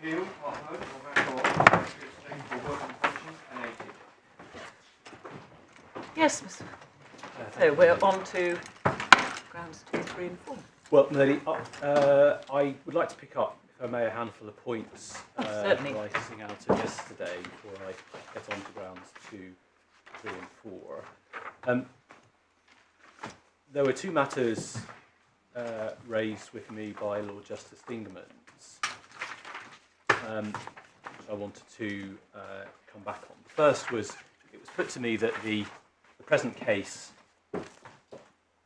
appeal are heard on matter of exchange for working conditions and 80. Yes, Mr. So we're on to grounds 2, 3 and 4. Well, Melody, I would like to pick up, if I may, a handful of points certainly. arising out of yesterday before I get on to grounds 2, 3 and 4. There were two matters raised with me by Lord Justice Dingemans, which I wanted to come back on. The first was, it was put to me that the present case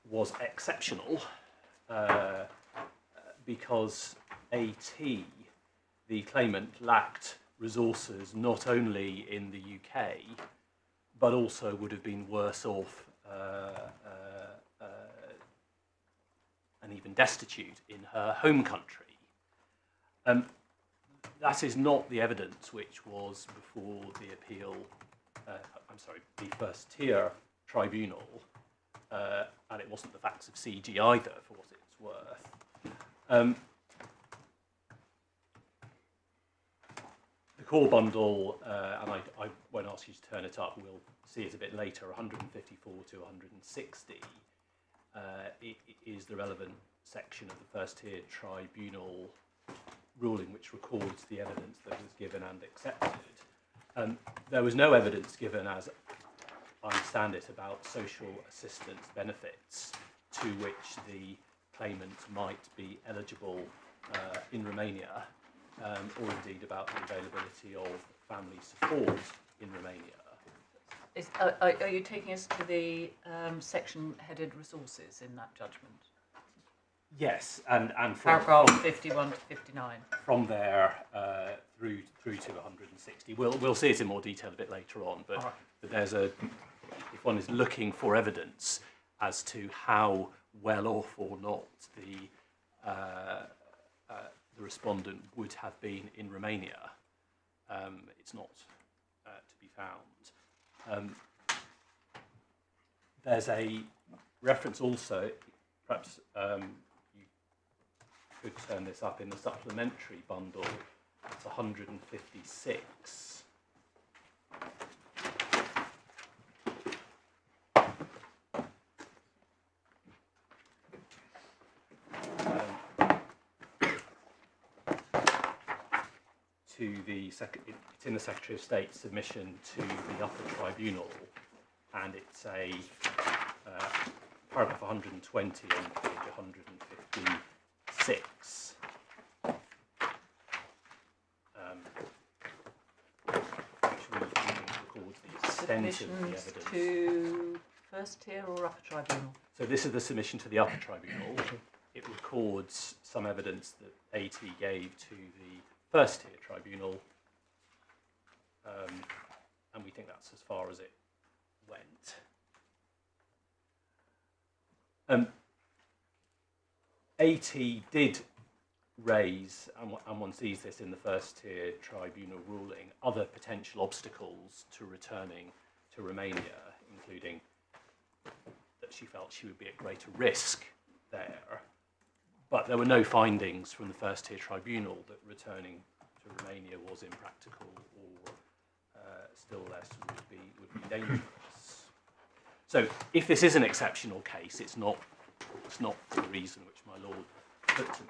was exceptional because AT, the claimant, lacked resources not only in the UK, but also would have been worse off and even destitute in her home country. That is not the evidence which was before the appeal, the First-tier Tribunal, and it wasn't the facts of CG either, for what it's worth. The core bundle, and I won't ask you to turn it up, we'll see it a bit later, 154 to 160, it is the relevant section of the First-tier Tribunal ruling which records the evidence that was given and accepted. There was no evidence given, as I understand it, about social assistance benefits to which the claimant might be eligible in Romania, or indeed about the availability of family support in Romania. Are you taking us to the section headed resources in that judgment? Yes, and paragraph 51 to 59. From there through to 160. We'll see it in more detail a bit later on, but, right. but there's a, if one is looking for evidence as to how well off or not the respondent would have been in Romania, it's not to be found. There's a reference also, perhaps you could turn this up in the supplementary bundle, it's 156. It's in the Secretary of State's submission to the Upper Tribunal, and it's a paragraph 120 on page 156. Which records the extent of the evidence. To First-tier or Upper Tribunal? So this is the submission to the Upper Tribunal. It records some evidence that AT gave to the First-tier Tribunal, and we think that's as far as it went. AT did raise, and one sees this in the First-tier Tribunal ruling, other potential obstacles to returning to Romania, including that she felt she would be at greater risk there. But there were no findings from the First-tier Tribunal that returning to Romania was impractical or still less would be dangerous. So if this is an exceptional case, it's not for the reason which my Lord put to me.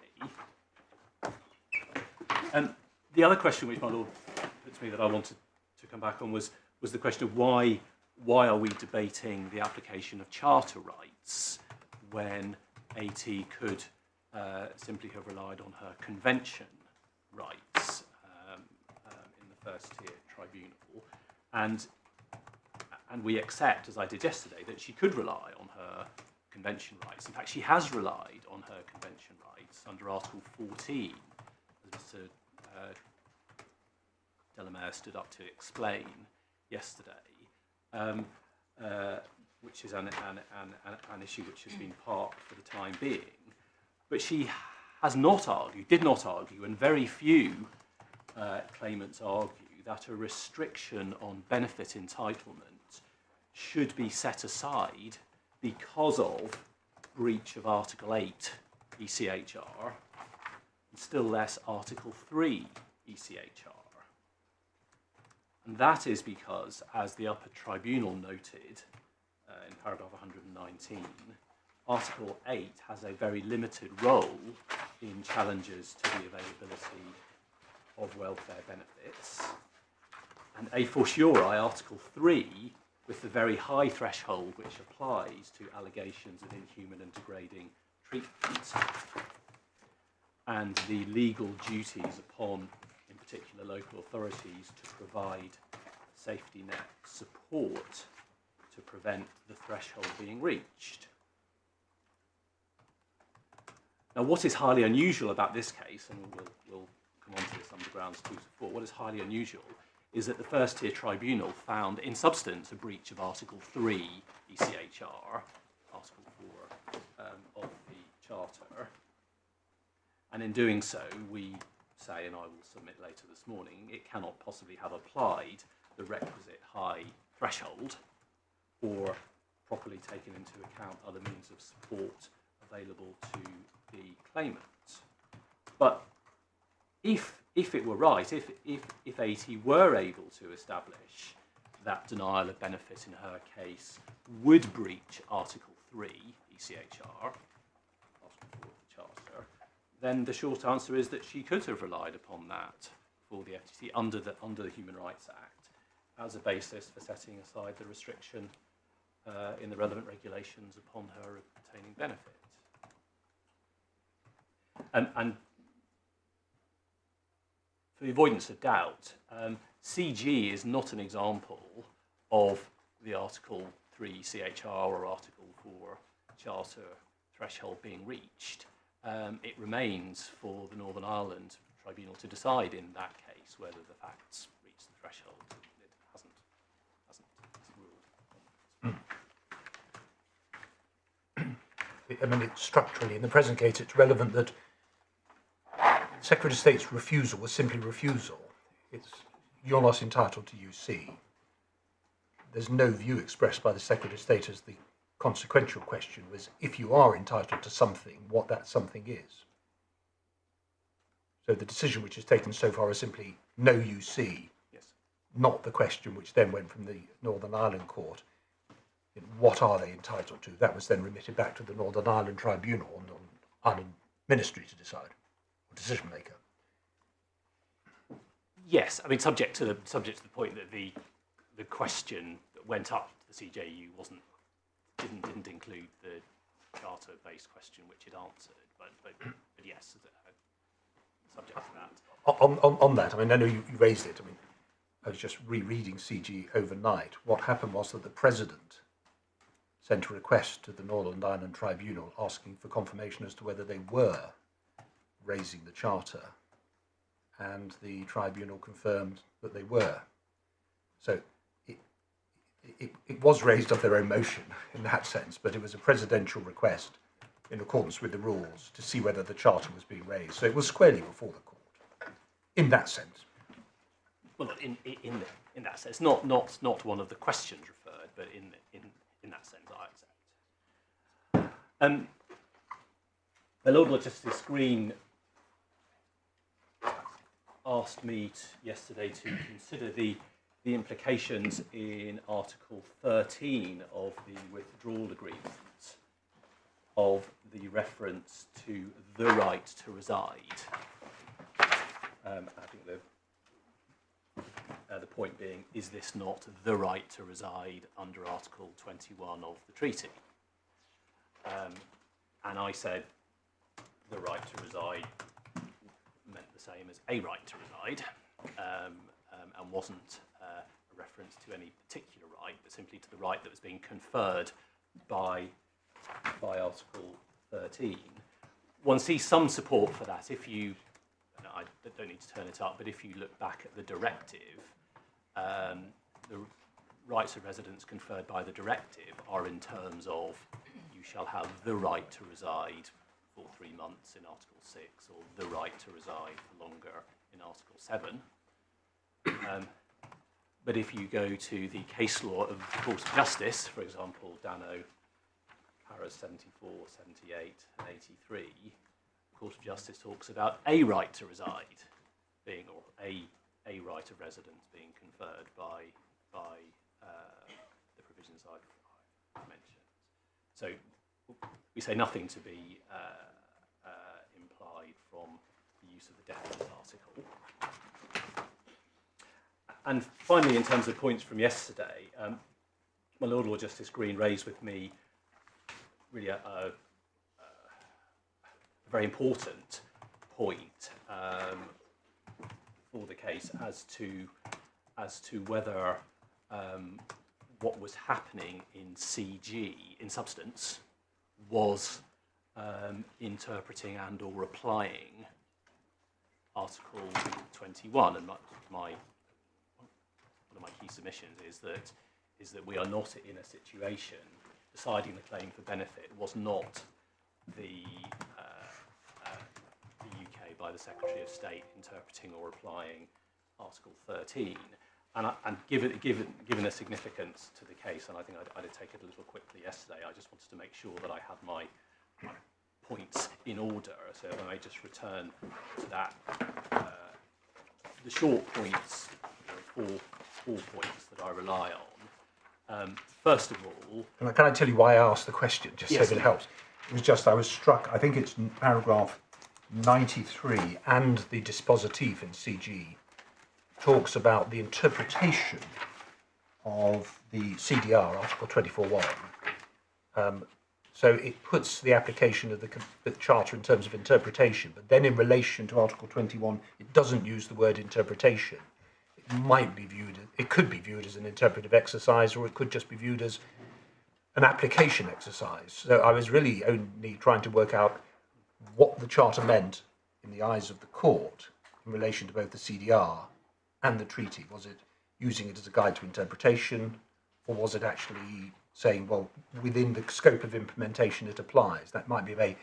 The other question which my Lord put to me that I wanted to come back on was the question of why are we debating the application of charter rights when AT could simply have relied on her convention rights in the First-tier Tribunal, and we accept, as I did yesterday, that she could rely on her convention rights. In fact, she has relied on her convention rights under Article 14, as Mr. Delamere stood up to explain yesterday, which is an issue which has been parked for the time being. But she has not argued, did not argue, and very few claimants argue that a restriction on benefit entitlement should be set aside because of breach of Article 8 ECHR, and still less Article 3 ECHR. And that is because, as the Upper Tribunal noted in paragraph 119, Article 8 has a very limited role in challenges to the availability of welfare benefits. And a fortiori, Article 3, with the very high threshold which applies to allegations of inhuman and degrading treatment, and the legal duties upon, in particular, local authorities to provide safety net support to prevent the threshold being reached. Now, what is highly unusual about this case, and we'll come on to this under grounds 2 to 4, what is highly unusual is that the First-tier Tribunal found, in substance, a breach of Article 3 ECHR, Article 4 of the Charter. And in doing so, we say, and I will submit later this morning, it cannot possibly have applied the requisite high threshold or properly taken into account other means of support available to the claimant. But if it were right, if AT were able to establish that denial of benefit in her case would breach Article 3 ECHR, Article 4 of the Charter, then the short answer is that she could have relied upon that for the FTC under the Human Rights Act as a basis for setting aside the restriction in the relevant regulations upon her obtaining benefit. And for the avoidance of doubt, CG is not an example of the Article 3 CHR or Article 4 Charter threshold being reached. It remains for the Northern Ireland Tribunal to decide in that case whether the facts reach the threshold. It hasn't ruled. I mean, structurally, in the present case, it's relevant that Secretary of State's refusal was simply refusal. You're not entitled to UC. There's no view expressed by the Secretary of State as the consequential question was, if you are entitled to something, what that something is. So the decision which is taken so far is simply no UC, Yes. not the question which then went from the Northern Ireland Court. What are they entitled to? That was then remitted back to the Northern Ireland Tribunal and Northern Ireland Ministry to decide, or decision maker. Yes, I mean, subject to the point that the question that went up to the CJU didn't include the charter-based question which it answered, but yes, subject to that. On that, I mean, I know you raised it. I mean, I was just rereading CG overnight. What happened was that the President sent a request to the Northern Ireland Tribunal asking for confirmation as to whether they were raising the Charter, and the Tribunal confirmed that they were. So it was raised of their own motion in that sense, but it was a presidential request in accordance with the rules to see whether the Charter was being raised. So it was squarely before the court, in that sense. Well, in that sense, not one of the questions referred, but in that sense, I accept. The Lord Justice Green asked me yesterday to consider the implications in Article 13 of the withdrawal agreement of the reference to the right to reside. I think the point being, is this not the right to reside under Article 21 of the treaty? And I said the right to reside meant the same as a right to reside, and wasn't a reference to any particular right, but simply to the right that was being conferred by Article 13. One sees some support for that if you, I don't need to turn it up, but if you look back at the directive, the rights of residence conferred by the directive are in terms of you shall have the right to reside for 3 months in Article 6, or the right to reside for longer in Article 7. But if you go to the case law of the Court of Justice, for example, Dano, Paras 74, 78 and 83, the Court of Justice talks about a right to reside. being, or a right of residence being conferred by the provisions I've mentioned. So we say nothing to be implied from the use of the definite article. And finally, in terms of points from yesterday, my Lord Justice Green raised with me really a very important point for the case as to whether what was happening in CG, in substance, was interpreting and or applying Article 21. And one of my key submissions is that we are not in a situation deciding the claim for benefit was not the UK by the Secretary of State interpreting or applying Article 13. And given the significance to the case, and I think I did take it a little quickly yesterday, I just wanted to make sure that I had my points in order. So if I may just return to that. The short points, four points that I rely on. First of all... Can I tell you why I asked the question, just yes, so that it helps? It was just, I was struck, I think it's paragraph 93, and the dispositif in CG talks about the interpretation of the CDR, Article 24.1. So it puts the application of the Charter in terms of interpretation, but then in relation to Article 21, it doesn't use the word interpretation. It might be viewed, it could be viewed as an interpretive exercise, or it could just be viewed as an application exercise. So I was really only trying to work out what the Charter meant in the eyes of the court in relation to both the CDR and the treaty. Was it using it as a guide to interpretation, or was it actually saying, well, within the scope of implementation it applies? That might be a very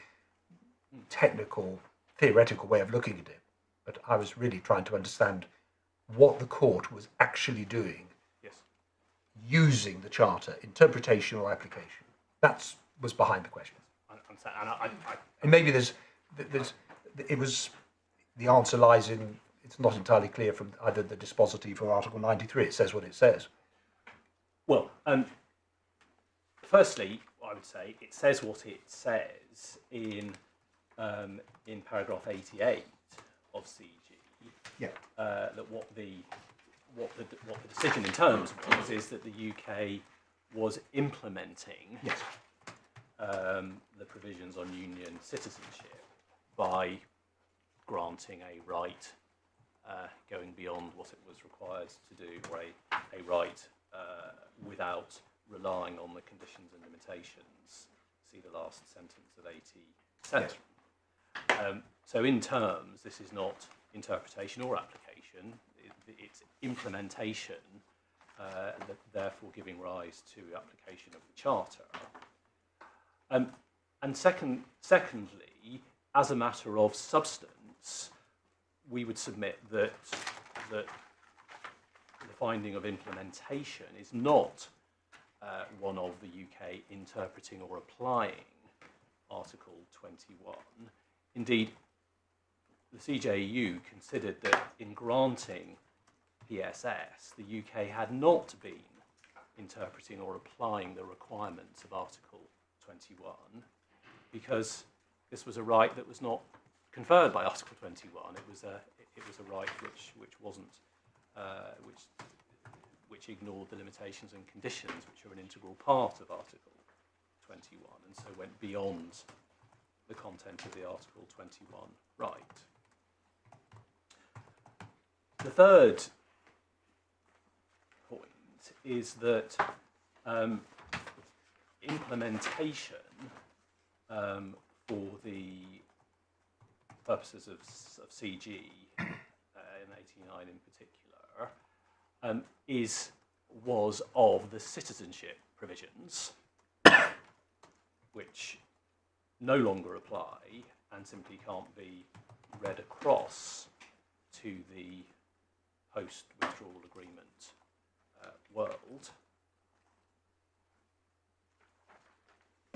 technical, theoretical way of looking at it, but I was really trying to understand what the court was actually doing, Yes. using the Charter, interpretation or application. That was behind the question. And maybe it was, the answer lies in, it's not entirely clear from either the dispositif or Article 93. It says what it says. Well, firstly, I would say it says what it says in paragraph 88 of CG. Yeah. That what the decision in terms was is that the UK was implementing Yes. the provisions on union citizenship by granting a right going beyond what it was required to do, or a right without relying on the conditions and limitations. See the last sentence of 87. Yes. So in terms, this is not interpretation or application, it's implementation, therefore giving rise to application of the Charter. And secondly, as a matter of substance, we would submit that the finding of implementation is not one of the UK interpreting or applying Article 21. Indeed, the CJEU considered that in granting PSS, the UK had not been interpreting or applying the requirements of Article 21 because this was a right that was not conferred by Article 21. It was a right which wasn't which ignored the limitations and conditions which are an integral part of Article 21, and so went beyond the content of the Article 21 right. The third point is that implementation for the purposes of CG, in 89 in particular, was of the citizenship provisions, which no longer apply and simply can't be read across to the post-withdrawal agreement world.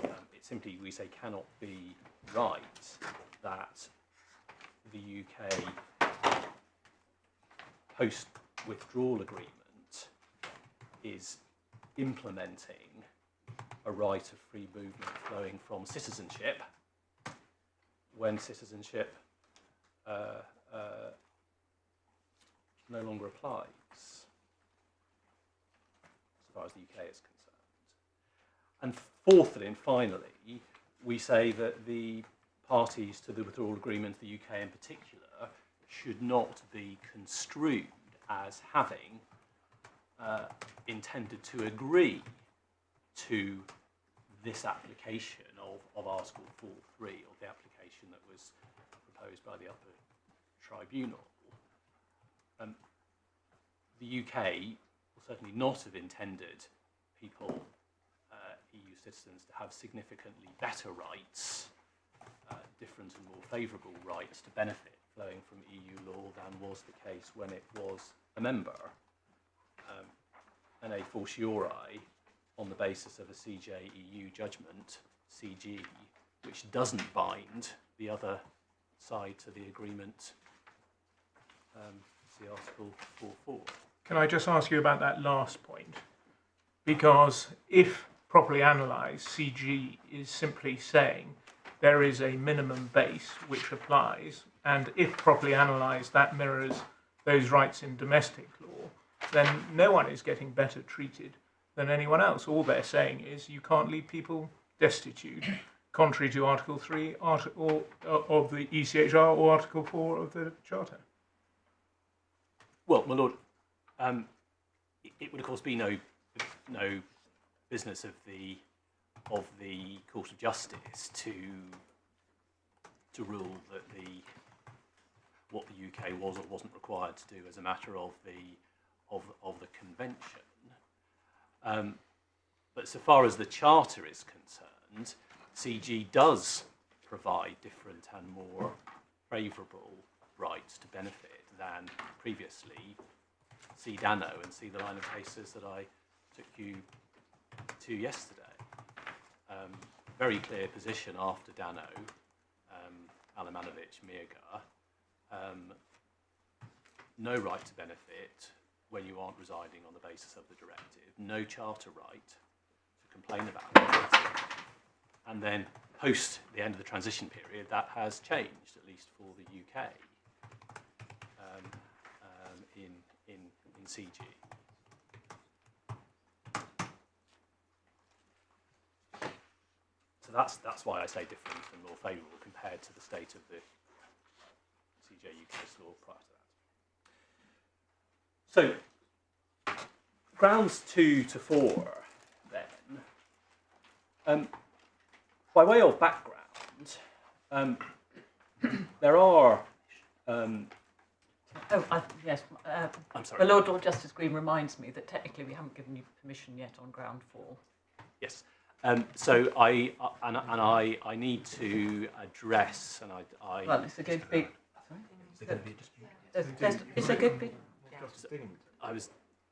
It simply, we say, cannot be right that the UK post-withdrawal agreement is implementing a right of free movement flowing from citizenship when citizenship no longer applies, as far as the UK is concerned. And fourthly and finally, we say that the parties to the withdrawal agreement, the UK in particular, should not be construed as having intended to agree to this application of Article 4.3, of the application that was proposed by the Upper Tribunal. The UK will certainly not have intended people, EU citizens, to have significantly better rights, different and more favourable rights to benefit flowing from EU law than was the case when it was a member. And a fortiori, on the basis of a CJ-EU judgment, CG, which doesn't bind the other side to the agreement, see Article 4.4. Can I just ask you about that last point? Because if properly analysed, CG is simply saying there is a minimum base which applies, and if properly analysed, that mirrors those rights in domestic law, then no one is getting better treated than anyone else. All they're saying is you can't leave people destitute, contrary to Article 3 of the ECHR or Article 4 of the Charter. Well, my lord, it would of course be no business of the Court of Justice to rule that what the UK was or wasn't required to do as a matter of the convention. But so far as the Charter is concerned, CG does provide different and more favourable rights to benefit than previously. See Dano and see the line of cases that I took you to yesterday. Very clear position after Dano, Alamanovic, Mirga. No right to benefit when you aren't residing on the basis of the directive. No charter right to complain about it. And then post the end of the transition period, that has changed, at least for the UK, in CG. So that's why I say different and more favourable compared to the state of the CJ UK law prior to that. So grounds 2 to 4 then. By way of background, there are. Yes. I'm sorry. The Lord Justice Green reminds me that technically we haven't given you permission yet on ground 4. Yes. So I need to address, and I. Well, is there going to be? Sorry. Is there going to be a dispute? Is there going to be? I was.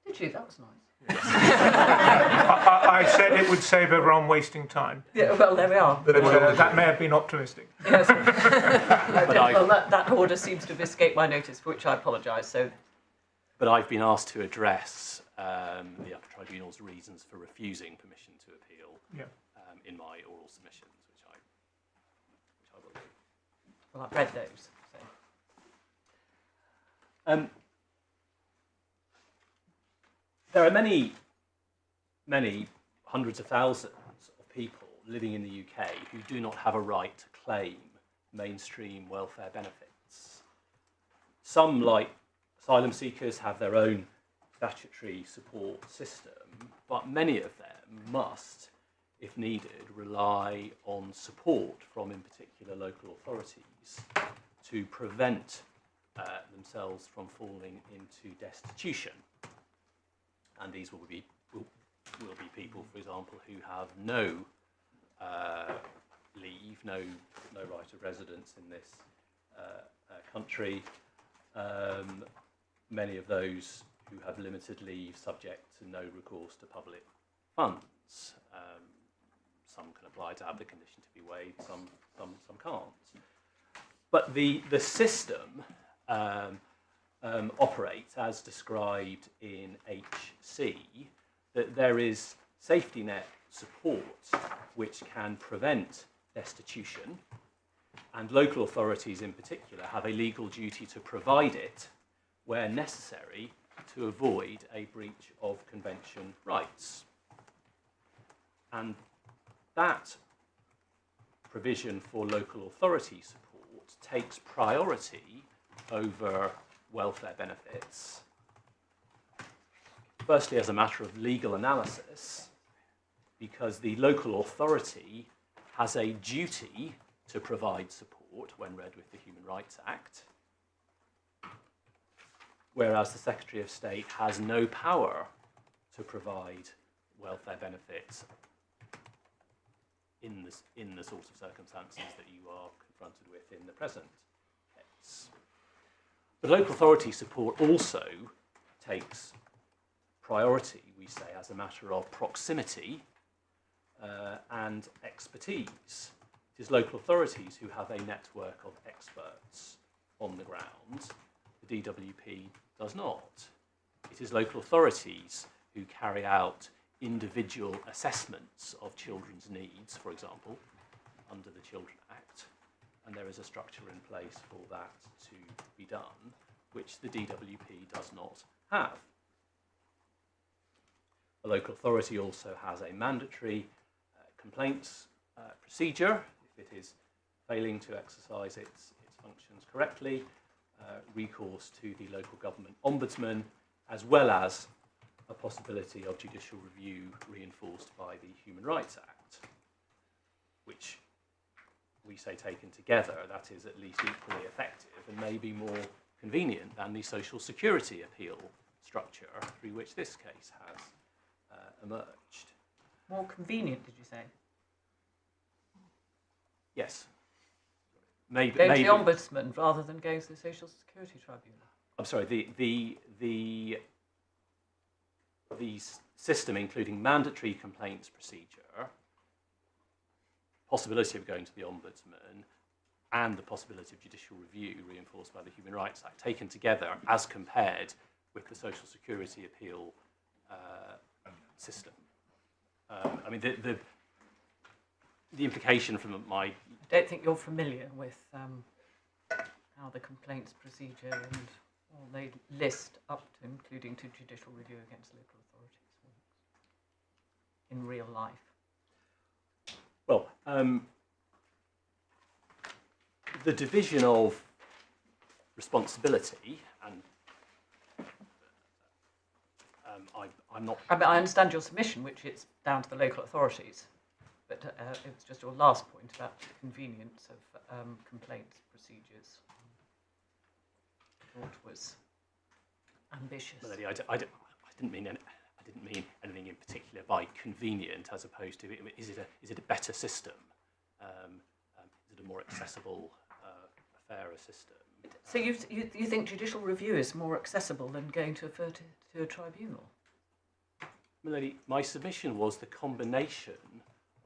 Did you? That was nice. I said it would save everyone wasting time. Yeah, well, there we are. But that may have been optimistic. Yes. Well, that order seems to have escaped my notice, for which I apologise. So, but I've been asked to address the Upper Tribunal's reasons for refusing permission to appeal in my oral submissions, which I will do. well, I've read those. So. There are many hundreds of thousands of people living in the UK who do not have a right to claim mainstream welfare benefits. Some, like asylum seekers, have their own statutory support system, but many of them must, if needed, rely on support from, in particular, local authorities to prevent themselves from falling into destitution. And these will be people, for example, who have no leave, no right of residence in this country. Many of those who have limited leave, subject to no recourse to public funds. Some can apply to have the condition to be waived. Some can't. But the system operates as described in HC, that there is safety net support which can prevent destitution, and local authorities in particular have a legal duty to provide it where necessary to avoid a breach of convention rights. And that provision for local authority support takes priority over welfare benefits, firstly as a matter of legal analysis, because the local authority has a duty to provide support when read with the Human Rights Act, whereas the Secretary of State has no power to provide welfare benefits in the sort of circumstances that you are confronted with in the present case. But local authority support also takes priority, we say, as a matter of proximity and expertise. It is local authorities who have a network of experts on the ground. The DWP does not. It is local authorities who carry out individual assessments of children's needs, for example, under the Children Act, and there is a structure in place for that to be done, which the DWP does not have. A local authority also has a mandatory complaints procedure if it is failing to exercise its functions correctly, recourse to the local government ombudsman, as well as a possibility of judicial review reinforced by the Human Rights Act, which we say taken together, that is at least equally effective and may be more convenient than the social security appeal structure through which this case has emerged. More convenient, did you say? Yes. Maybe, Going to the Ombudsman rather than going to the Social Security Tribunal. I'm sorry, the system including mandatory complaints procedure, possibility of going to the Ombudsman, and the possibility of judicial review reinforced by the Human Rights Act, taken together as compared with the Social Security appeal system. I mean, the implication from my... I don't think you're familiar with how the complaints procedure and all they list up to including to judicial review against local authorities works in real life. Well, the division of responsibility, and I'm not... I mean, I understand your submission, which it's down to the local authorities, but it was just your last point about the convenience of complaints procedures. I thought was ambitious. Melody, I didn't mean anything in particular by convenient, as opposed to is it a better system? Is it a more accessible, a fairer system? So you think judicial review is more accessible than going to a tribunal? Melody, my submission was the combination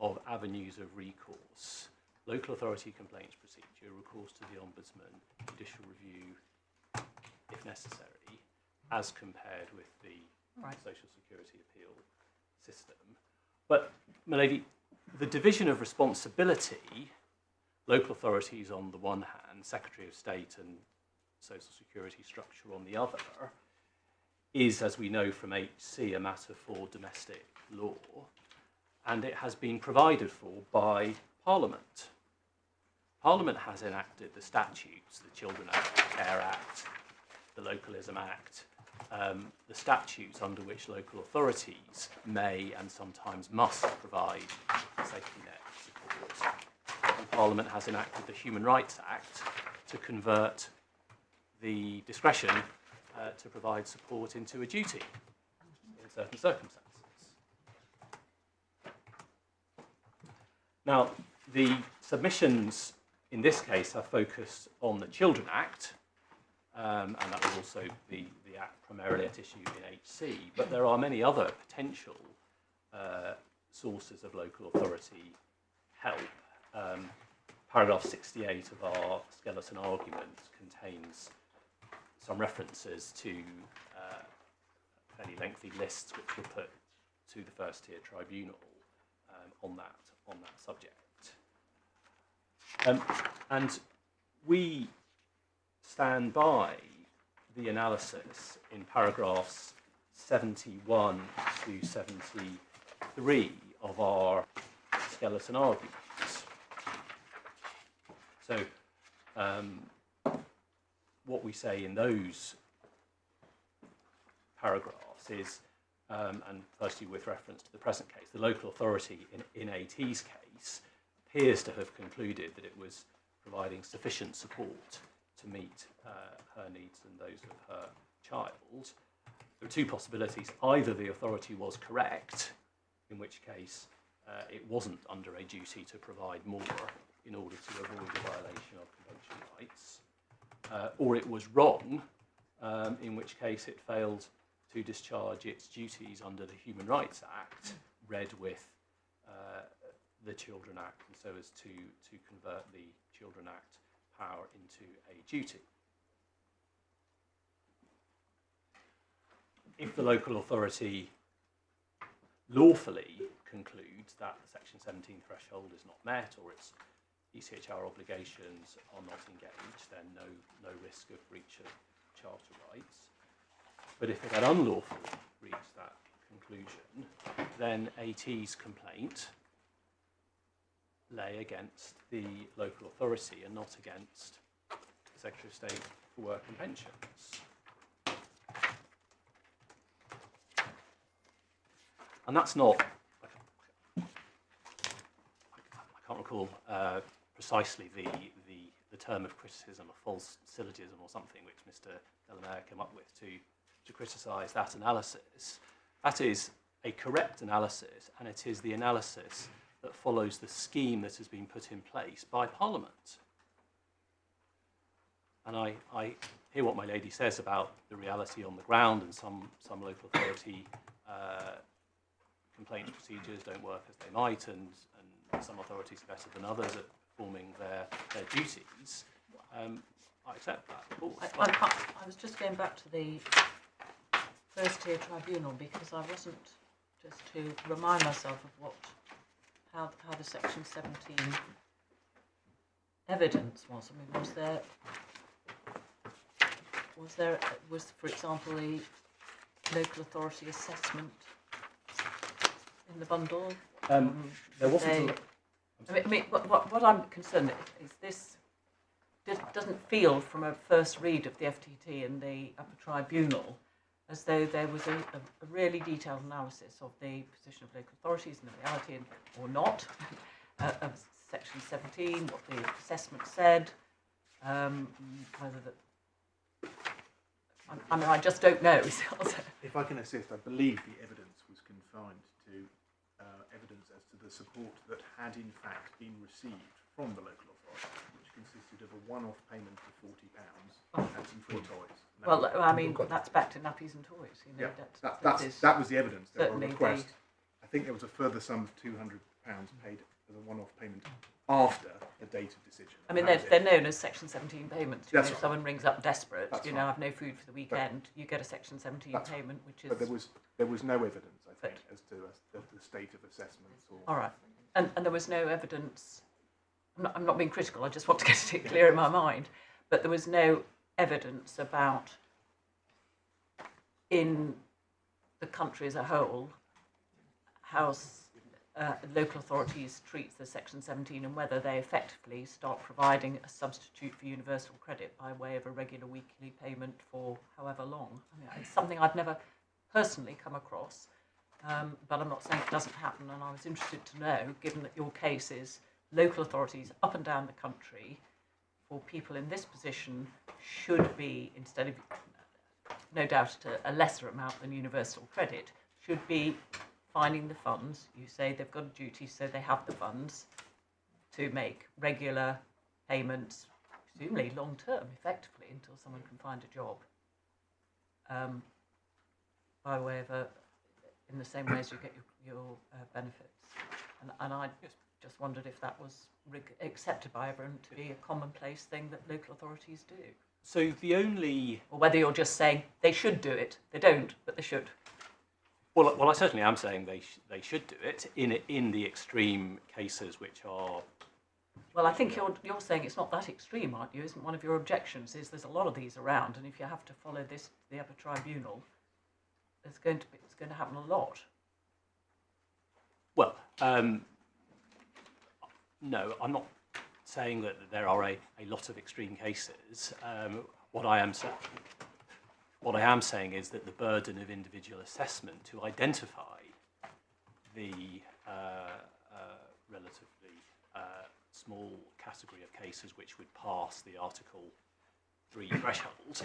of avenues of recourse: local authority complaints procedure, recourse to the Ombudsman, judicial review, if necessary, as compared with the Social Security appeal system. But, Milady, the division of responsibility, local authorities on the one hand, Secretary of State and Social Security structure on the other, is, as we know from HC, a matter for domestic law, and it has been provided for by Parliament. Parliament has enacted the statutes, the Children Act, the Care Act, the Localism Act, the statutes under which local authorities may and sometimes must provide safety net support. And Parliament has enacted the Human Rights Act to convert the discretion to provide support into a duty in certain circumstances. Now, the submissions in this case have focused on the Children Act, and that was also the Act primarily at issue in HC, but there are many other potential sources of local authority help. Paragraph 68 of our skeleton argument contains some references to fairly lengthy lists which were put to the First-tier Tribunal on that subject. And we stand by the analysis in paragraphs 71 to 73 of our skeleton arguments. So what we say in those paragraphs is, and firstly with reference to the present case, the local authority in AT's case appears to have concluded that it was providing sufficient support to meet her needs and those of her child. There are two possibilities. Either the authority was correct, in which case it wasn't under a duty to provide more in order to avoid a violation of convention rights, or it was wrong, in which case it failed to discharge its duties under the Human Rights Act, read with the Children Act, and so as to convert the Children Act power into a duty. If the local authority lawfully concludes that the Section 17 threshold is not met or its ECHR obligations are not engaged, then no risk of breach of charter rights. But if it had unlawfully reached that conclusion, then AT's complaint lay against the local authority and not against the Secretary of State for Work and Pensions. And that's not, I can't recall precisely the term of criticism, a false syllogism or something, which Mr. Delamere came up with to criticise that analysis. That is a correct analysis, and it is the analysis that follows the scheme that has been put in place by Parliament. And I hear what my lady says about the reality on the ground, and some local authority complaint procedures don't work as they might, and some authorities are better than others at performing their duties. I accept that, of course. I was just going back to the First-tier Tribunal because I wasn't, just to remind myself of how the Section 17 evidence was. I mean, was for example the local authority assessment in the bundle? There wasn't. What I'm concerned is this doesn't feel from a first read of the FTT and the Upper Tribunal as though there was a really detailed analysis of the position of local authorities and the reality, or not, of Section 17, what the assessment said, whether that. I mean, I just don't know. If I can assist, I believe the evidence was confined to evidence as to the support that had in fact been received from the local authority, which consisted of a one-off payment of £40 and some free toys. Well, I mean, that's back to nappies and toys. You know, yeah, that was the evidence. There was a request. I think there was a further sum of £200 paid as a one-off payment after the date of decision. I mean, they're known as Section 17 payments. You know, if someone rings up desperate, That's I have no food for the weekend, you get a Section 17 payment, which is... But there was no evidence, I think, as to the state of assessments. All right. And there was no evidence... I'm not being critical, I just want to get it clear in my mind, but there was no evidence about, in the country as a whole, how local authorities treat the Section 17 and whether they effectively start providing a substitute for universal credit by way of a regular weekly payment for however long. I mean, it's something I've never personally come across, but I'm not saying it doesn't happen, and I was interested to know, given that your case is local authorities up and down the country, for people in this position, should be, instead of, no doubt, a lesser amount than universal credit, should be finding the funds. You say they've got a duty, so they have the funds to make regular payments, presumably long term, effectively, until someone can find a job, by way of in the same way as you get your benefits. And I just wondered if that was accepted by everyone to be a commonplace thing that local authorities do. So the only... Or whether you're just saying they should do it. They don't, but they should. Well, I certainly am saying they should do it in the extreme cases which are... Well, I think you're saying it's not that extreme, aren't you? Isn't one of your objections is there's a lot of these around, and if you have to follow this, the Upper Tribunal, it's going to happen a lot. Well, no, I'm not saying that there are a lot of extreme cases. What I am saying is that the burden of individual assessment to identify the relatively small category of cases which would pass the Article 3 threshold, so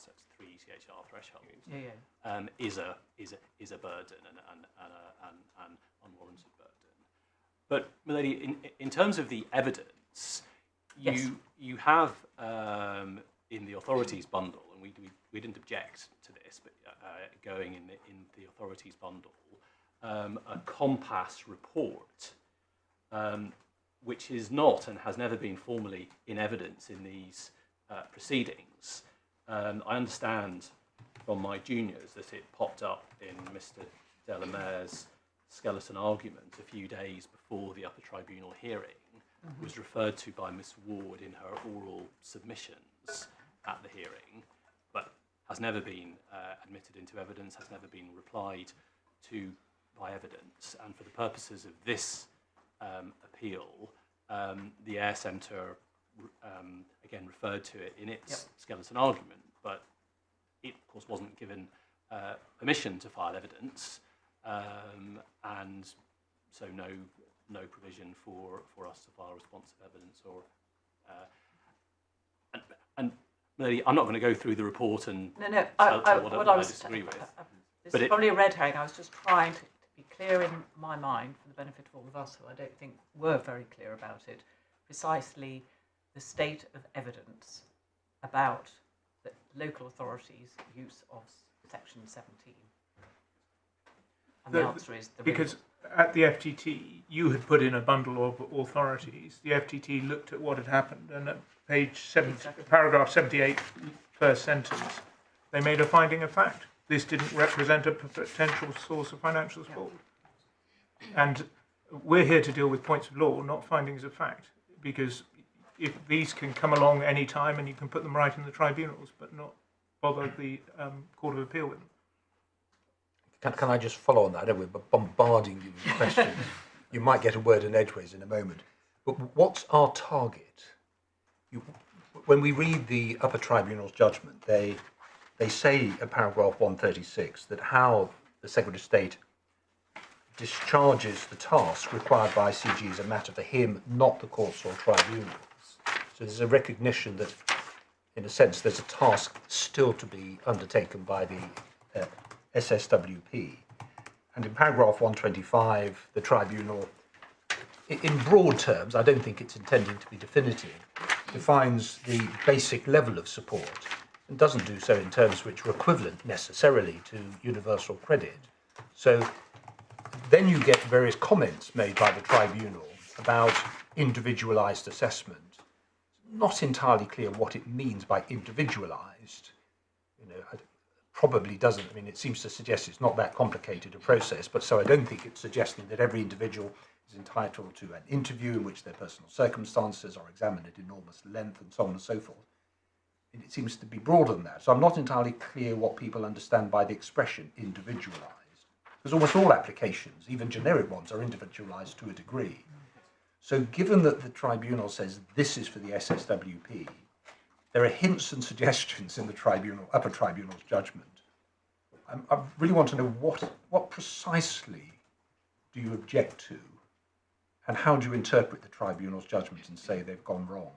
it's 3 ECHR threshold, is a burden and an unwarranted burden. But, Milady, in terms of the evidence, you have in the authorities bundle, and we didn't object to this, but going in the authorities bundle, a compass report, which is not and has never been formally in evidence in these proceedings. I understand from my juniors that it popped up in Mr. Delamare's skeleton argument a few days before the Upper Tribunal hearing, was referred to by Miss Ward in her oral submissions at the hearing, but has never been admitted into evidence, has never been replied to by evidence. And for the purposes of this appeal, the Air Centre again referred to it in its skeleton argument, but it of course wasn't given permission to file evidence, and so no provision for us to file responsive evidence or and Milady, I'm not going to go through the report and tell what I disagree with. This is probably a red herring. I was just trying to be clear in my mind, for the benefit of all of us who I don't think were very clear about it, precisely the state of evidence about the local authorities' use of Section 17. And the answer is because at the FTT you had put in a bundle of authorities. The FTT looked at what had happened, and at paragraph 78, first sentence, they made a finding of fact. This didn't represent a potential source of financial support. And we're here to deal with points of law, not findings of fact, because if these can come along any time and you can put them right in the tribunals, but not bother the Court of Appeal with them. Can I just follow on that? I know we're bombarding you with questions. You might get a word in edgeways in a moment. But what's our target? When we read the Upper Tribunal's judgment, they say in paragraph 136 that how the Secretary of State discharges the task required by CG is a matter for him, not the courts or tribunals. So there's a recognition that, in a sense, there's a task still to be undertaken by the SSWP. And in paragraph 125, the tribunal, in broad terms, I don't think it's intending to be definitive, defines the basic level of support and doesn't do so in terms which are equivalent necessarily to universal credit. So then you get various comments made by the tribunal about individualised assessment. Not entirely clear what it means by individualised. Probably doesn't. I mean, it seems to suggest it's not that complicated a process, but so I don't think it's suggesting that every individual is entitled to an interview in which their personal circumstances are examined at enormous length and so on and so forth. And it seems to be broader than that. So I'm not entirely clear what people understand by the expression individualised, because almost all applications, even generic ones, are individualised to a degree. So given that the tribunal says this is for the SSWP, there are hints and suggestions in the Upper Tribunal's judgment. I really want to know what precisely do you object to, and how do you interpret the tribunal's judgment and say they've gone wrong?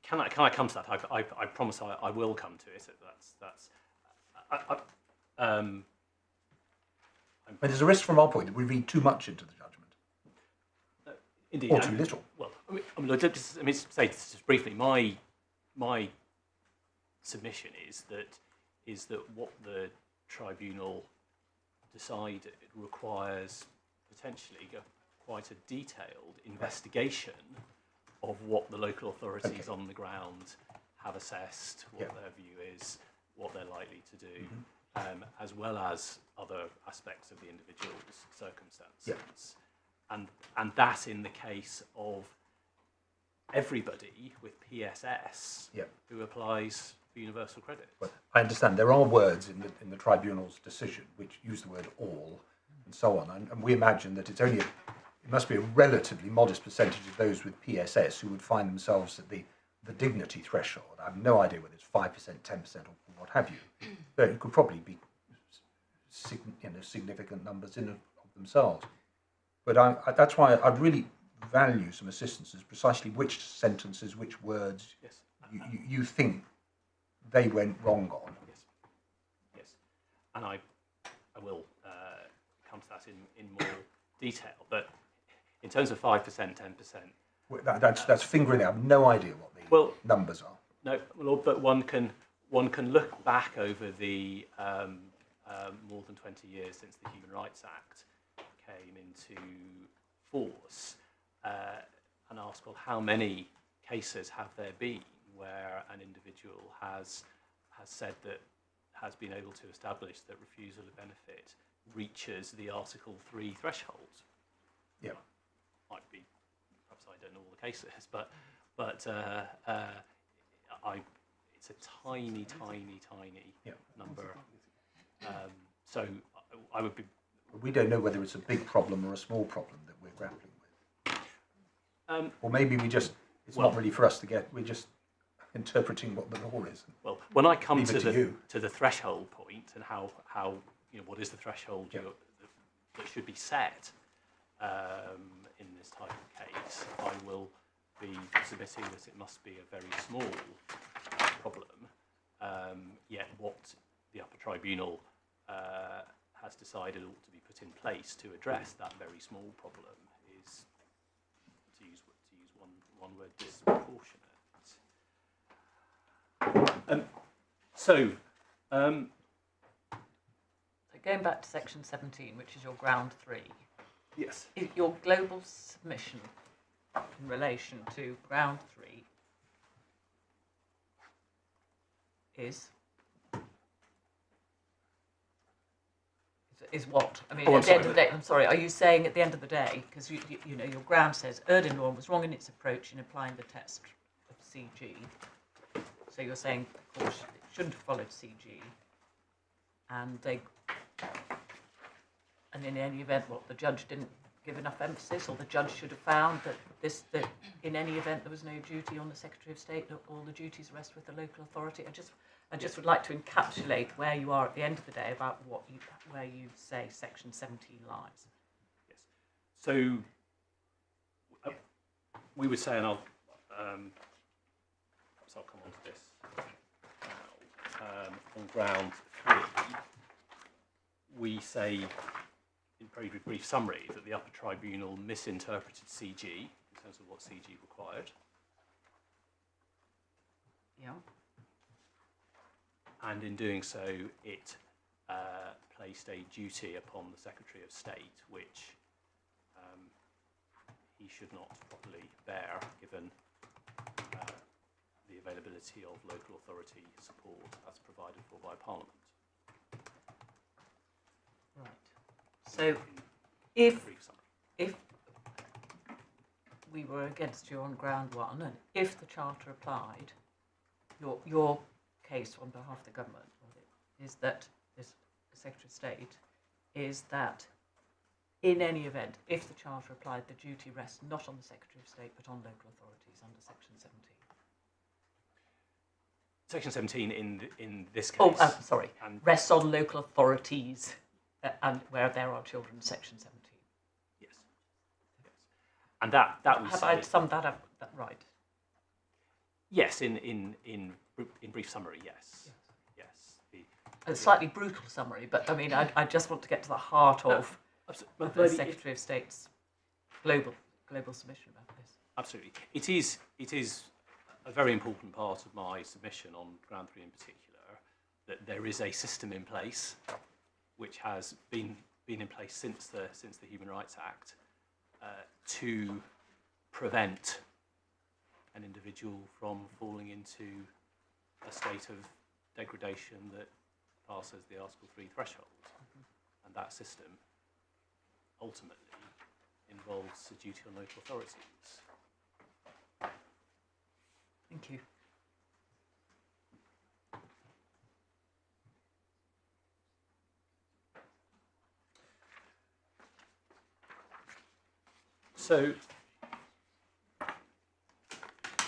Can I come to that? I promise I will come to it. There's a risk from our point that we read too much into the judgment. Indeed, or too little. Well, say just briefly, my submission is that what the tribunal decided requires potentially quite a detailed investigation of what the local authorities on the ground have assessed, what Yeah. their view is, what they're likely to do, as well as other aspects of the individual's circumstances. And that in the case of everybody with PSS Yeah. who applies for universal credit. But I understand there are words in the tribunal's decision which use the word all and so on, and we imagine that it must be a relatively modest percentage of those with PSS who would find themselves at the dignity threshold. I have no idea whether it's 5%, 10%, or what have you. But it could probably be significant numbers in of themselves. But that's why I'd really value some assistance as precisely which sentences, which words Yes. you think they went wrong on. Yes. And I will come to that in more detail. But in terms of 5%, 10%, That's fingering out. I have no idea what the numbers are. no, well, but one can look back over the more than 20 years since the Human Rights Act came into force and ask, well, how many cases have there been where an individual has said that has been able to establish that refusal of benefit reaches the Article 3 threshold? Yeah. Might be, perhaps I don't know all the cases, but it's a tiny number. So I would be. We don't know whether it's a big problem or a small problem that we're grappling with. Or maybe it's not really for us to get. We're just interpreting what the law is. Well, when I come Leave it to the threshold point and how what is the threshold that should be set in this type of case, I will be submitting that it must be a very small problem. Yet what the Upper Tribunal has decided ought to be put in place to address that very small problem is, to use one word, disproportionate. So going back to section 17, which is your ground 3, yes, your global submission in relation to ground 3 is what? I mean, at the end of the day, I'm sorry, are you saying at the end of the day, because you know your ground says Erdin law was wrong in its approach in applying the test of CG, so you're saying, of course, it shouldn't have followed CG, and in any event, the judge didn't give enough emphasis, or the judge should have found that in any event there was no duty on the Secretary of State, that all the duties rest with the local authority. I just would like to encapsulate where you are at the end of the day about where you say section 17 lies. yes. So we would say, and I'll come on to this now. On ground 3, we say, in very brief summary, that the Upper Tribunal misinterpreted CG in terms of what CG required. Yeah. And in doing so, it placed a duty upon the Secretary of State, which he should not properly bear, given the availability of local authority support as provided for by Parliament. Right. So, if we were against you on ground 1, and if the Charter applied, your case on behalf of the government is that this Secretary of State is that in any event, if the Charter applied, the duty rests not on the Secretary of State but on local authorities under Section 17. Section 17 in this case. Sorry. Rests on local authorities and where there are children. Section 17. Yes. And that we have say, I summed that up right? Yes. In brief summary, yes. A slightly brutal summary, but I mean, I just want to get to the heart of the Secretary of State's global submission about this. Absolutely. It is a very important part of my submission on ground 3 in particular, that there is a system in place which has been in place since the Human Rights Act to prevent an individual from falling into a state of degradation that passes the Article 3 threshold. And that system ultimately involves a duty on local authorities. Thank you. So,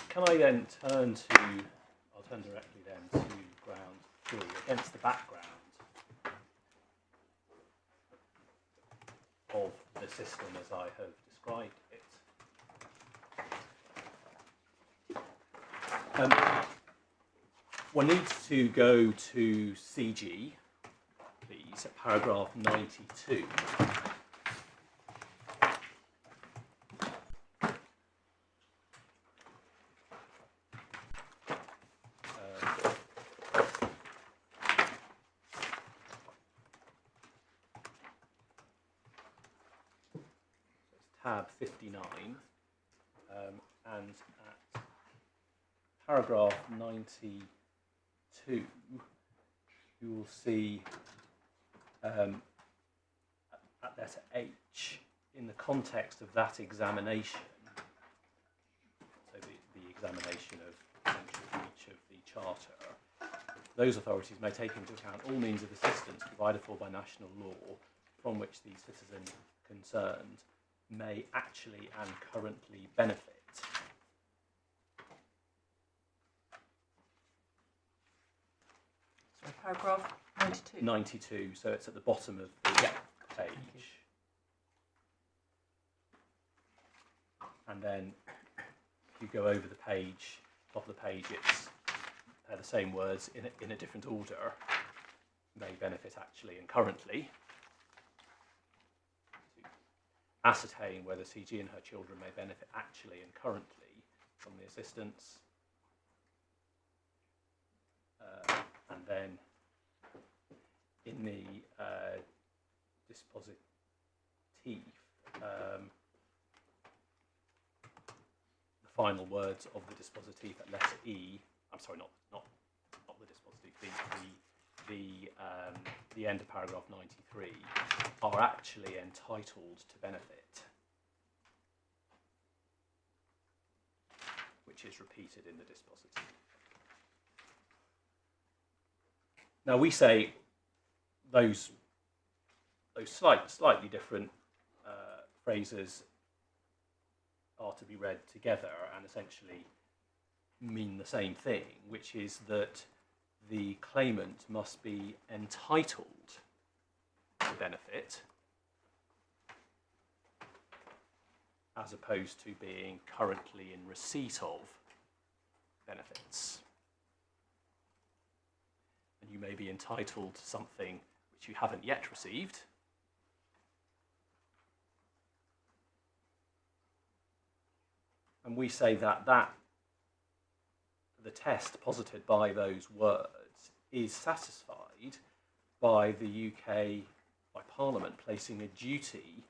can I then turn to, I'll turn directly then to ground 3, against the background of the system as I have described it. One needs to go to CG, please, at paragraph 92. Tab 59, and at paragraph 92, you will see at letter H, in the context of that examination, so the examination of potential breach of the Charter, those authorities may take into account all means of assistance provided for by national law from which the citizen concerned may actually and currently benefit. So paragraph 92. 92, so it's at the bottom of the page. And then if you go over the page, top of the page, it's the same words in a different order. May benefit actually and currently. Ascertain whether CG and her children may benefit actually and currently from the assistance. And then in the dispositif, the final words of the dispositif at letter E, I'm sorry, not the dispositif, the end of paragraph 93, are actually entitled to benefit, which is repeated in the dispositif. Now we say those slightly different phrases are to be read together and essentially mean the same thing, which is that the claimant must be entitled to benefit as opposed to being currently in receipt of benefits. And you may be entitled to something which you haven't yet received, and we say that the test posited by those words is satisfied by the UK, by Parliament placing a duty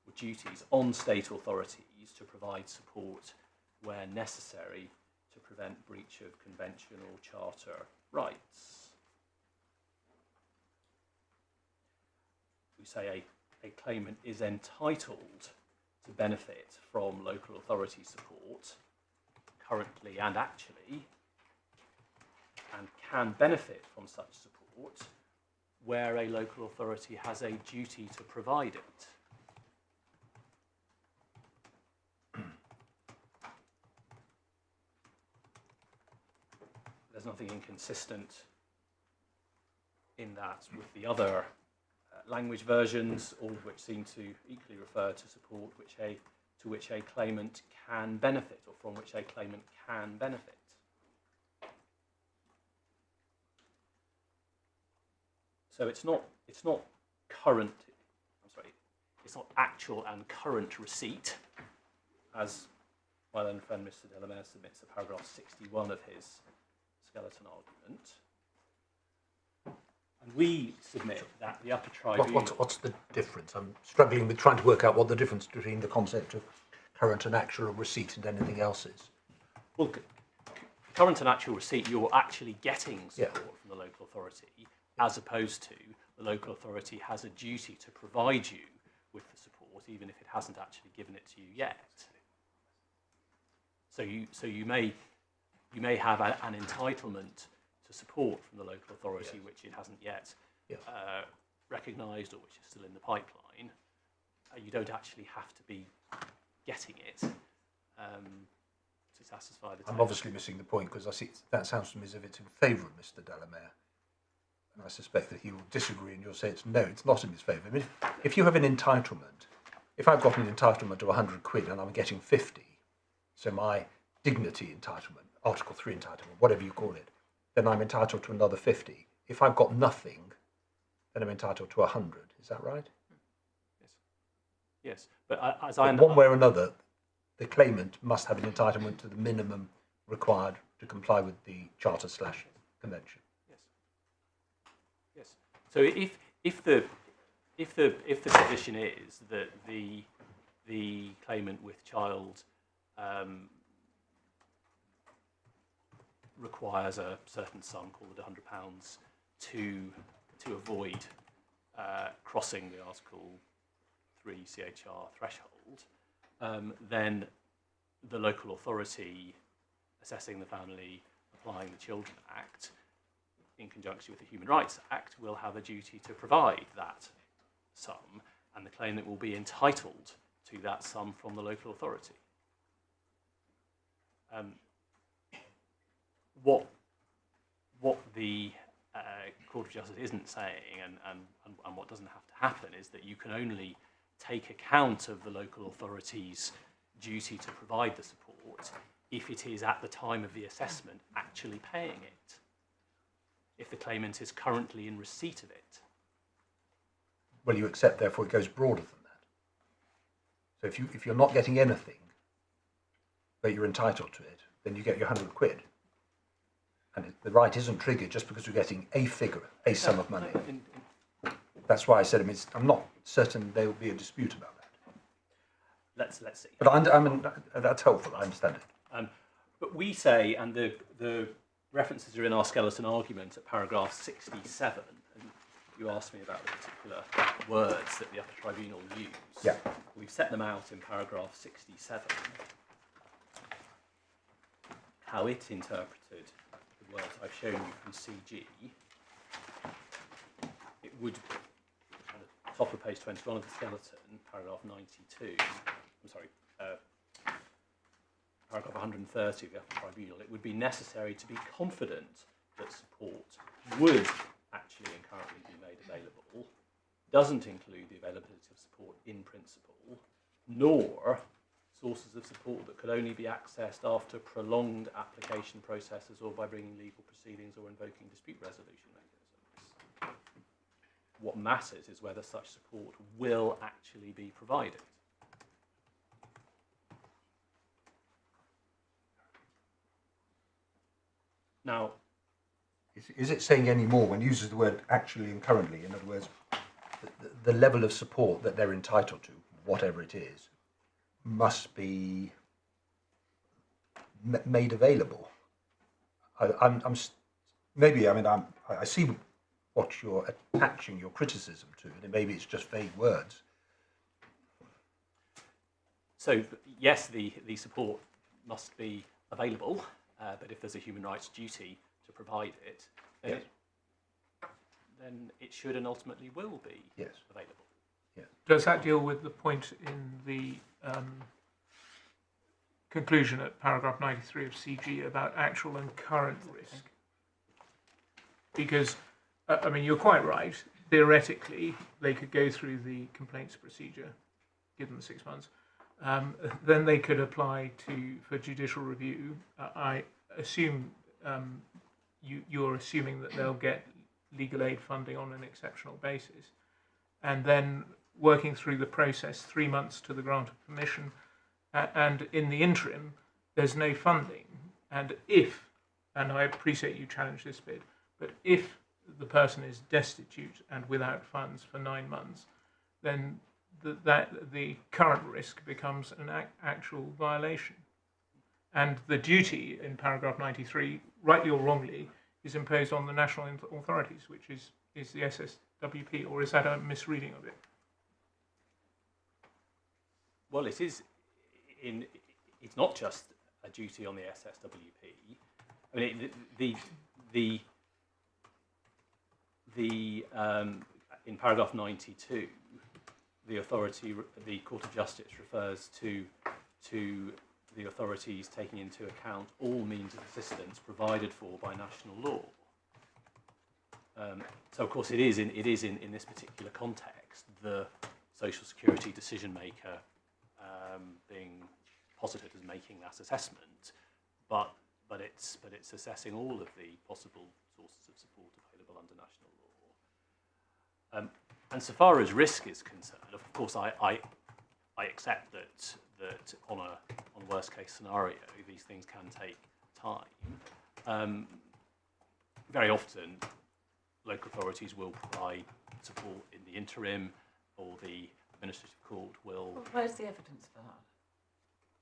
or duties on state authorities to provide support where necessary to prevent breach of convention or charter rights. We say a claimant is entitled to benefit from local authority support, currently and actually, and can benefit from such support where a local authority has a duty to provide it. There's nothing inconsistent in that with the other language versions, all of which seem to equally refer to support to which a claimant can benefit, or from which a claimant can benefit. So it's not current. I'm sorry, it's not actual and current receipt, as my learned friend Mr. Dingemans submits at paragraph 61 of his skeleton argument. And we submit that the Upper Tribunal... What's the difference? I'm struggling with trying to work out what the difference between the concept of current and actual receipt and anything else is. Well, current and actual receipt, you're actually getting Yeah. support from the local authority, as opposed to the local authority has a duty to provide you with the support, even if it hasn't actually given it to you yet. So you may have an entitlement to support from the local authority, Yes. which it hasn't yet Yeah. recognised, or which is still in the pipeline. You don't actually have to be getting it to satisfy the. I'm obviously missing the point, because I see that sounds to me as if it's in favour of Mr. Delamere. And I suspect that he will disagree, and you'll say it's not in his favour. I mean, if you have an entitlement, if I've got an entitlement of 100 quid and I'm getting 50, so my dignity entitlement, Article 3 entitlement, whatever you call it, then I'm entitled to another 50. If I've got nothing, then I'm entitled to 100. Is that right? Yes, but as But one way or another, the claimant must have an entitlement to the minimum required to comply with the Charter/Convention. Yes. So if the position is that the claimant with child requires a certain sum, called £100, to avoid crossing the Article 3 CHR threshold, then the local authority assessing the family, applying the Children Act, in conjunction with the Human Rights Act, will have a duty to provide that sum, and the claimant will be entitled to that sum from the local authority. What the Court of Justice isn't saying, and what doesn't have to happen, is that you can only take account of the local authority's duty to provide the support if it is at the time of the assessment actually paying it, if the claimant is currently in receipt of it. Well, you accept, therefore, it goes broader than that. So if you're not getting anything, but you're entitled to it, then you get your 100 quid. And the right isn't triggered just because you're getting a figure, a sum of money. That's why I said, I'm not certain there will be a dispute about that. Let's see. But that's helpful, I understand it. But we say, and the references are in our skeleton argument at paragraph 67, and you asked me about the particular words that the Upper Tribunal use. Yeah. We've set them out in paragraph 67, how it interpreted the words I've shown you from CG. It would, at the top of page 21 of the skeleton, paragraph 92, paragraph 130 of the Upper Tribunal, it would be necessary to be confident that support would actually and currently be made available, doesn't include the availability of support in principle, nor sources of support that could only be accessed after prolonged application processes or by bringing legal proceedings or invoking dispute resolution mechanisms. What matters is whether such support will actually be provided. Now, Is it saying any more when it uses the word actually and currently? In other words, the level of support that they're entitled to, whatever it is, must be made available. I see what you're attaching your criticism to, and maybe it's just vague words. so yes, the support must be available, but if there's a human rights duty to provide it, then, Yes. then it should and ultimately will be Yes. available. Does that deal with the point in the conclusion at paragraph 93 of CG about actual and current risk? Because, you're quite right. Theoretically, they could go through the complaints procedure, give them 6 months. Then they could apply for judicial review. I assume you're assuming that they'll get legal aid funding on an exceptional basis. And then working through the process, 3 months to the grant of permission, and in the interim, there's no funding. And I appreciate you challenge this bit, but if the person is destitute and without funds for 9 months, then the current risk becomes an actual violation. And the duty in paragraph 93, rightly or wrongly, is imposed on the national authorities, which is the SSWP, or is that a misreading of it? Well, it is. It's not just a duty on the SSWP. I mean, in paragraph 92, the Court of Justice refers to the authorities taking into account all means of assistance provided for by national law. So, of course, it is in this particular context the social security decision maker being posited as making that assessment, but it's assessing all of the possible sources of support available under national law. And so far as risk is concerned, of course, I accept that on a worst case scenario, these things can take time. Very often, local authorities will provide support in the interim, or the administrative court will. Well, where's the evidence for that?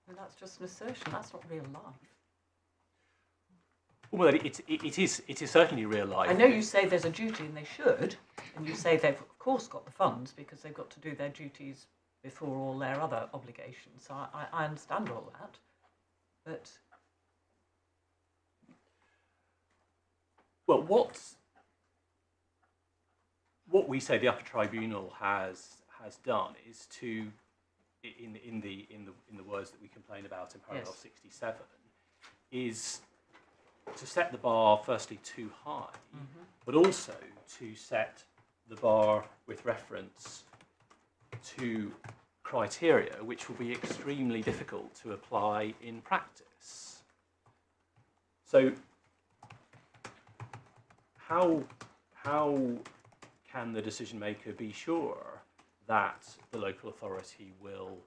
I mean, that's just an assertion. That's not real life. Well, it is certainly real life. I know you say there's a duty and they should, and you say they've of course got the funds because they've got to do their duties before all their other obligations. So I understand all that, but well, what we say the Upper Tribunal has done is to, in the words that we complain about in paragraph 67, is to set the bar firstly too high, but also to set the bar with reference to criteria which will be extremely difficult to apply in practice. So how can the decision maker be sure that the local authority will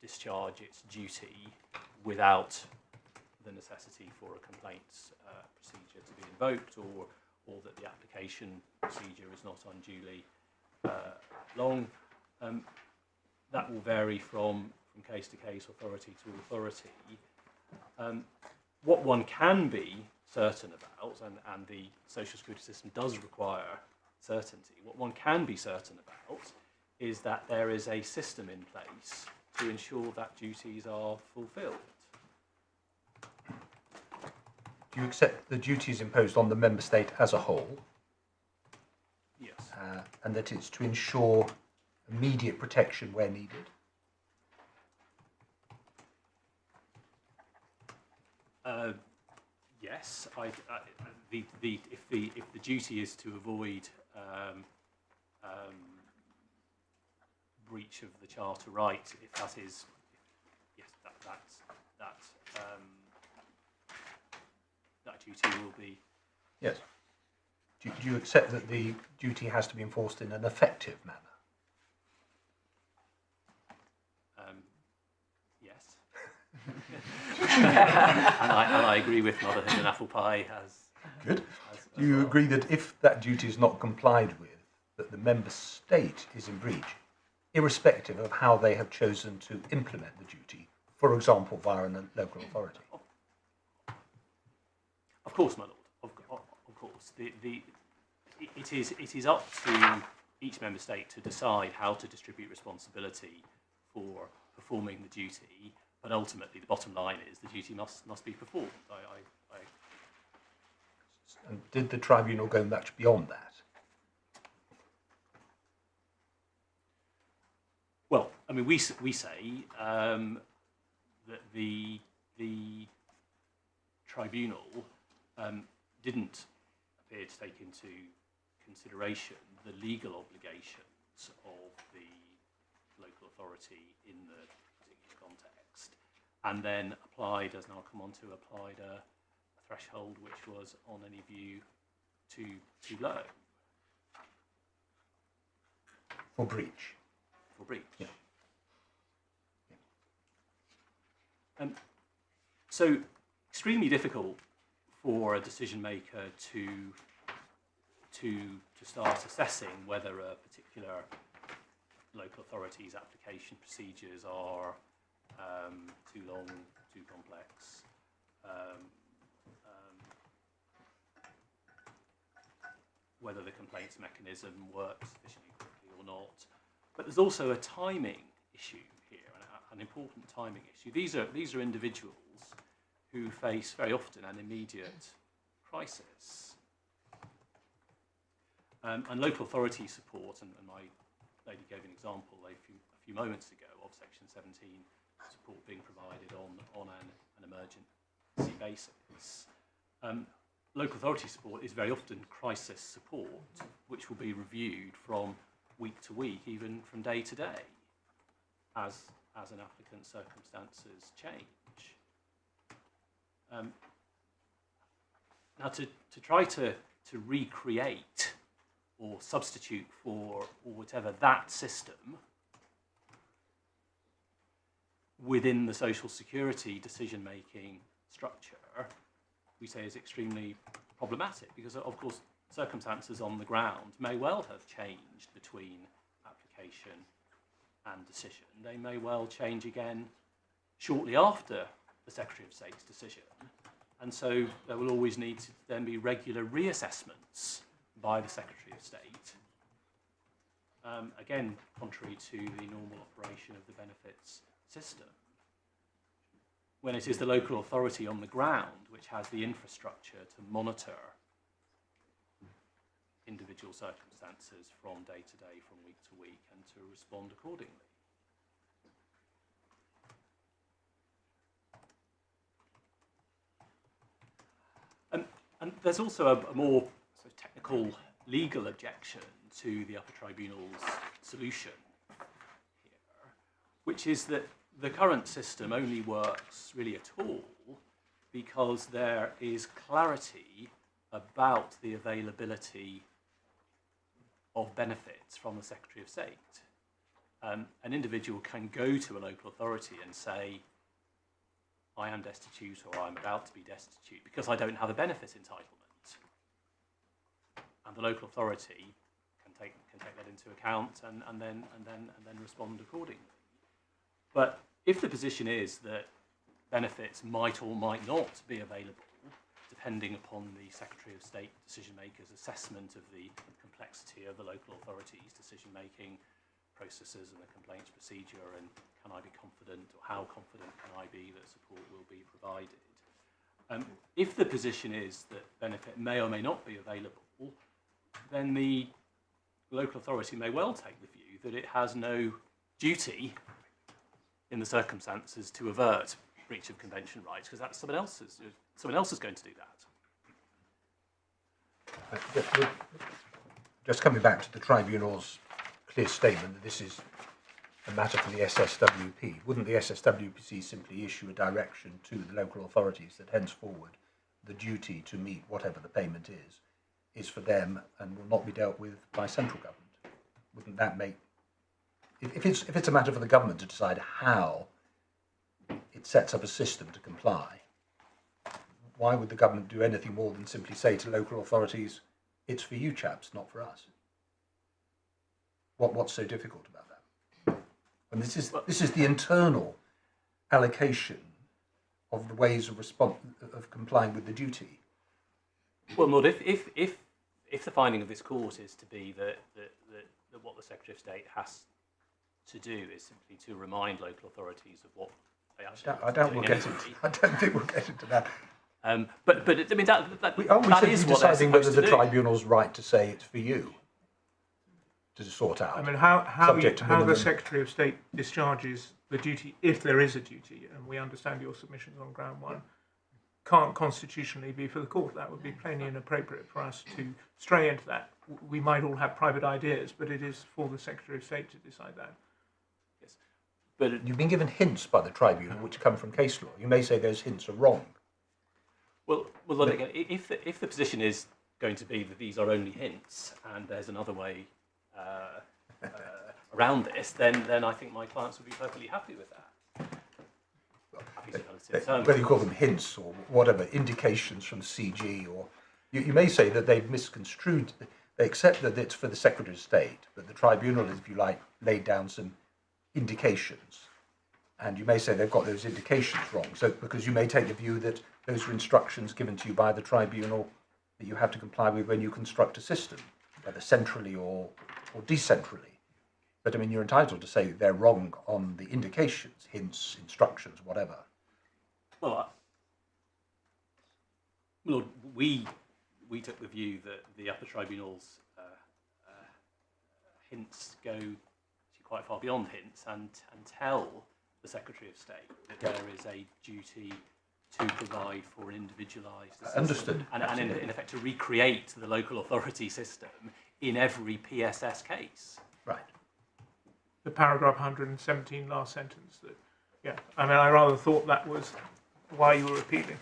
discharge its duty without the necessity for a complaints procedure to be invoked, or that the application procedure is not unduly long? That will vary from case to case, authority to authority. What one can be certain about, and the social security system does require certainty, what one can be certain about is that there is a system in place to ensure that duties are fulfilled. Do you accept the duties imposed on the member state as a whole? Yes. And that it's to ensure immediate protection where needed? Yes. If the duty is to avoid breach of the Charter right, if that is, yes, that duty will be. Yes. Do you accept that the duty has to be enforced in an effective manner? Yes. and I agree with Motherhood and Apple Pie as. Good. Do you agree that if that duty is not complied with, that the member state is in breach, irrespective of how they have chosen to implement the duty, for example, via a local authority? Of course, my lord. Of course. It is up to each member state to decide how to distribute responsibility for performing the duty, but ultimately the bottom line is the duty must be performed. And did the tribunal go much beyond that? Well, I mean, we say that the tribunal didn't appear to take into consideration the legal obligations of the local authority in the particular context, and then applied, as now come on to, applied a threshold which was, on any view, too low. For breach? For breach. Yeah. So, extremely difficult for a decision maker to start assessing whether a particular local authority's application procedures are too long, too complex, whether the complaints mechanism works sufficiently quickly or not. But there's also a timing issue here, an important timing issue. These are individuals who face very often an immediate crisis. And local authority support, and my lady gave an example a few moments ago of Section 17 support being provided on an emergency basis. Local authority support is very often crisis support, which will be reviewed from week to week, even from day to day, as an applicant's circumstances change. Now, to try to recreate or substitute for or whatever that system within the social security decision-making structure, we say is extremely problematic, because of course circumstances on the ground may well have changed between application and decision. They may well change again shortly after the Secretary of State's decision, and so there will always need to then be regular reassessments by the Secretary of State, again contrary to the normal operation of the benefits system, when it is the local authority on the ground which has the infrastructure to monitor individual circumstances from day to day, from week to week, and to respond accordingly. And there's also a more sort of technical legal objection to the Upper Tribunal's solution here, which is that the current system only works really at all because there is clarity about the availability of benefits from the Secretary of State. An individual can go to a local authority and say, I am destitute, or I'm about to be destitute because I don't have a benefit entitlement. And the local authority can take that into account and then respond accordingly. But if the position is that benefits might or might not be available, depending upon the Secretary of State decision-maker's assessment of the complexity of the local authority's decision-making processes and the complaints procedure, and can I be confident, or how confident can I be that support will be provided? If the position is that benefit may or may not be available, then the local authority may well take the view that it has no duty in the circumstances to avert breach of convention rights, because that's someone else is going to do that. Just coming back to the tribunal's clear statement that this is a matter for the SSWP, wouldn't the SSWP simply issue a direction to the local authorities that henceforward the duty to meet whatever the payment is for them and will not be dealt with by central government? Wouldn't that make, if it's a matter for the government to decide how it sets up a system to comply, why would the government do anything more than simply say to local authorities, it's for you chaps, not for us? What's so difficult about that? And this is the internal allocation of the ways of complying with the duty. Well, Lord, if the finding of this court is to be that what the Secretary of State has to do is simply to remind local authorities of what they actually I don't think we'll get into that. But I mean that is what they're deciding whether supposed to the do. tribunal's right to say it's for you to sort out. I mean, how minimum. the Secretary of State discharges the duty, if there is a duty, and we understand your submissions on ground one, can't constitutionally be for the court. That would be plainly inappropriate for us to stray into that. We might all have private ideas, but it is for the Secretary of State to decide that. Yes, but You've been given hints by the tribunal which come from case law. You may say those hints are wrong. well, again, if the position is going to be that these are only hints and there's another way around this, then I think my clients would be perfectly happy with that. Happy to kind of sit down. Whether you call them hints or whatever, indications from CG, or you may say that they've misconstrued, they accept that it's for the Secretary of State, but the tribunal, if you like, laid down some indications And you may say they've got those indications wrong. So, because you may take the view that those are instructions given to you by the tribunal that you have to comply with when you construct a system, whether centrally or decentrally. But I mean, you're entitled to say they're wrong on the indications, hints, instructions, whatever. Well, Lord, we took the view that the Upper Tribunal's hints go quite far beyond hints and tell the Secretary of State that there is a duty to provide for an individualised system. Understood. And in effect to recreate the local authority system in every PSS case. Right. The paragraph 117 last sentence. That, yeah, I mean, I rather thought that was why you were appealing.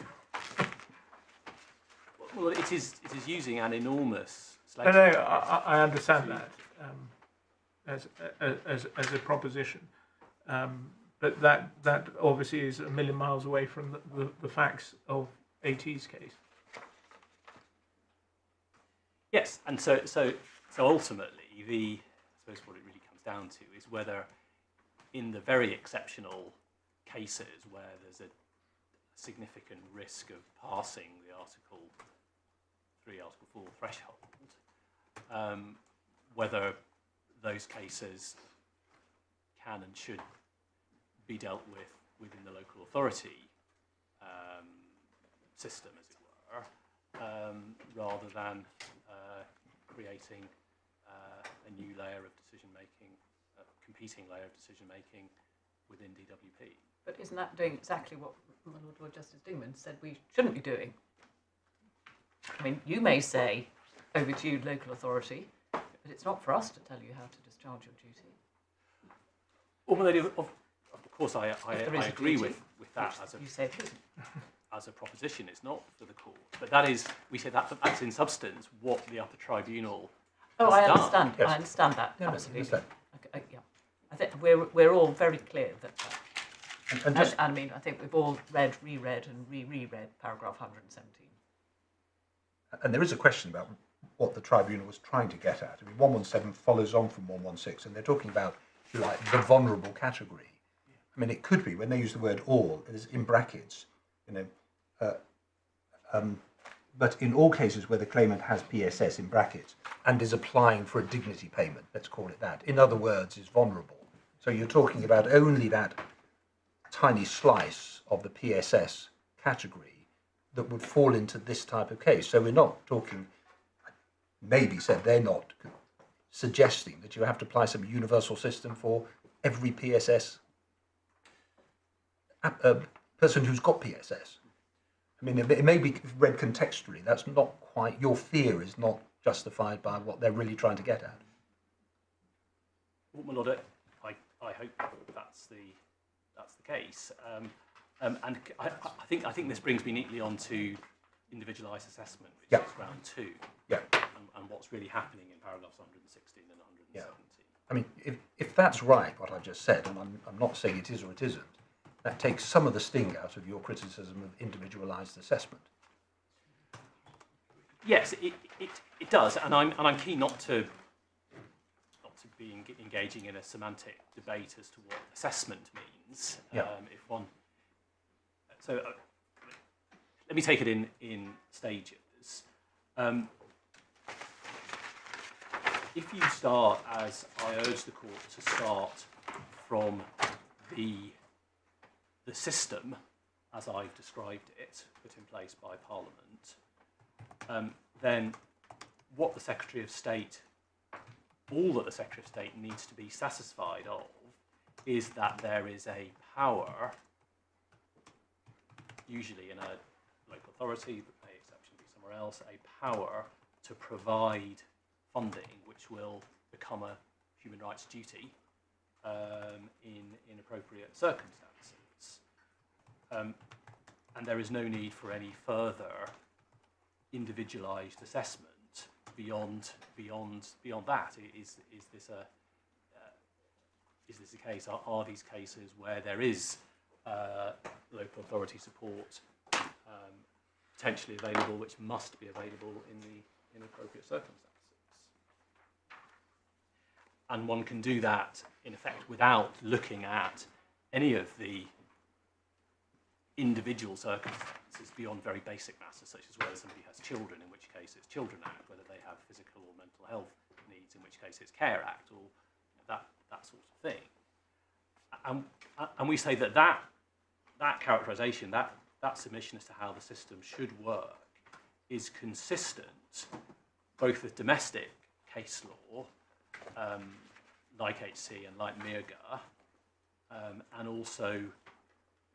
Well, it is using an enormous No, selection. I understand that as a proposition, but that obviously is a million miles away from the facts of AT's case. Yes, and so ultimately, I suppose what it really comes down to is whether, in the very exceptional cases where there's a significant risk of passing the Article 3, Article 4 threshold, whether those cases can and should be dealt with within the local authority system, as it were, rather than creating a new layer of decision-making, competing layer of decision-making within DWP. But isn't that doing exactly what Lord Justice Dingemans said we shouldn't be doing? I mean, you may say, overdue local authority, but it's not for us to tell you how to discharge your duty. Well, of course, I agree with that as You say it isn't. as a proposition. It's not for the court, but that is, we say that's in substance what the Upper Tribunal Oh, has I done. understand. Yes. I understand that No, no, absolutely. understand. Okay, yeah, I think we're all very clear that. And just, I mean, I think we've all read, reread, and reread paragraph 117. and there is a question about what the tribunal was trying to get at. I mean, 117 follows on from 116, and they're talking about, if you like, the vulnerable category. I mean, it could be, when they use the word all, it is in brackets, but in all cases where the claimant has PSS in brackets and is applying for a dignity payment, let's call it that, in other words, is vulnerable. So you're talking about only that tiny slice of the PSS category that would fall into this type of case. So we're not talking, maybe said they're not suggesting that you have to apply some universal system for every PSS person who's got PSS. I mean, it may be read contextually. That's not quite, your fear is not justified by what they're really trying to get at. Well, my Lord, I hope that's the case, and I think this brings me neatly on to individualised assessment, which Yeah. is round 2, Yeah. and what's really happening in paragraphs 116 and 117. I mean, if that's right, what I just said, and I'm not saying it is or it isn't, that takes some of the sting out of your criticism of individualised assessment. Yes, it does, and I'm keen not to be engaging in a semantic debate as to what assessment means. Yeah. Let me take it in stages. If you start, as I urge the court to start, from the system as I've described it, put in place by Parliament, then what the Secretary of State, all that the Secretary of State needs to be satisfied of is that there is a power, usually in a local authority, but may exception be somewhere else, a power to provide funding which will become a human rights duty in appropriate circumstances. And there is no need for any further individualised assessment beyond that. Is this a case? Are these cases where there is local authority support potentially available, which must be available in appropriate circumstances? And one can do that in effect without looking at any of the individual circumstances beyond very basic matters, such as whether somebody has children, in which case it's Children Act, whether they have physical or mental health needs, in which case it's Care Act, or that sort of thing. And we say that characterisation, that submission as to how the system should work, is consistent both with domestic case law, like HC and like Mirga, and also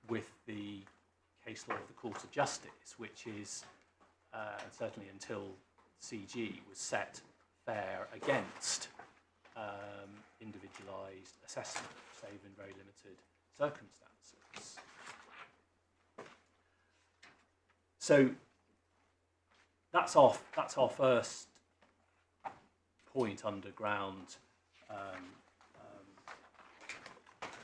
with the case law of the Court of Justice, which is, certainly until CG was set fair against individualised assessment, save in very limited circumstances. So that's our first point under ground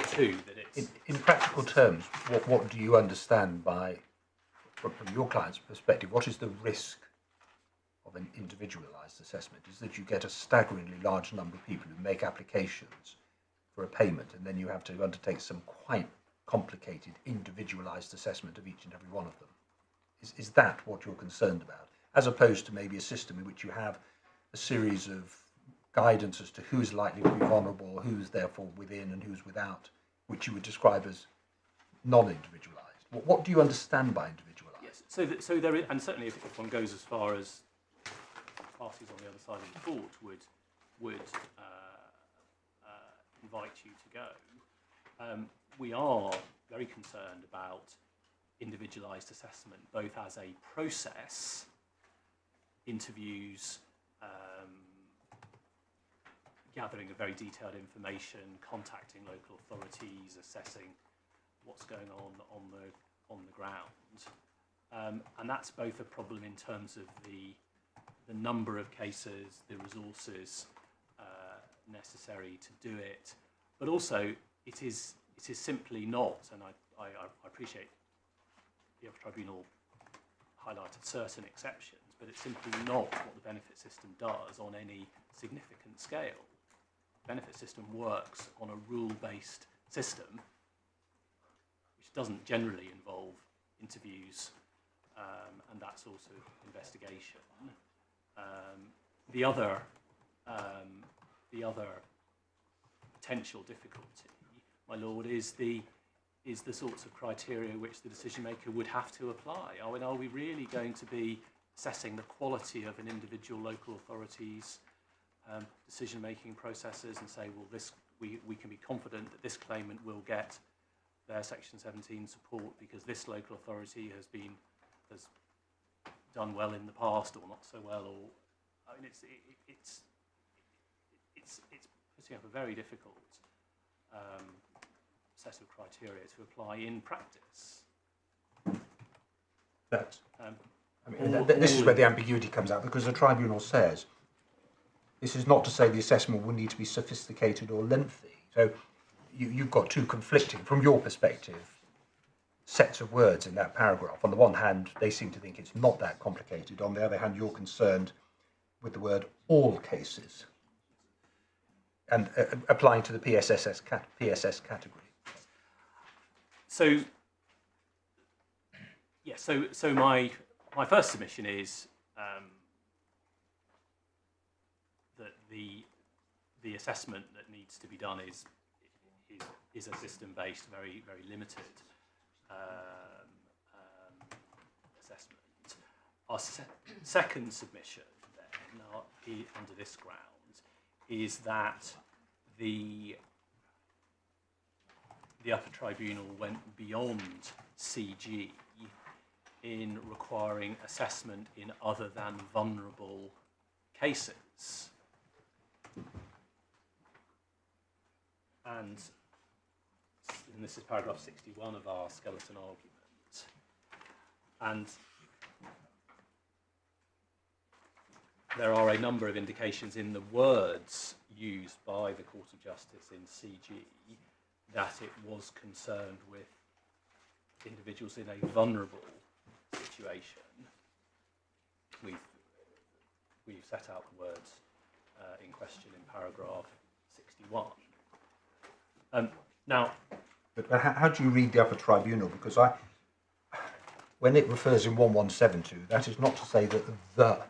2, that it's... In practical terms, what do you understand by, from your client's perspective, what is the risk of an individualised assessment? Is that you get a staggeringly large number of people who make applications for a payment, and then you have to undertake some quite complicated individualised assessment of each and every one of them. Is that what you're concerned about? As opposed to maybe a system in which you have a series of guidance as to who's likely to be vulnerable, who's therefore within and who's without, which you would describe as non-individualised. What do you understand by individualised? Yes, so there is, and certainly if one goes as far as parties on the other side of the court would invite you to go, we are very concerned about individualised assessment, both as a process, interviews, gathering of very detailed information, contacting local authorities, assessing what's going on the ground, and that's both a problem in terms of the number of cases, the resources necessary to do it, but also it is simply not, and I appreciate the Upper Tribunal highlighted certain exceptions, but it's simply not what the benefit system does on any significant scale. The benefit system works on a rule-based system, which doesn't generally involve interviews and that sort of investigation. The other potential difficulty, my lord, is the sorts of criteria which the decision maker would have to apply. Are we really going to be assessing the quality of an individual local authority's decision-making processes and say, well, we can be confident that this claimant will get their Section 17 support because this local authority has done well in the past or not so well, or I mean, it's putting up a very difficult set of criteria to apply in practice. This is where the ambiguity comes out, because the tribunal says this is not to say the assessment will need to be sophisticated or lengthy. So you've got two conflicting, from your perspective, sets of words in that paragraph. On the one hand, they seem to think it's not that complicated. On the other hand, you're concerned with the word all cases and applying to the PSS category. So, yeah, so my first submission is that the assessment that needs to be done is a system-based, very, very limited assessment. Our second submission, then, under this ground, is that the Upper Tribunal went beyond CG in requiring assessment in other than vulnerable cases. And this is paragraph 61 of our skeleton argument. And there are a number of indications in the words used by the Court of Justice in CG that it was concerned with individuals in a vulnerable situation. We've set out the words in question in paragraph 61. Now, But how do you read the Upper Tribunal? Because when it refers in 1172, that is not to say that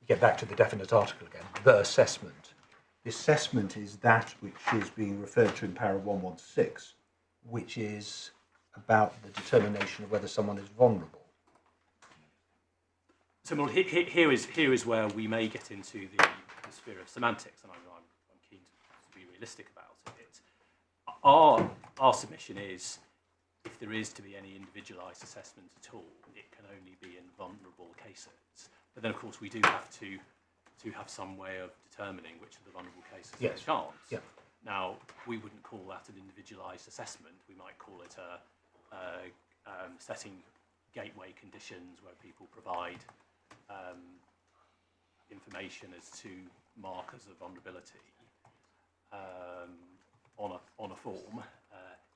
get back to the definite article again, the assessment. The assessment is that which is being referred to in paragraph 116, which is about the determination of whether someone is vulnerable. So well, here is where we may get into the sphere of semantics, and I'm keen to be realistic about it. Our submission is, if there is to be any individualised assessment at all, it can only be in vulnerable cases. But then, of course, we do have to have some way of determining which of the vulnerable cases Yes. there chance. Yeah. Now, we wouldn't call that an individualised assessment. We might call it setting gateway conditions where people provide information as to markers of vulnerability on a form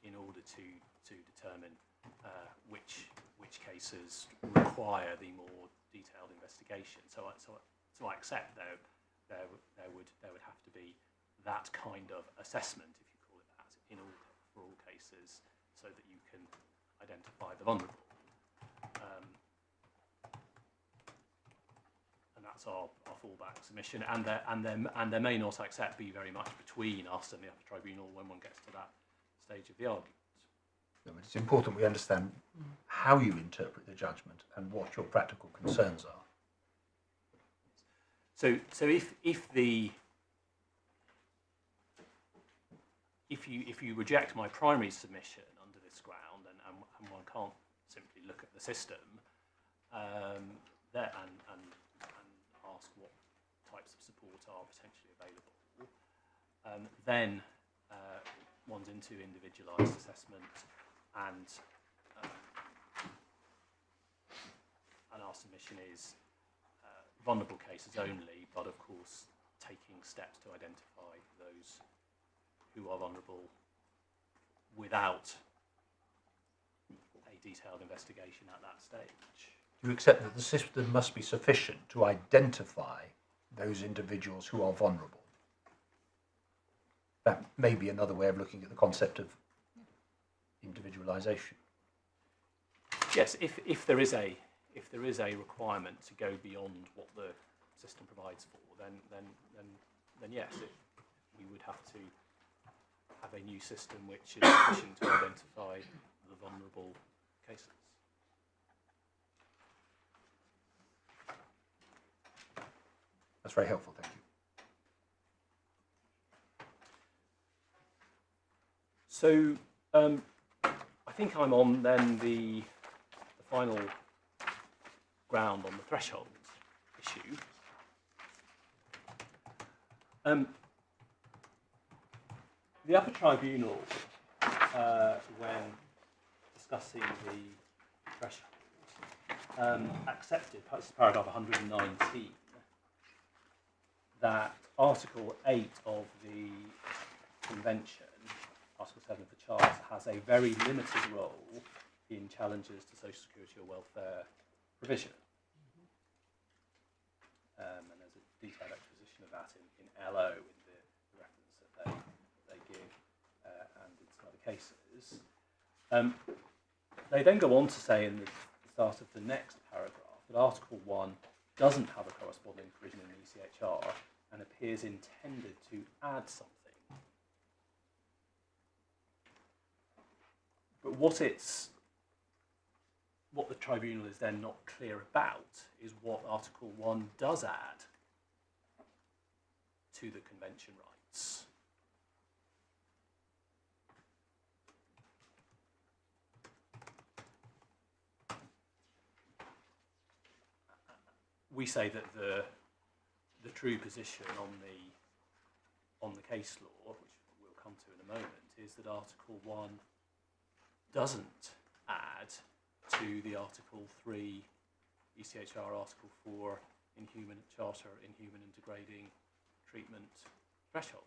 in order to determine which cases require the more detailed investigation. So I accept there would have to be that kind of assessment, if you call it that, for all cases, so that you can identify the vulnerable. And that's our fallback submission. And there may not, I accept, be very much between us and the Upper Tribunal when one gets to that stage of the argument. No, it's important we understand how you interpret the judgment and what your practical concerns are. So if you reject my primary submission under this ground, and one can't simply look at the system there and ask what types of support are potentially available, then one's into individualised assessment, and our submission is vulnerable cases only, but of course taking steps to identify those who are vulnerable without a detailed investigation at that stage. Do you accept that the system must be sufficient to identify those individuals who are vulnerable? That may be another way of looking at the concept of individualisation. Yes, if there is a requirement to go beyond what the system provides for, then yes, we would have to have a new system which is sufficient to identify the vulnerable cases. That's very helpful, thank you. So I think I'm on then the final ground on the threshold issue. The Upper Tribunal, when discussing the threshold, accepted, this is paragraph 119, that Article 8 of the Convention, Article 7 of the Charter, has a very limited role in challenges to social security or welfare provision. And there's a detailed exposition of that in LO, in the reference that they give, and in some other cases. They then go on to say in the start of the next paragraph that Article 1 doesn't have a corresponding provision in the ECHR and appears intended to add something. But what the tribunal is then not clear about is what Article 1 does add to the convention rights. We say that the true position on the case law, which we'll come to in a moment, is that Article 1 doesn't add to the Article 3 ECHR Article 4 inhuman charter, inhuman and degrading treatment threshold.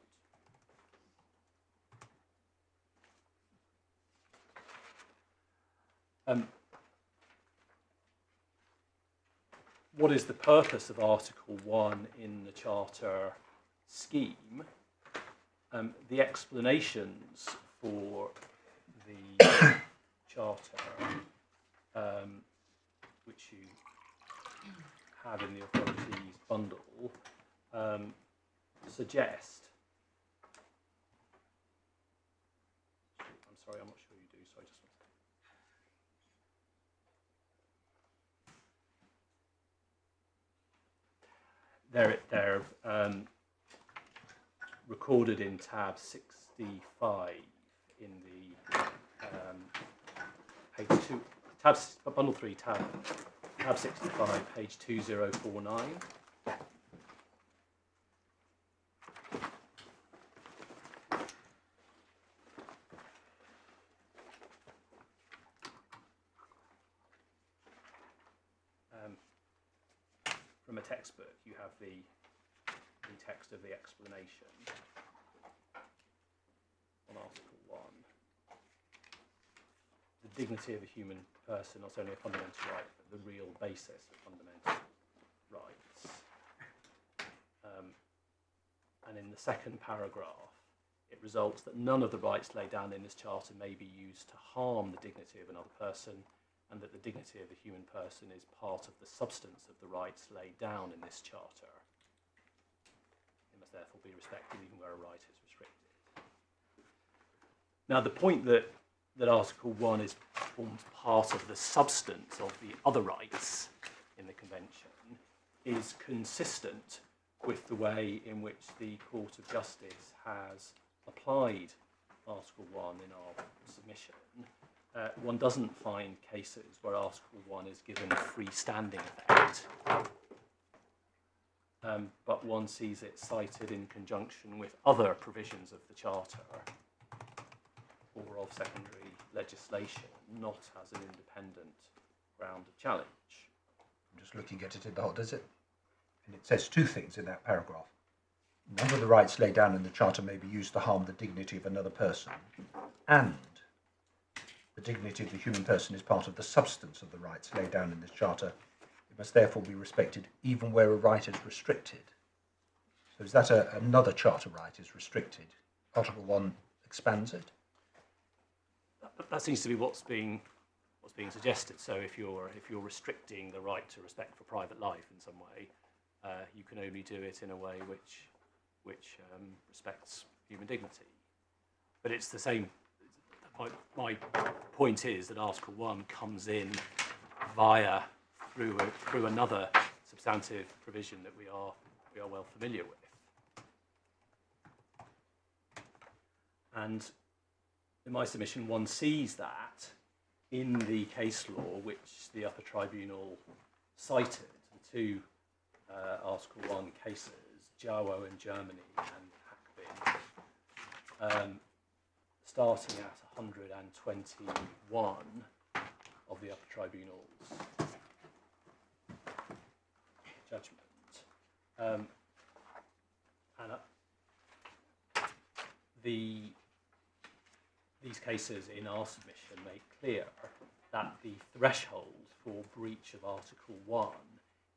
What is the purpose of Article 1 in the Charter scheme? The explanations for the Charter, which you have in the authorities bundle, suggest. I'm sorry, I'm not sure you do, so I just want to. They're recorded in tab 65 in the page 2, bundle 3, tab 65, page 2049. From a textbook, you have the text of the explanation on Article 1. The dignity of a human person, not only a fundamental right, but the real basis of fundamental rights. And in the second paragraph, it results that none of the rights laid down in this Charter may be used to harm the dignity of another person, and that the dignity of a human person is part of the substance of the rights laid down in this Charter. It must therefore be respected even where a right is restricted. Now, the point that Article 1 forms part of the substance of the other rights in the Convention is consistent with the way in which the Court of Justice has applied Article 1 in our submission. One doesn't find cases where Article 1 is given freestanding effect, but one sees it cited in conjunction with other provisions of the Charter or of secondary legislation, not as an independent ground of challenge. I'm just looking at it in the whole, does it? And it says two things in that paragraph. None of the rights laid down in the Charter may be used to harm the dignity of another person, and the dignity of the human person is part of the substance of the rights laid down in this Charter. It must therefore be respected even where a right is restricted. So is that another Charter right is restricted? Article 1 expands it? That seems to be what's being suggested. So if you're restricting the right to respect for private life in some way, you can only do it in a way which respects human dignity. But it's the same. My point is that Article 1 comes in through another substantive provision that we are well familiar with. And in my submission, one sees that in the case law which the Upper Tribunal cited, the two Article 1 cases, Jawo in Germany and Hackbin, starting at 121 of the Upper Tribunal's judgment. These cases in our submission make clear that the threshold for breach of Article 1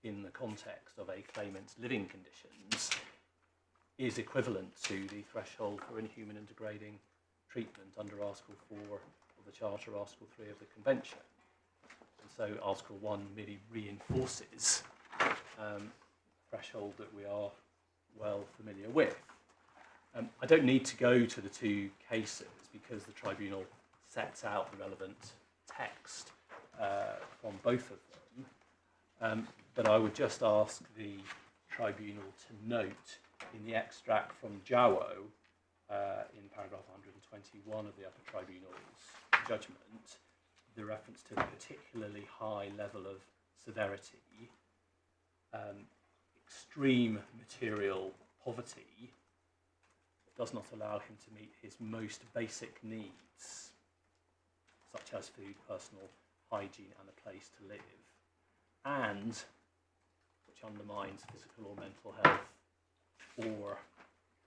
in the context of a claimant's living conditions is equivalent to the threshold for inhuman and degrading treatment under Article 4 of the Charter, Article 3 of the Convention. And so Article 1 merely reinforces the threshold that we are well familiar with. I don't need to go to the two cases because the Tribunal sets out the relevant text from both of them, but I would just ask the Tribunal to note in the extract from Jawo, in paragraph 121 of the Upper Tribunal's judgment, the reference to the particularly high level of severity, extreme material poverty does not allow him to meet his most basic needs, such as food, personal hygiene and a place to live, and which undermines physical or mental health or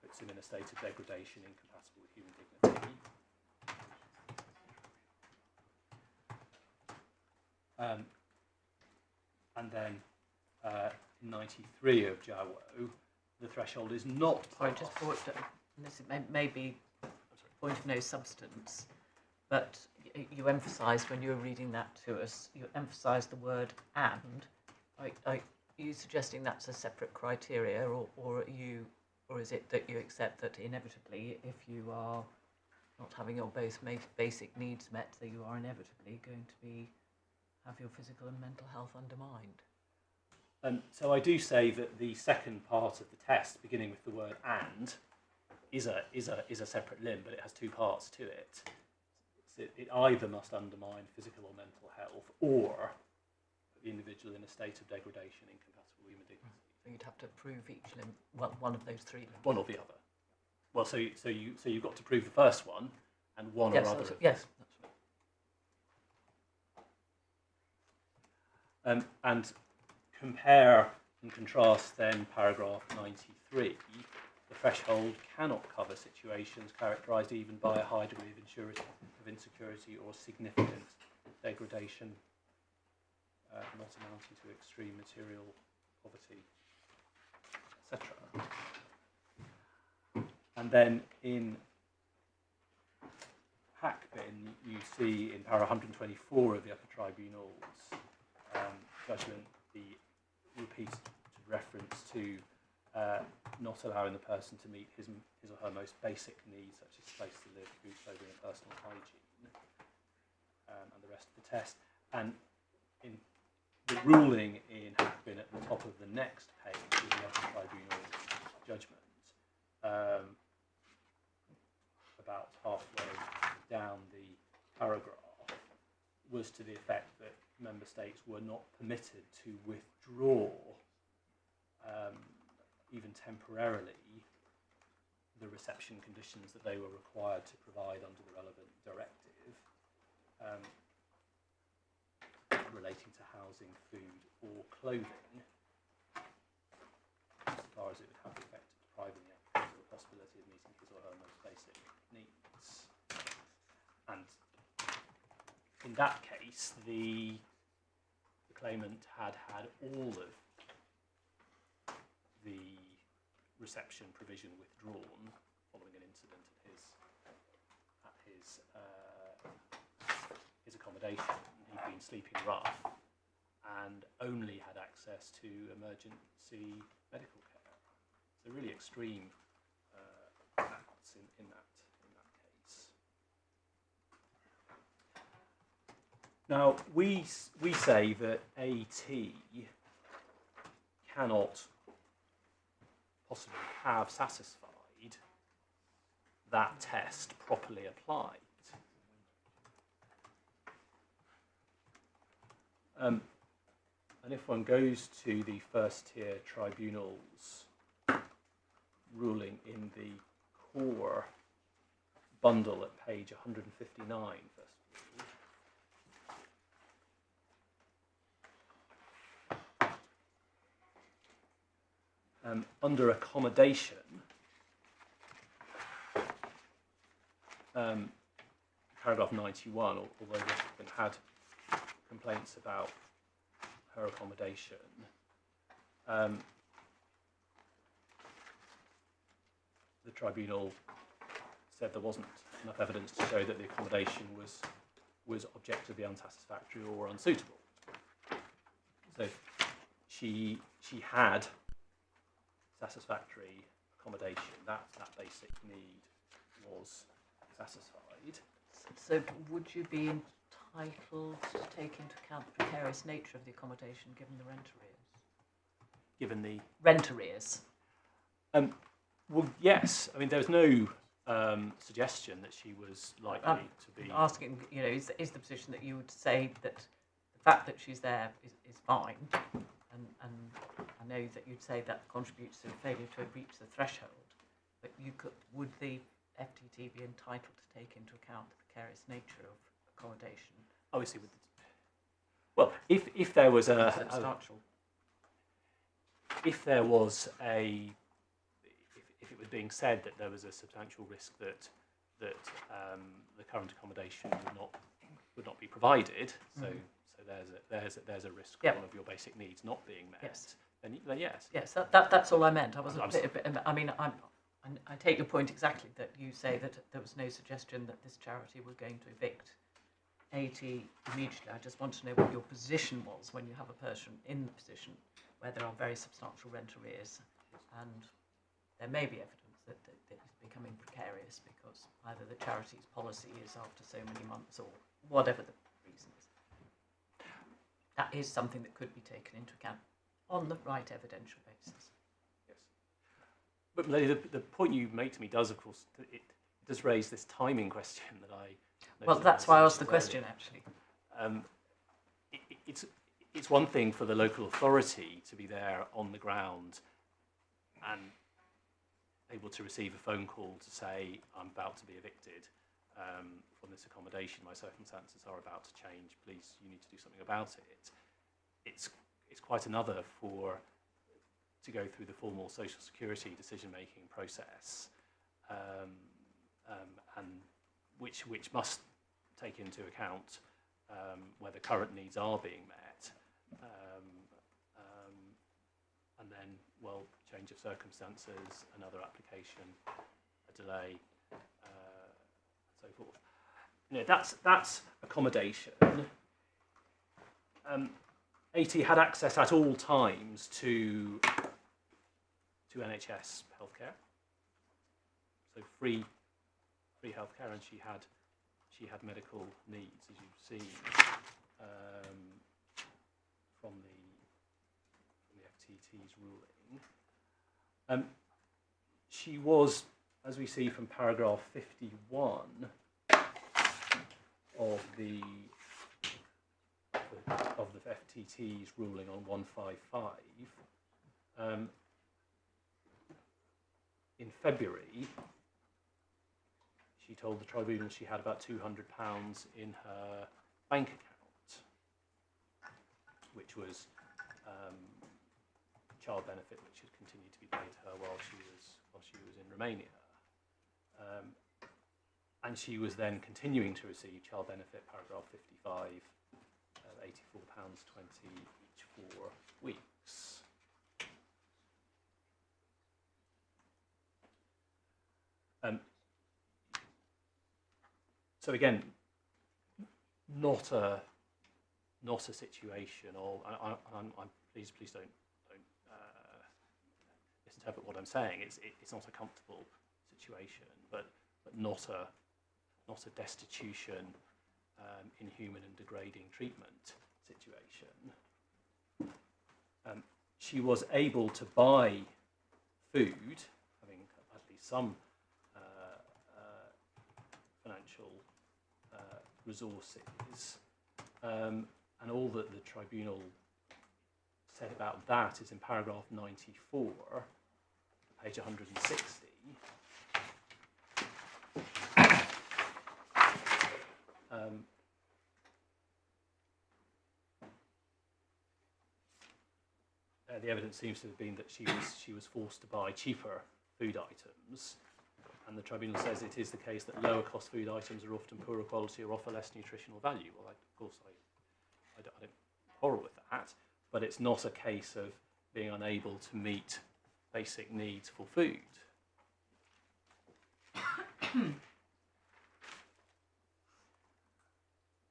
puts him in a state of degradation incompatible with human dignity. And then in 93 of Jawo, the threshold is not Sorry, passed. just for this may be point of no substance. But you emphasised when you were reading that to us, you emphasised the word "and." Are you suggesting that's a separate criteria, or is it that you accept that inevitably, if you are not having your basic needs met, that you are inevitably going to have your physical and mental health undermined? So I do say that the second part of the test, beginning with the word "and," is a separate limb, but it has two parts to it. It either must undermine physical or mental health, or put the individual in a state of degradation incompatible with human dignity. So you'd have to prove each limb, well, one of those three limbs. One or the other. Well, so you've got to prove the first one and one Yes, or other. yes. And compare and contrast then paragraph 93. The threshold cannot cover situations characterised even by a high degree of insecurity or significant degradation, not amounting to extreme material poverty, etc. And then in Hackbin, you see in paragraph 124 of the Upper Tribunal's judgment the repeated reference to not allowing the person to meet his or her most basic needs, such as place to live, food, clothing, and personal hygiene, and the rest of the test. And in the ruling in Hackbin at the top of the next page of the Upper Tribunal's judgment, about halfway down the paragraph, was to the effect that member states were not permitted to withdraw, even temporarily, the reception conditions that they were required to provide under the relevant directive, relating to housing, food, or clothing, as far as it would have the effect of depriving the applicant of the possibility of meeting his or her most basic needs. And in that case, the claimant had all of the reception provision withdrawn following an incident at his accommodation. He'd been sleeping rough and only had access to emergency medical care. So really extreme acts in that case. Now we say that AT cannot possibly have satisfied that test properly applied. And if one goes to the First-tier Tribunal's ruling in the core bundle at page 159, first of all, under accommodation, paragraph 91, although the applicant had complaints about her accommodation, the tribunal said there wasn't enough evidence to show that the accommodation was objectively unsatisfactory or unsuitable. So she had satisfactory accommodation. That basic need was satisfied. So would you be entitled to take into account the precarious nature of the accommodation given the rent arrears? Given the rent arrears? Well, yes. I mean, there was no suggestion that she was likely to be asking. You know, is the position that you would say that the fact that she's there is fine, and I know that you'd say that contributes to the failure to reach the threshold, but would the FTT be entitled to take into account the precarious nature of accommodation? Obviously, if there was if it was being said that there was a substantial risk that the current accommodation would not be provided, so there's a risk of one of your basic needs not being met. Yes. Then yes. Yes, that's all I meant. I wasn't. I mean, I And I take your point exactly, that you say that there was no suggestion that this charity were going to evict 80 immediately. I just want to know what your position was when you have a person in the position where there are very substantial rent arrears and there may be evidence that it's becoming precarious because either the charity's policy is after so many months or whatever the reason is. That is something that could be taken into account on the right evidential basis. Yes. But Melanie, the point you make to me does, of course, it does raise this timing question that I... Well, that's why I asked the question, actually. It's one thing for the local authority to be there on the ground and able to receive a phone call to say, I'm about to be evicted from this accommodation, my circumstances are about to change, please, you need to do something about it. It's quite another to go through the formal social security decision-making process, and which must take into account whether current needs are being met, and then, well, change of circumstances, another application, a delay, and so forth. You know, that's accommodation. AT had access at all times to NHS healthcare, so free healthcare, and she had medical needs, as you've seen from the FTT's ruling. She was, as we see from paragraph 51 of the FTT's ruling on 155, in February, she told the tribunal she had about £200 in her bank account, which was child benefit which had continued to be paid to her while she was in Romania. And she was then continuing to receive child benefit, paragraph 55, £84.20 each 4 weeks. So again, not a situation, or please don't misinterpret what I'm saying. It's not a comfortable situation, but not a destitution, inhuman and degrading treatment situation. She was able to buy food, having at least some financial resources, and all that the tribunal said about that is in paragraph 94, page 160. The evidence seems to have been that she was forced to buy cheaper food items, and the tribunal says it is the case that lower cost food items are often poorer quality or offer less nutritional value. Well, of course, I don't quarrel with that, but it's not a case of being unable to meet basic needs for food.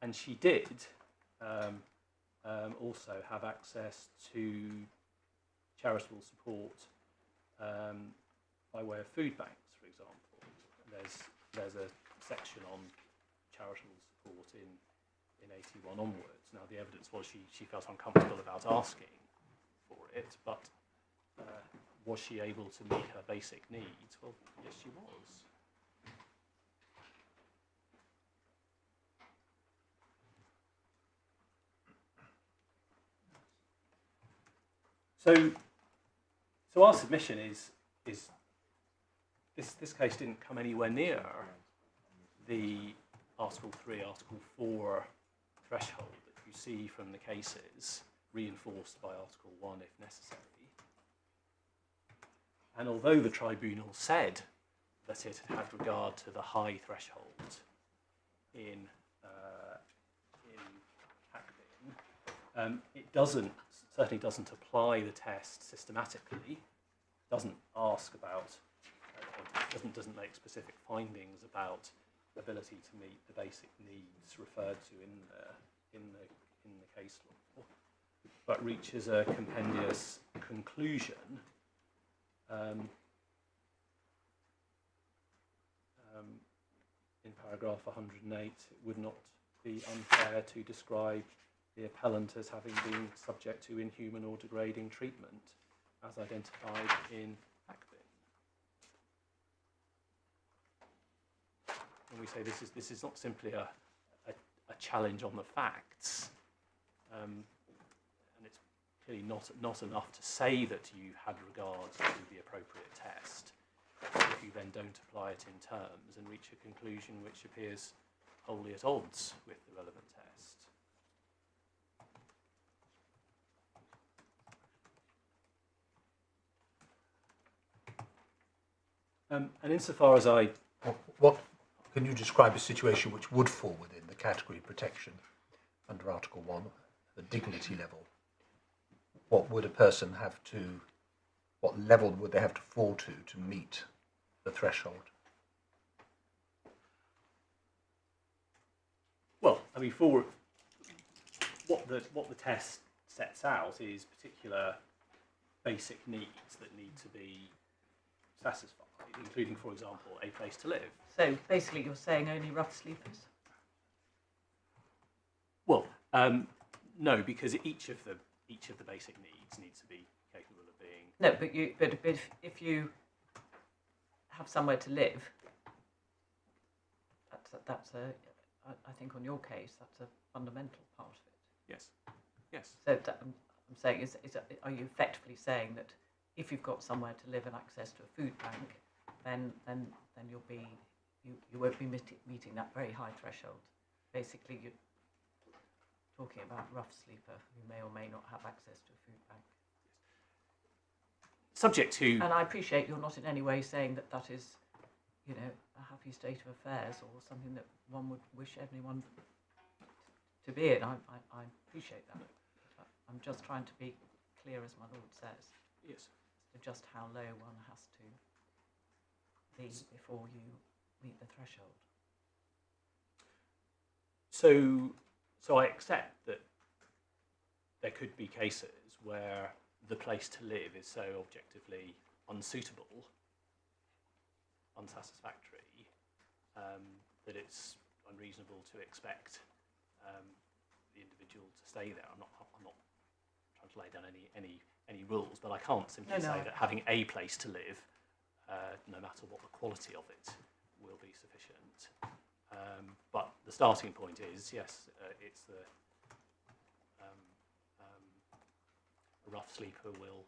And she did also have access to charitable support by way of food banks, for example. There's a section on charitable support in 81 onwards. Now, the evidence was she felt uncomfortable about asking for it, but was she able to meet her basic needs? Well, yes, she was. So our submission is this case didn't come anywhere near the Article 3, Article 4 threshold that you see from the cases, reinforced by Article 1 if necessary. And although the tribunal said that it had regard to the high threshold in Hackbin, it certainly doesn't apply the test systematically, doesn't ask about doesn't make specific findings about ability to meet the basic needs referred to in the case law, but reaches a compendious conclusion. In paragraph 108, it would not be unfair to describe the appellant as having been subject to inhuman or degrading treatment as identified in Appellant. And we say this is not simply a challenge on the facts, and it's clearly not enough to say that you had regard to the appropriate test if you then don't apply it in terms and reach a conclusion which appears wholly at odds with the relevant test. And insofar as What can you describe a situation which would fall within the category of protection under Article 1, the dignity level? What would a person have to, what level would they have to fall to meet the threshold? Well, I mean, for what the test sets out is particular basic needs that need to be satisfied, including, for example, a place to live. So basically, you're saying only rough sleepers? Well, no, because each of the basic needs to be capable of being. No, but if you have somewhere to live, that's I think on your case that's a fundamental part of it. Yes. Yes. So I'm saying are you effectively saying that if you've got somewhere to live and access to a food bank, then you won't be meeting that very high threshold. Basically, you're talking about rough sleeper who may or may not have access to a food bank. Subject to. And I appreciate you're not in any way saying that is, a happy state of affairs or something that one would wish everyone to be in. I appreciate that. But I'm just trying to be clear, as my Lord says. Yes. To just how low one has to be before you meet the threshold. So I accept that there could be cases where the place to live is so objectively unsuitable, unsatisfactory, that it's unreasonable to expect the individual to stay there. I'm not trying to lay down any rules, but I can't simply say that having a place to live, no matter what the quality of it, will be sufficient. But the starting point is, yes, it's a rough sleeper will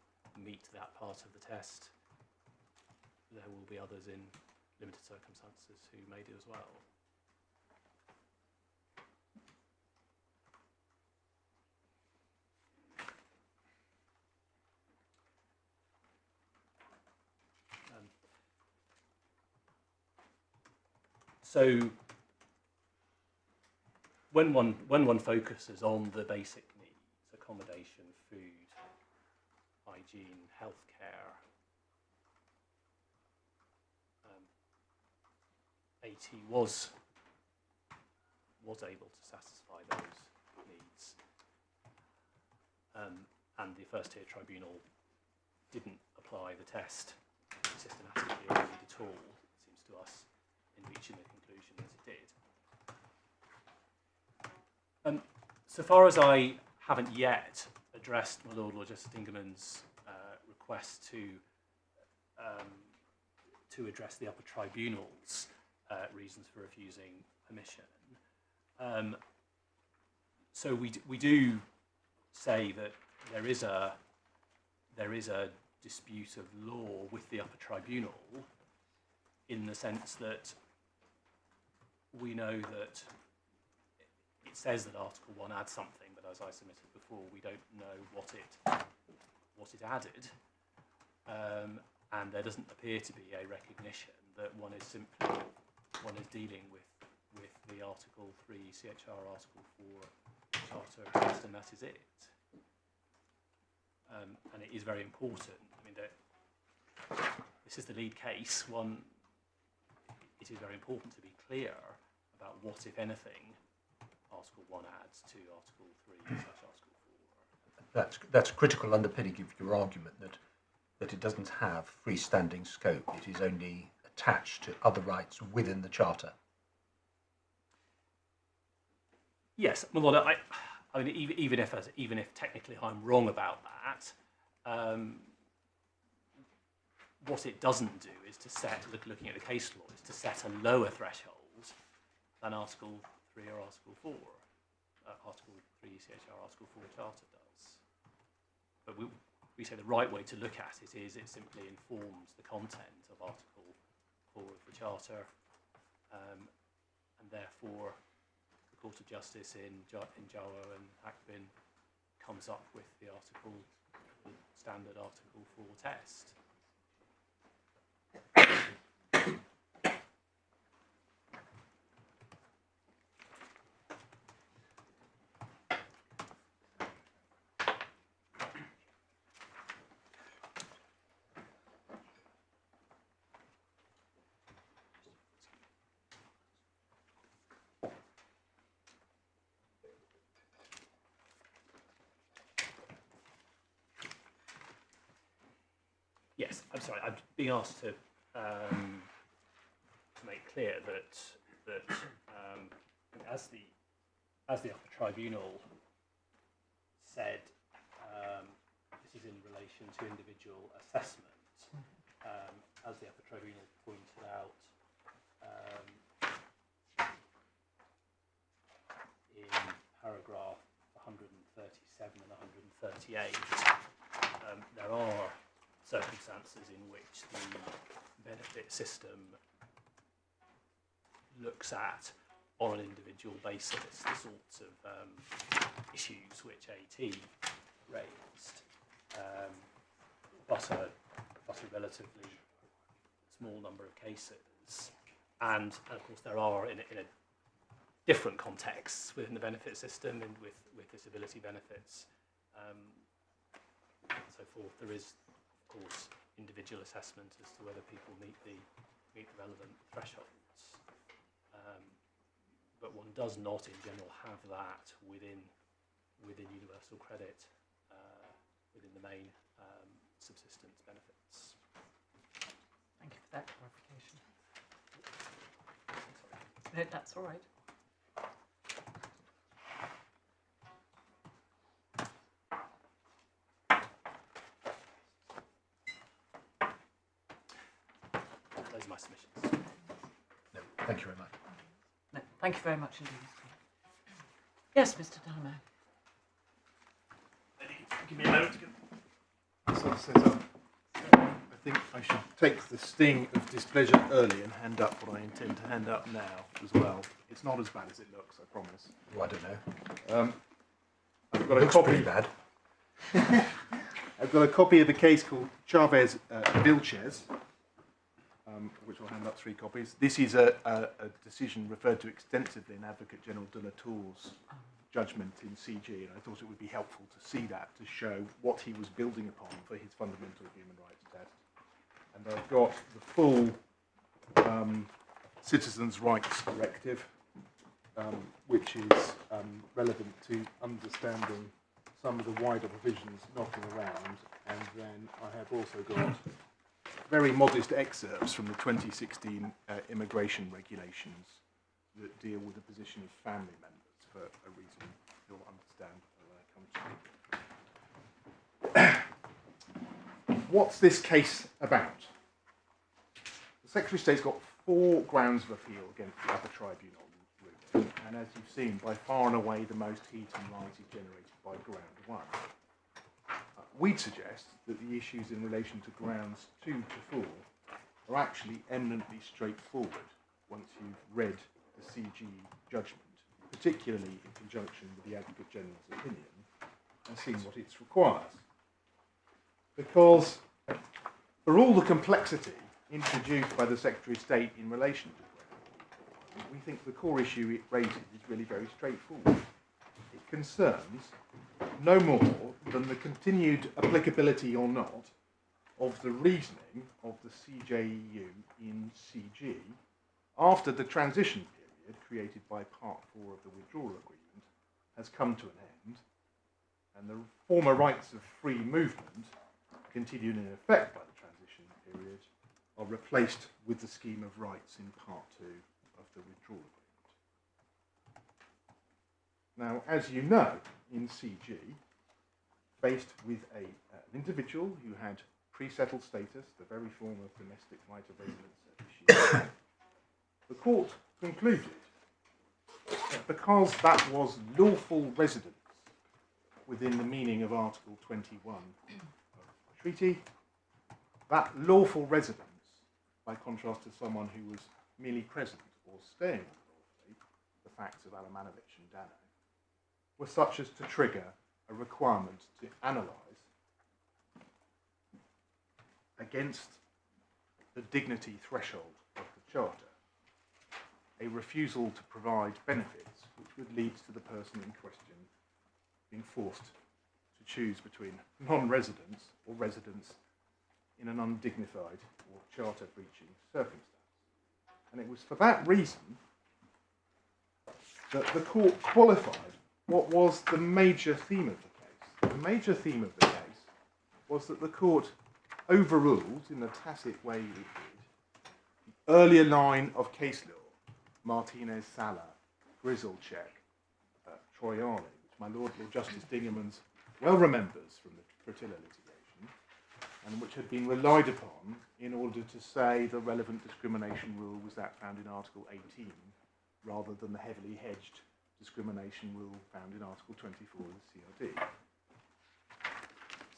meet that part of the test. There will be others in limited circumstances who may do as well. So when one focuses on the basic needs, accommodation, food, hygiene, healthcare, 80 was able to satisfy those needs, and the First-tier Tribunal didn't apply the test systematically or indeed at all, it seems to us, in reaching the conclusion as it did. So far as I haven't yet addressed my Lord Justice Dingemans' request to address the Upper Tribunal's reasons for refusing permission. So we do say that there is a dispute of law with the Upper Tribunal, in the sense that we know that it says that Article 1 adds something, but as I submitted before, we don't know what it added, and there doesn't appear to be a recognition that one is dealing with the Article 3 CHR Article 4 Charter test, and that is it. And it is very important. I mean, this is the lead case. One it is very important to be clear about what, if anything, Article 1 adds to Article 3/Article 4. That's a critical underpinning of your argument that it doesn't have freestanding scope. It is only attached to other rights within the Charter. Yes, well, I mean, even if technically I'm wrong about that, what it doesn't do is to set, looking at the case law, is to set a lower threshold than Article 3 or Article 4. Article 3 ECHR, Article 4 Charter does. But we say the right way to look at it is it simply informs the content of Article 4 of the Charter, and therefore the Court of Justice in Jawa and Akbin comes up with the standard Article 4 test. Yes, I'm sorry. I'm being asked to make clear that as the Upper Tribunal said, this is in relation to individual assessment. As the Upper Tribunal pointed out in paragraph 137 and 138, there are circumstances in which the benefit system looks at, on an individual basis, the sorts of issues which AT raised, but a relatively small number of cases. And of course, there are in a different contexts within the benefit system and with disability benefits and so forth. There is, of course, individual assessment as to whether people meet the relevant thresholds. But one does not, in general, have that within universal credit, within the main subsistence benefits. Thank you for that clarification. No, that's all right. Those are my submissions. No, thank you very much. No, thank you very much indeed. Yes, Mr. Dalamo. Give me a moment to get myself set up. I think I should take the sting of displeasure early and hand up what I intend to hand up now as well. It's not as bad as it looks, I promise. Oh, I don't know. I've got It looks pretty bad. I've got a copy of a case called Chavez Vilches, which I'll hand up 3 copies. This is a decision referred to extensively in Advocate General de la Tour's judgment in CG, and I thought it would be helpful to see that to show what he was building upon for his fundamental human rights test. And I've got the full Citizens' Rights Directive, which is relevant to understanding some of the wider provisions knocking around, and then I have also got very modest excerpts from the 2016 immigration regulations that deal with the position of family members for a reason you'll understand when I come to it. What's this case about? The Secretary of State's got 4 grounds of appeal against the Upper Tribunal ruling, and as you've seen, by far and away the most heat and light is generated by ground 1. We'd suggest that the issues in relation to grounds 2 to 4 are actually eminently straightforward once you've read the CG judgment, particularly in conjunction with the Advocate General's opinion, and seen what it requires. Because for all the complexity introduced by the Secretary of State in relation to ground, we think the core issue it raises is really very straightforward. It concerns no more than the continued applicability or not of the reasoning of the CJEU in CG after the transition period created by Part 4 of the withdrawal agreement has come to an end, and the former rights of free movement, continuing in effect by the transition period, are replaced with the scheme of rights in Part 2 of the withdrawal agreement. Now, as you know, in CG, faced with an individual who had pre-settled status, the very form of domestic right of residence at issue, the court concluded that because that was lawful residence within the meaning of Article 21 of the treaty, that lawful residence, by contrast to someone who was merely present or staying unlawfully, the facts of Alamanowicz and Dano, were such as to trigger a requirement to analyse against the dignity threshold of the Charter a refusal to provide benefits which would lead to the person in question being forced to choose between non-residence or residence in an undignified or charter-breaching circumstance. And it was for that reason that the court qualified what was the major theme of the case. The major theme of the case was that the court overruled, in the tacit way it did, the earlier line of case law, Martinez Sala, Grizzlechek, Troiani, which my Lord Justice Dingemans well remembers from the Fratilla litigation, and which had been relied upon in order to say the relevant discrimination rule was that found in Article 18, rather than the heavily hedged discrimination rule found in Article 24 of the CRD.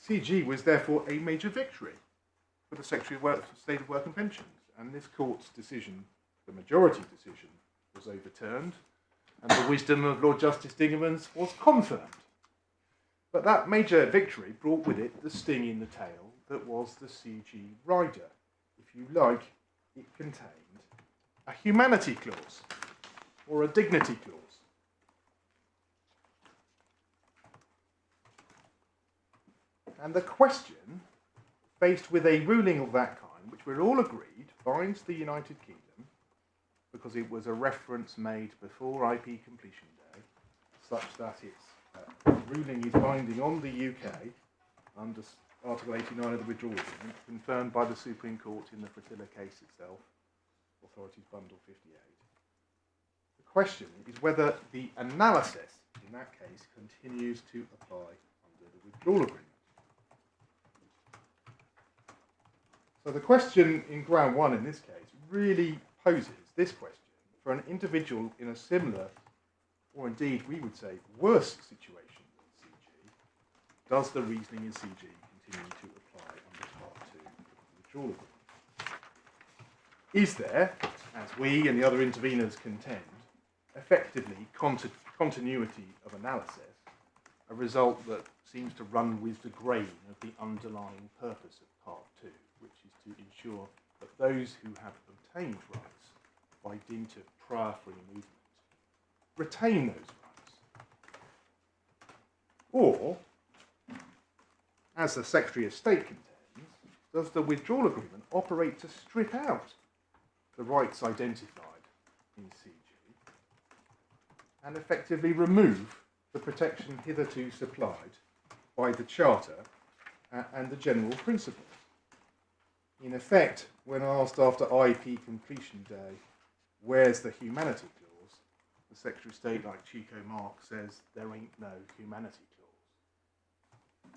CG was therefore a major victory for the Secretary of State of Work and Pensions, and this court's decision, the majority decision, was overturned, and the wisdom of Lord Justice Dingemans was confirmed. But that major victory brought with it the sting in the tail that was the CG rider. If you like, it contained a humanity clause, or a dignity clause. And the question, faced with a ruling of that kind, which we're all agreed binds the United Kingdom, because it was a reference made before IP completion day, such that its ruling is binding on the UK under Article 89 of the Withdrawal Agreement, confirmed by the Supreme Court in the Fratilla case itself, Authorities Bundle 58. The question is whether the analysis in that case continues to apply under the Withdrawal Agreement. So the question in ground one in this case really poses this question for an individual in a similar, or indeed we would say worse situation than CG. Does the reasoning in CG continue to apply under Part 2 of the Withdrawal Agreement? Is there, as we and the other interveners contend, effectively continuity of analysis, a result that seems to run with the grain of the underlying purpose of Part 2, which is to ensure that those who have obtained rights by dint of prior free movement retain those rights? Or, as the Secretary of State contends, does the Withdrawal Agreement operate to strip out the rights identified in CG and effectively remove the protection hitherto supplied by the Charter and the general principles? In effect, when asked after IP completion day, where's the humanity clause, the Secretary of State, like Chico Mark, says there ain't no humanity clause.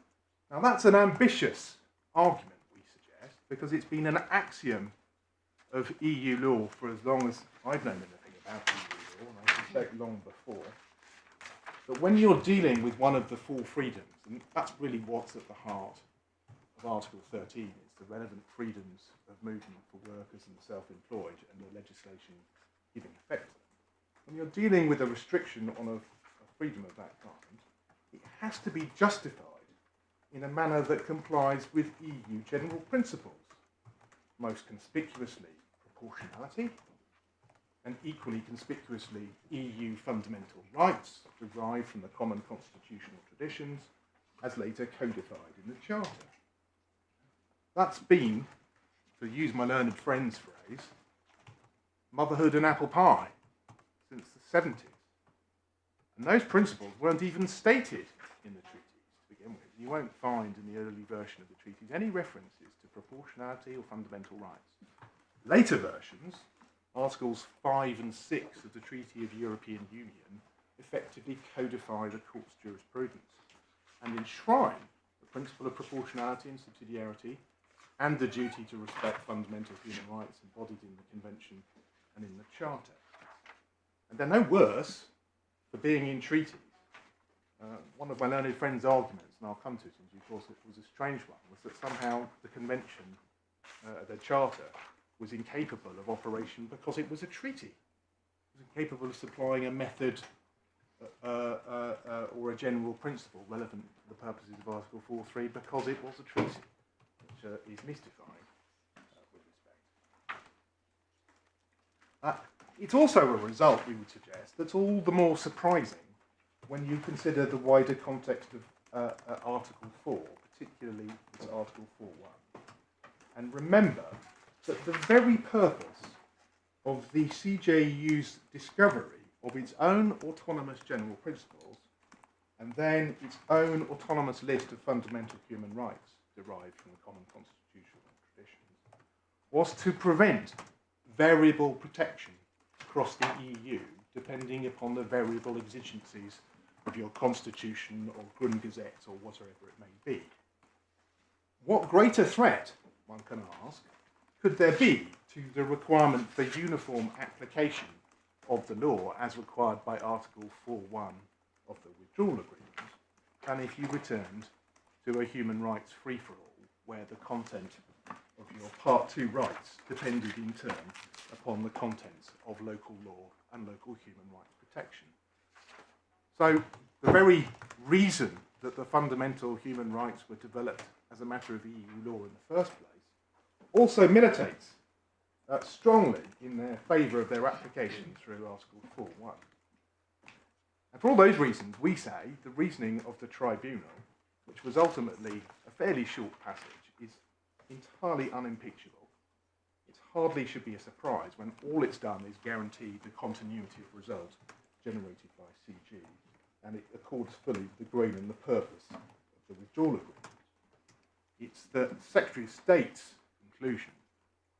Now that's an ambitious argument, we suggest, because it's been an axiom of EU law for as long as I've known anything about EU law, and I suspect long before, that when you're dealing with one of the four freedoms, and that's really what's at the heart of Article 13, is the relevant freedoms of movement for workers and the self-employed and the legislation giving effect to them. When you're dealing with a restriction on a freedom of that kind, it has to be justified in a manner that complies with EU general principles, most conspicuously proportionality, and equally conspicuously EU fundamental rights derived from the common constitutional traditions as later codified in the Charter. That's been, to use my learned friend's phrase, motherhood and apple pie since the 70s. And those principles weren't even stated in the treaties to begin with. You won't find in the early version of the treaties any references to proportionality or fundamental rights. Later versions, Articles 5 and 6 of the Treaty of European Union, effectively codify the court's jurisprudence and enshrine the principle of proportionality and subsidiarity and the duty to respect fundamental human rights embodied in the Convention and in the Charter. And they're no worse for being in treaties. One of my learned friends' arguments, and I'll come to it in due course, it was a strange one, was that somehow the Convention, the Charter, was incapable of operation because it was a treaty. It was incapable of supplying a method or a general principle relevant to the purposes of Article 4.3 because it was a treaty, which is mystifying with respect. It's also a result, we would suggest, that's all the more surprising when you consider the wider context of Article 4, particularly its Article 4.1. And remember that the very purpose of the CJU's discovery of its own autonomous general principles and then its own autonomous list of fundamental human rights derived from the common constitutional traditions was to prevent variable protection across the EU depending upon the variable exigencies of your constitution or Grundgesetz or whatever it may be. What greater threat, one can ask, could there be to the requirement for uniform application of the law as required by Article 4.1 of the Withdrawal Agreement than if you returned to a human rights free-for-all where the content of your Part 2 rights depended in turn upon the contents of local law and local human rights protection. So the very reason that the fundamental human rights were developed as a matter of EU law in the first place also militates strongly in their favour of their application through Article 4.1. And for all those reasons, we say the reasoning of the tribunal, which was ultimately a fairly short passage, is entirely unimpeachable. It hardly should be a surprise when all it's done is guarantee the continuity of result generated by CG, and it accords fully with the grain and the purpose of the Withdrawal Agreement. It's the Secretary of State's conclusion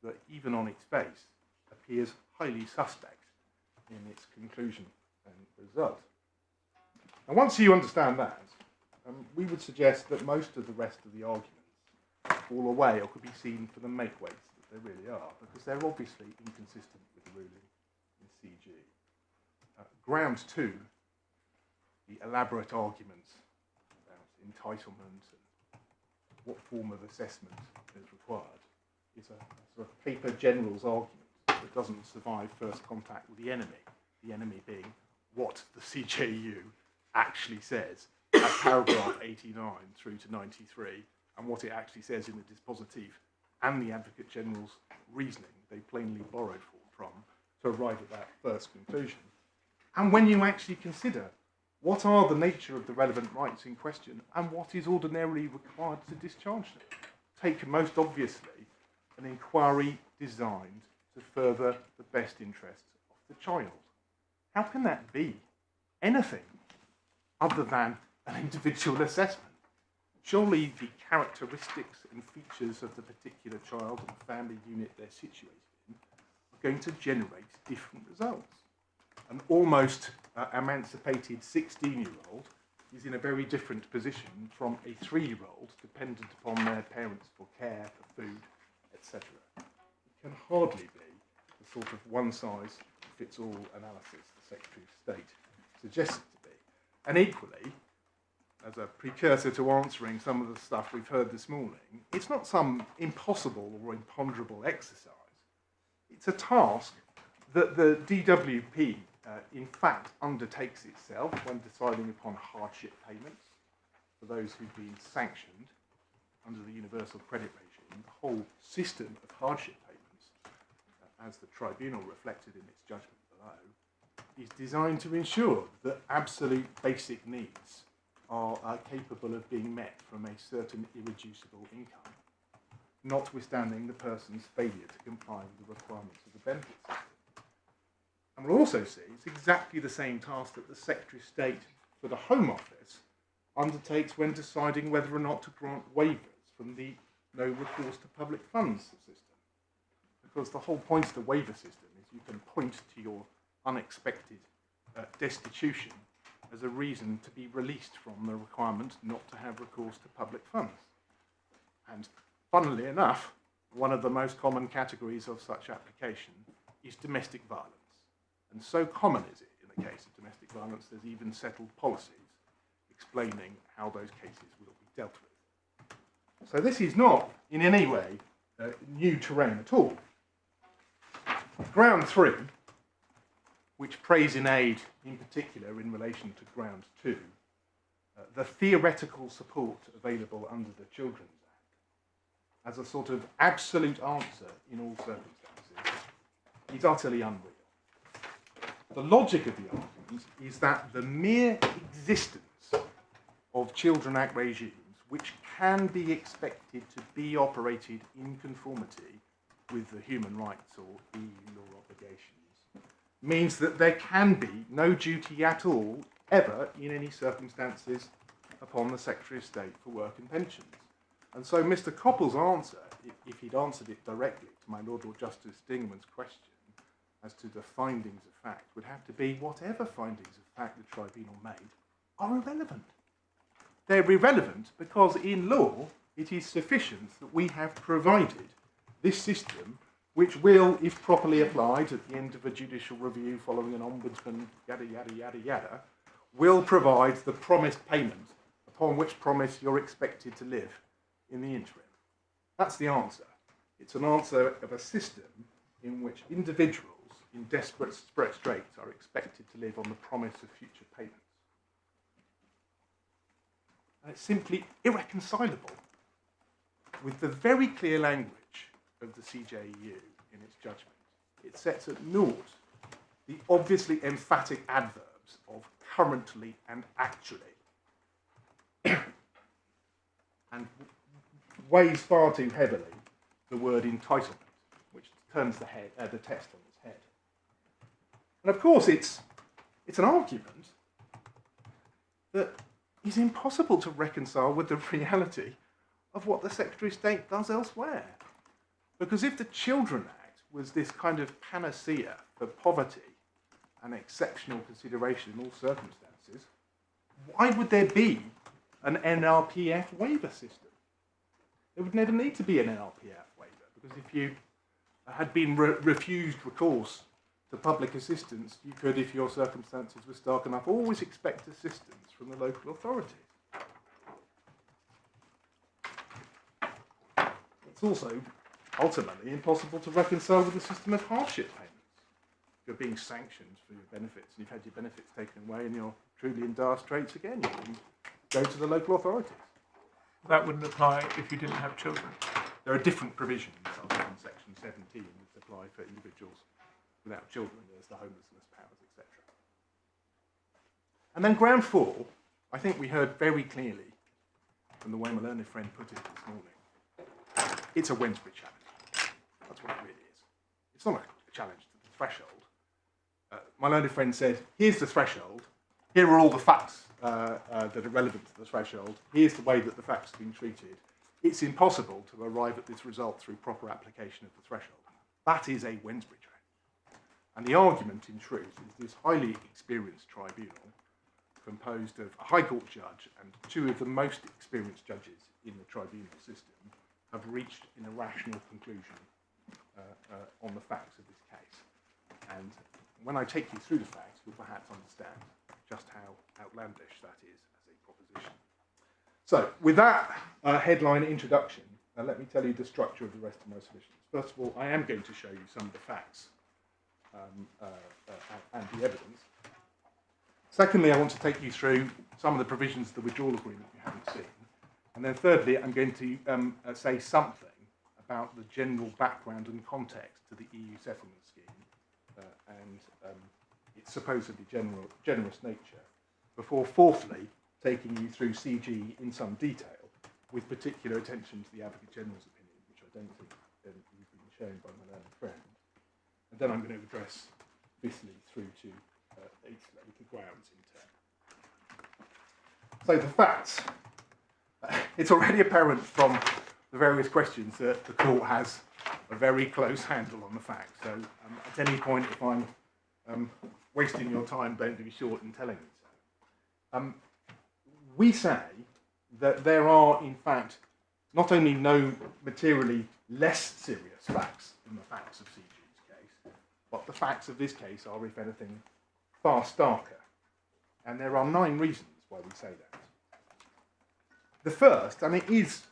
that even on its face appears highly suspect in its conclusion and result. And once you understand that, we would suggest that most of the rest of the arguments fall away or could be seen for the make-weights that they really are, because they're obviously inconsistent with the ruling in CG. Ground 2, the elaborate arguments about entitlement and what form of assessment is required, is a sort of paper general's argument that doesn't survive first contact with the enemy being what the CJU actually says at paragraph 89 through to 93, and what it actually says in the dispositive and the Advocate General's reasoning they plainly borrowed from to arrive at that first conclusion. And when you actually consider what are the nature of the relevant rights in question and what is ordinarily required to discharge them, take most obviously an inquiry designed to further the best interests of the child. How can that be anything other than an individual assessment? Surely the characteristics and features of the particular child and family unit they're situated in are going to generate different results. An almost emancipated 16-year-old is in a very different position from a 3-year-old dependent upon their parents for care, for food, etc. It can hardly be the sort of one-size-fits-all analysis the Secretary of State suggests it to be. And equally, as a precursor to answering some of the stuff we've heard this morning, it's not some impossible or imponderable exercise. It's a task that the DWP in fact undertakes itself when deciding upon hardship payments for those who've been sanctioned under the universal credit regime. The whole system of hardship payments, as the tribunal reflected in its judgment below, is designed to ensure that absolute basic needs are capable of being met from a certain irreducible income, notwithstanding the person's failure to comply with the requirements of the benefit system. And we'll also see it's exactly the same task that the Secretary of State for the Home Office undertakes when deciding whether or not to grant waivers from the no recourse to public funds system. Because the whole point of the waiver system is you can point to your unexpected destitution as a reason to be released from the requirement not to have recourse to public funds. And funnily enough, one of the most common categories of such application is domestic violence. And so common is it in the case of domestic violence, there's even settled policies explaining how those cases will be dealt with. So this is not in any way new terrain at all. Ground 3, which prays in aid in particular in relation to ground 2, the theoretical support available under the Children's Act as a sort of absolute answer in all circumstances is utterly unreal. The logic of the argument is that the mere existence of Children's Act regimes which can be expected to be operated in conformity with the human rights or EU law obligations means that there can be no duty at all, ever, in any circumstances, upon the Secretary of State for Work and Pensions. And so Mr. Coppell's answer, if he'd answered it directly to my Lord Justice Dingemans' question as to the findings of fact, would have to be whatever findings of fact the tribunal made are irrelevant. They're irrelevant because in law it is sufficient that we have provided this system which will, if properly applied at the end of a judicial review following an ombudsman, yada, yada, yada, yada, will provide the promised payment upon which promise you're expected to live in the interim. That's the answer. It's an answer of a system in which individuals in desperate straits are expected to live on the promise of future payments. And it's simply irreconcilable with the very clear language of the CJEU in its judgment. It sets at naught the obviously emphatic adverbs of currently and actually, and weighs far too heavily the word entitlement, which turns the test on its head. And of course, it's an argument that is impossible to reconcile with the reality of what the Secretary of State does elsewhere. Because if the Children's Act was this kind of panacea for poverty and exceptional consideration in all circumstances, why would there be an NRPF waiver system? There would never need to be an NRPF waiver, because if you had been refused recourse to public assistance, you could, if your circumstances were stark enough, always expect assistance from the local authorities. It's also ultimately impossible to reconcile with the system of hardship payments. If you're being sanctioned for your benefits and you've had your benefits taken away and you're truly in dire straits again, you can go to the local authorities. That wouldn't apply if you didn't have children. There are different provisions other than section 17 that apply for individuals without children. There's the homelessness powers, etc. And then ground 4, I think we heard very clearly from the way my learned friend put it this morning. It's a Wednesbury challenge. That's what it really is. It's not a challenge to the threshold. My learned friend said, here's the threshold, here are all the facts that are relevant to the threshold, here's the way that the facts have been treated. It's impossible to arrive at this result through proper application of the threshold. That is a Wednesbury challenge. And the argument, in truth, is this highly experienced tribunal, composed of a High Court judge and 2 of the most experienced judges in the tribunal system, have reached an irrational conclusion on the facts of this case. And when I take you through the facts, you'll perhaps understand just how outlandish that is as a proposition. So, with that headline introduction, let me tell you the structure of the rest of my submissions. First of all, I am going to show you some of the facts and the evidence. Secondly, I want to take you through some of the provisions of the withdrawal agreement you haven't seen. And then thirdly, I'm going to say something about the general background and context to the EU settlement scheme and its supposedly generous nature, before fourthly, taking you through CG in some detail, with particular attention to the Advocate General's opinion, which I don't think you've been shown by my learned friend. And then I'm going to address Bisley through to Eastleigh, the grounds in turn. So the facts. It's already apparent from the various questions that the court has a very close handle on the facts. So at any point, if I'm wasting your time, don't be short in telling me so. We say that there are, in fact, not only no materially less serious facts than the facts of CG's case, but the facts of this case are, if anything, far starker. And there are 9 reasons why we say that. The first, and it is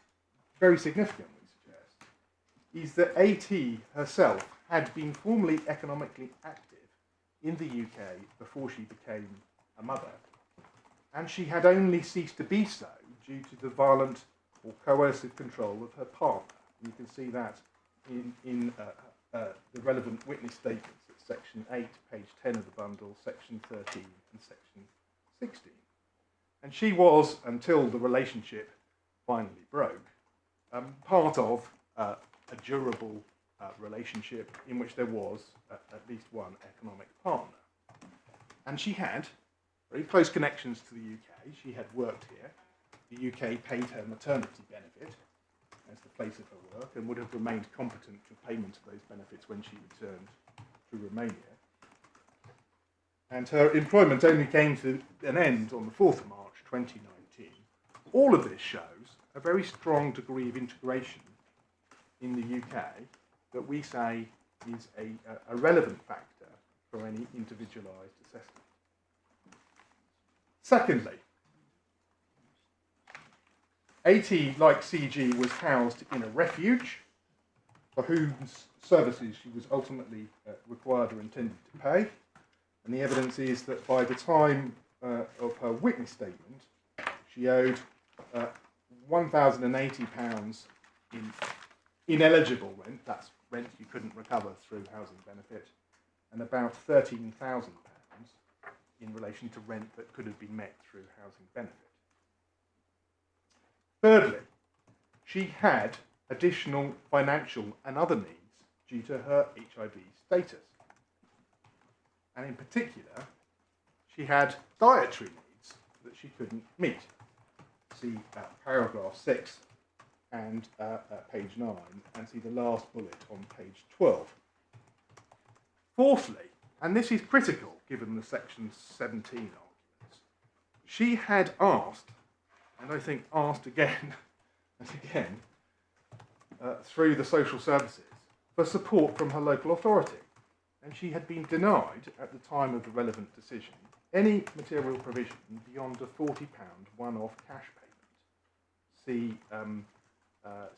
very significant, we suggest, is that AT herself had been formally economically active in the UK before she became a mother, and she had only ceased to be so due to the violent or coercive control of her partner. You can see that in the relevant witness statements at section 8, page 10 of the bundle, section 13 and section 16. And she was, until the relationship finally broke, part of a durable relationship in which there was at least one economic partner. And she had very close connections to the UK. She had worked here. The UK paid her maternity benefit as the place of her work and would have remained competent for payment of those benefits when she returned to Romania. And her employment only came to an end on the 4th of March 2019. All of this shows a very strong degree of integration in the UK that we say is a relevant factor for any individualised assessment. Secondly, AT, like CG, was housed in a refuge for whose services she was ultimately required or intended to pay. And the evidence is that by the time of her witness statement, she owed £1,080 in ineligible rent, that's rent you couldn't recover through housing benefit, and about £13,000 in relation to rent that could have been met through housing benefit. Thirdly, she had additional financial and other needs due to her HIV status. And in particular, she had dietary needs that she couldn't meet. See paragraph 6 and page 9, and see the last bullet on page 12. Fourthly, and this is critical given the section 17 arguments, she had asked, and I think asked again and again, through the social services, for support from her local authority. And she had been denied, at the time of the relevant decision, any material provision beyond a £40 one-off cash payment. See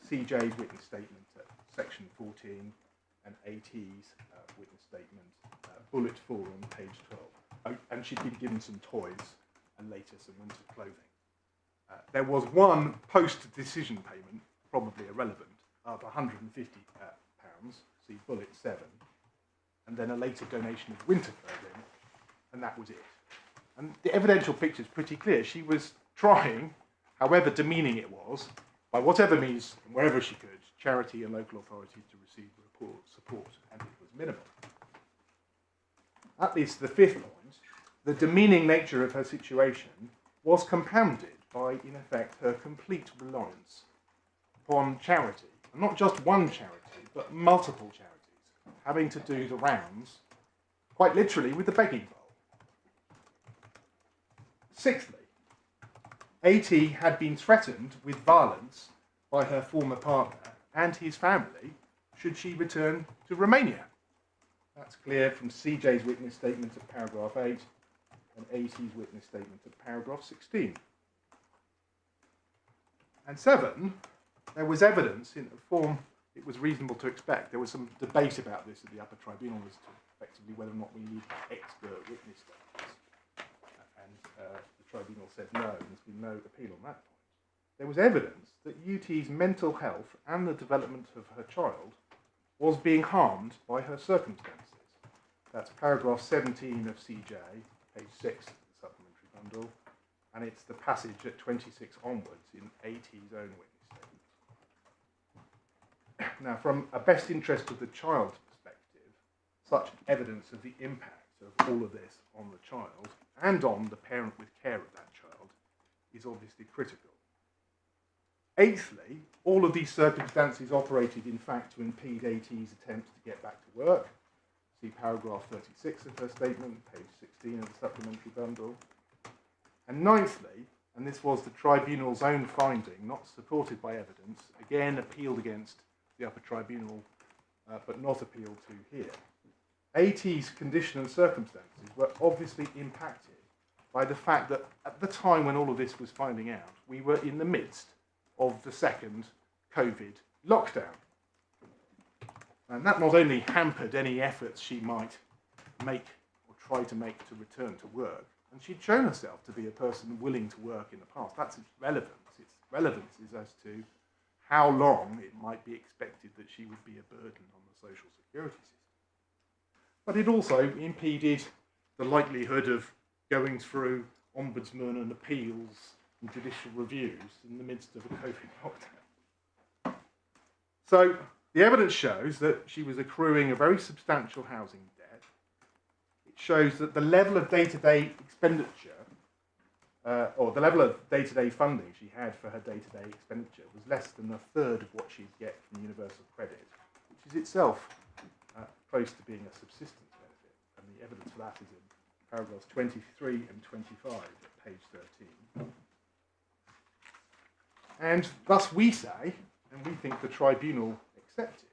CJ's witness statement at section 14 and AT's witness statement, bullet 4 on page 12. Oh, and she'd been given some toys and later some winter clothing. There was one post-decision payment, probably irrelevant, of £150, see bullet 7, and then a later donation of winter clothing, and that was it. And the evidential picture is pretty clear. She was trying, however demeaning it was, by whatever means, and wherever she could, charity and local authorities to receive support, and it was minimal. That leads to the fifth point. The demeaning nature of her situation was compounded by, in effect, her complete reliance upon charity. And not just one charity, but multiple charities, having to do the rounds, quite literally, with the begging bowl. Sixthly, AT had been threatened with violence by her former partner and his family should she return to Romania. That's clear from CJ's witness statement at paragraph 8 and AT's witness statement at paragraph 16. And 7, there was evidence in the form it was reasonable to expect. There was some debate about this at the Upper Tribunal as to effectively whether or not we need expert witness statements. And the Tribunal said no, and there's been no appeal on that point. There was evidence that UT's mental health and the development of her child was being harmed by her circumstances. That's paragraph 17 of CJ, page 6 of the supplementary bundle, and it's the passage at 26 onwards in AT's own witness statement. Now, from a best interest of the child perspective, such evidence of the impact of all of this on the child and on the parent with care of that child is obviously critical. Eighthly, all of these circumstances operated in fact to impede AT's attempts to get back to work. See paragraph 36 of her statement, page 16 of the supplementary bundle. And ninthly, and this was the tribunal's own finding, not supported by evidence, again appealed against the Upper Tribunal, but not appealed to here. AT's condition and circumstances were obviously impacted by the fact that at the time when all of this was finding out, we were in the midst of the second COVID lockdown. And that not only hampered any efforts she might make or try to make to return to work, and she'd shown herself to be a person willing to work in the past. That's its relevance. Its relevance is as to how long it might be expected that she would be a burden on the social security system. But it also impeded the likelihood of going through ombudsman and appeals and judicial reviews in the midst of a COVID lockdown. So the evidence shows that she was accruing a very substantial housing debt. It shows that the level of day-to-day expenditure, or the level of day-to-day funding she had for her day-to-day expenditure was less than a third of what she'd get from Universal Credit, which is itself close to being a subsistence benefit. And the evidence for that is in paragraphs 23 and 25 at page 13. And thus we say, and we think the tribunal accepted,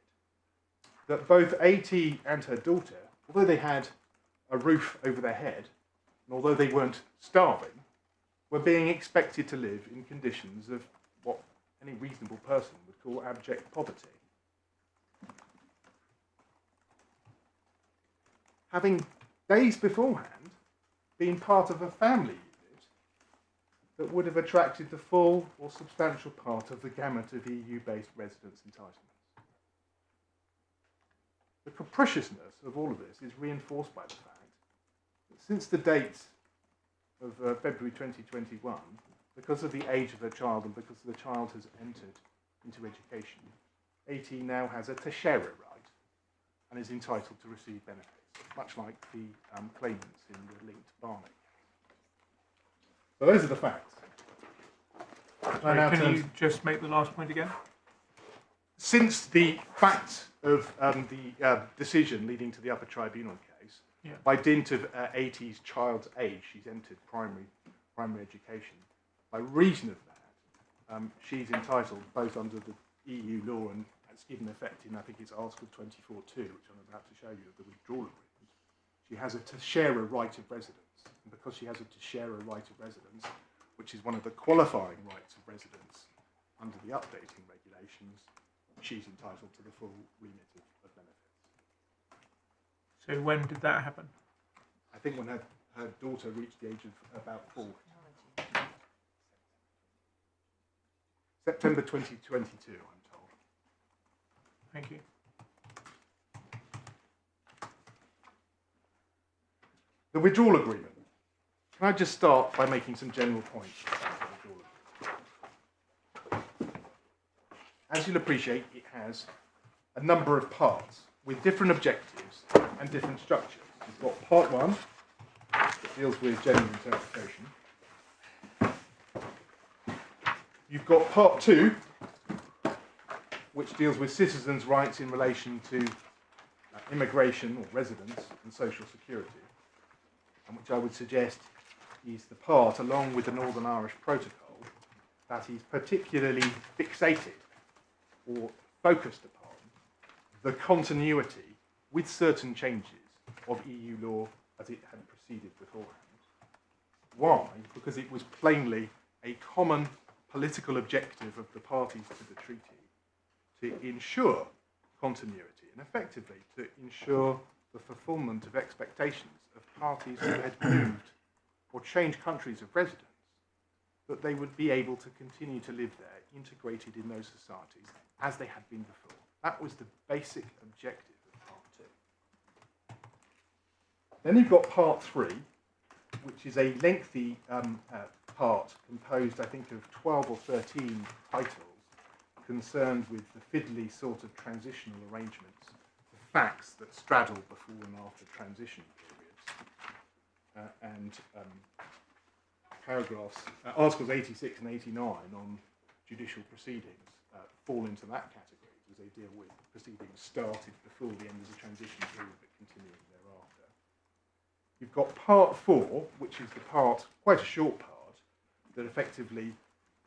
that both AT and her daughter, although they had a roof over their head, and although they weren't starving, were being expected to live in conditions of what any reasonable person would call abject poverty. Having days beforehand been part of a family unit that would have attracted the full or substantial part of the gamut of EU-based residence entitlements. The capriciousness of all of this is reinforced by the fact that since the date of February 2021, because of the age of her child and because the child has entered into education, AT now has a teshera right and is entitled to receive benefits, much like the claimants in the linked Barnett case. So those are the facts. Sorry, can you just make the last point again? Since the fact of the decision leading to the Upper Tribunal case, by dint of AT's child's age, she's entered primary education. By reason of that, she's entitled, both under the EU law and it's given effect in, I think it's Article 24.2, which I'm about to show you, of the withdrawal agreement. She has a teshera right of residence. And because she has a teshera right of residence, which is one of the qualifying rights of residence under the updating regulations, she's entitled to the full remit of benefits. So when did that happen? I think when her daughter reached the age of about 4. September 2022, I'm told. Thank you. The withdrawal agreement. Can I just start by making some general points about the withdrawal agreement? As you'll appreciate, it has a number of parts with different objectives and different structures. You've got part 1, that deals with gender interpretation. You've got part 2, which deals with citizens' rights in relation to immigration or residence and social security, and which I would suggest is the part, along with the Northern Irish Protocol, that is particularly fixated or focused upon the continuity with certain changes of EU law as it had proceeded beforehand. Why? Because it was plainly a common political objective of the parties to the treaty to ensure continuity and effectively to ensure the fulfilment of expectations of parties who had moved or changed countries of residence, that they would be able to continue to live there, integrated in those societies as they had been before. That was the basic objective of part 2. Then you've got part 3, which is a lengthy part composed, I think, of 12 or 13 titles concerned with the fiddly sort of transitional arrangements, the facts that straddle before and after transition periods, and Articles 86 and 89 on judicial proceedings fall into that category, because they deal with proceedings started before the end of the transition period but continuing thereafter. You've got Part 4, which is the part, quite a short part, that effectively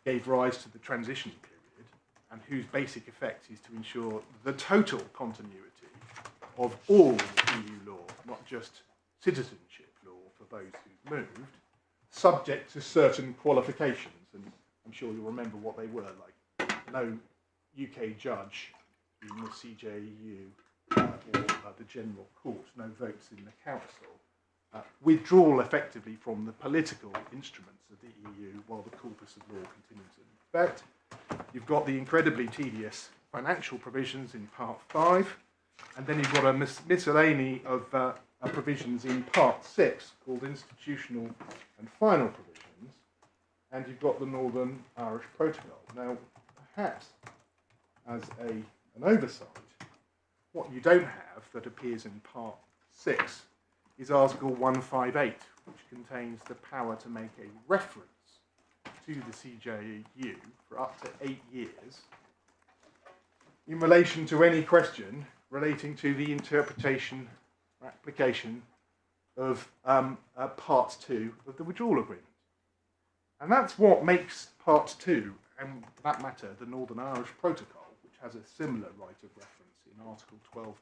gave rise to the transition period, and whose basic effect is to ensure the total continuity of all EU law, not just citizenship law for those who've moved, subject to certain qualifications, and I'm sure you'll remember what they were, like no UK judge in the CJEU or the General Court, no votes in the Council, withdrawal effectively from the political instruments of the EU while the corpus of law continues in effect. You've got the incredibly tedious financial provisions in Part 5, and then you've got a miscellany of provisions in Part 6 called institutional and final provisions, and you've got the Northern Irish Protocol. Now, perhaps as an oversight, what you don't have that appears in Part 6 is Article 158, which contains the power to make a reference to the CJEU for up to 8 years in relation to any question relating to the interpretation or application of Part 2 of the withdrawal agreement. And that's what makes Part 2, and for that matter, the Northern Irish Protocol, which has a similar right of reference in Article 12.4 of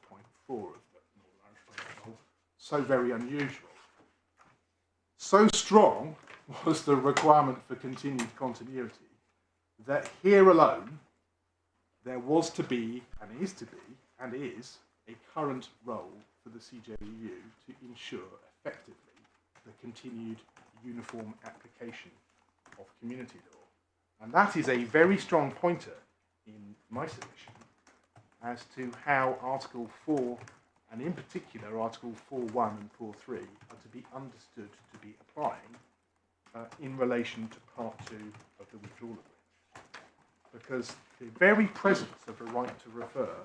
the Northern Irish Protocol, so very unusual. So strong was the requirement for continued continuity that here alone there was to be, and is to be, and is, a current role for the CJEU to ensure effectively the continued uniform application of community law. And that is a very strong pointer in my submission as to how Article 4, and in particular Article 4.1 and 4.3, are to be understood to be applying in relation to Part 2 of the withdrawal agreement. Because the very presence of a right to refer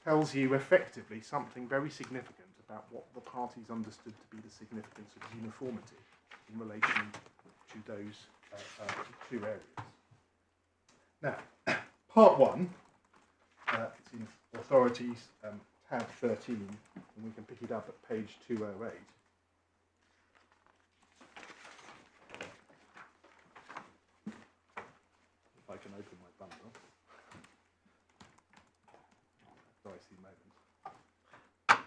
tells you effectively something very significant about what the parties understood to be the significance of uniformity in relation to those two areas. Now, Part 1, it's in Authorities, tab 13, and we can pick it up at page 208. If I can open my bundle. Dicey moment.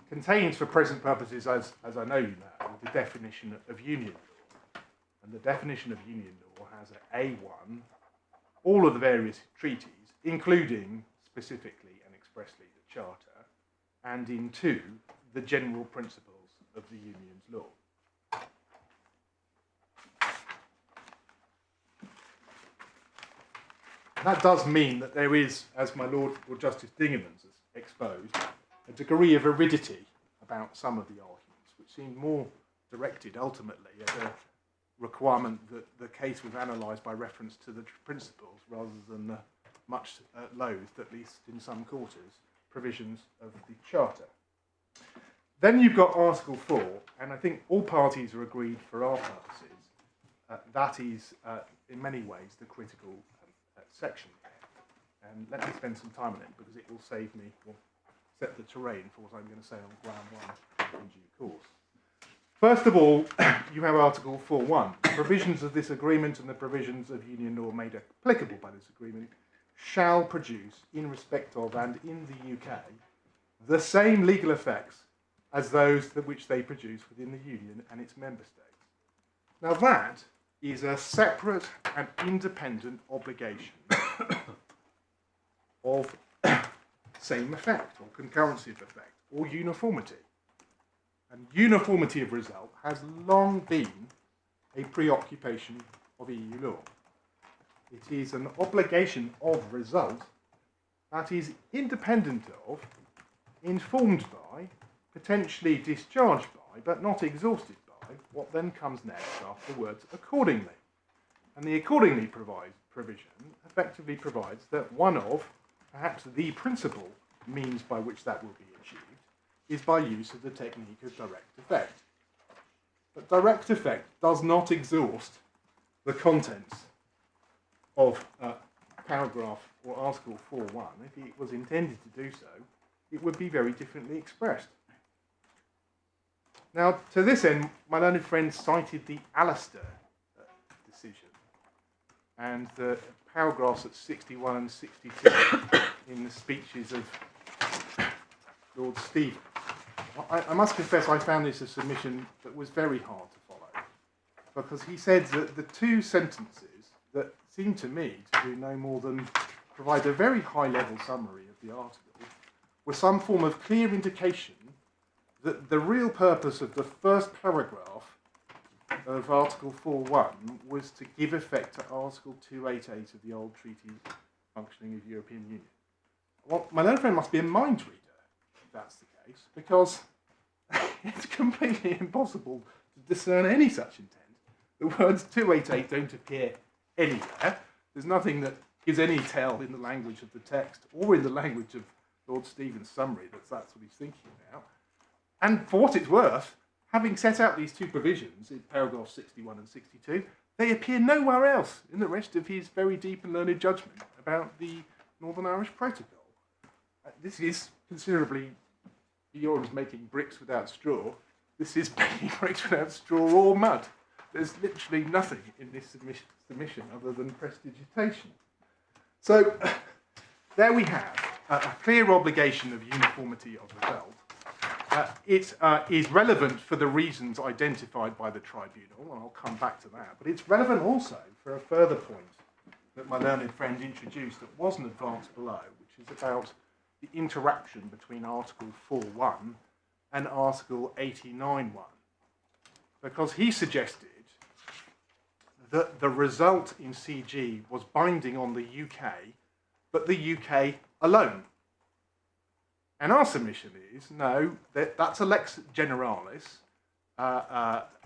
Contains, for present purposes, as I know you know, the definition of union law. And the definition of union law has at A1 all of the various treaties, including specifically and expressly the Charter, and in 2, the general principles of the union's law. That does mean that there is, as my Lord Justice Dingemans has exposed, a degree of aridity about some of the arguments, which seem more directed ultimately at a requirement that the case was analysed by reference to the principles rather than the much loathed, at least in some quarters, provisions of the Charter. Then you've got Article 4, and I think all parties are agreed for our purposes. That is, in many ways, the critical section. And let me spend some time on it because it will save me, or set the terrain for what I'm going to say on ground 1 in due course. First of all, you have Article 4.1. The provisions of this agreement and the provisions of union law made applicable by this agreement shall produce, in respect of and in the UK, the same legal effects as those which they produce within the Union and its member states. Now that is a separate and independent obligation of same effect, or concurrency of effect, or uniformity. And uniformity of result has long been a preoccupation of EU law. It is an obligation of result that is independent of, informed by, potentially discharged by, but not exhausted by, what then comes next afterwards, accordingly. And the accordingly provision effectively provides that one of, perhaps the principal means by which that will be achieved is by use of the technique of direct effect. But direct effect does not exhaust the contents of paragraph or article 4.1. If it was intended to do so, it would be very differently expressed. Now, to this end, my learned friend cited the Alistair decision and the paragraphs at 61 and 62 in the speeches of Lord Stephen. I must confess I found this a submission that was very hard to follow, because he said that the two sentences that seemed to me to do no more than provide a very high-level summary of the article were some form of clear indication that the real purpose of the first paragraph of Article 4.1 was to give effect to Article 288 of the old Treaty Functioning of the European Union. Well, my learned friend must be a mind reader, if that's the case, because it's completely impossible to discern any such intent. The words 288 don't appear anywhere. There's nothing that gives any tell in the language of the text or in the language of Lord Stephen's summary that's what he's thinking about. And for what it's worth, having set out these two provisions in paragraphs 61 and 62, they appear nowhere else in the rest of his very deep and learned judgment about the Northern Irish Protocol. This is considerably beyond making bricks without straw. This is making bricks without straw or mud. There's literally nothing in this submission other than prestidigitation. So there we have a clear obligation of uniformity of result. It is relevant for the reasons identified by the tribunal, and I'll come back to that, but it's relevant also for a further point that my learned friend introduced that wasn't advanced below, which is about the interaction between Article 4.1 and Article 89.1, because he suggested that the result in CG was binding on the UK, but the UK alone. And our submission is, no, that's a lex generalis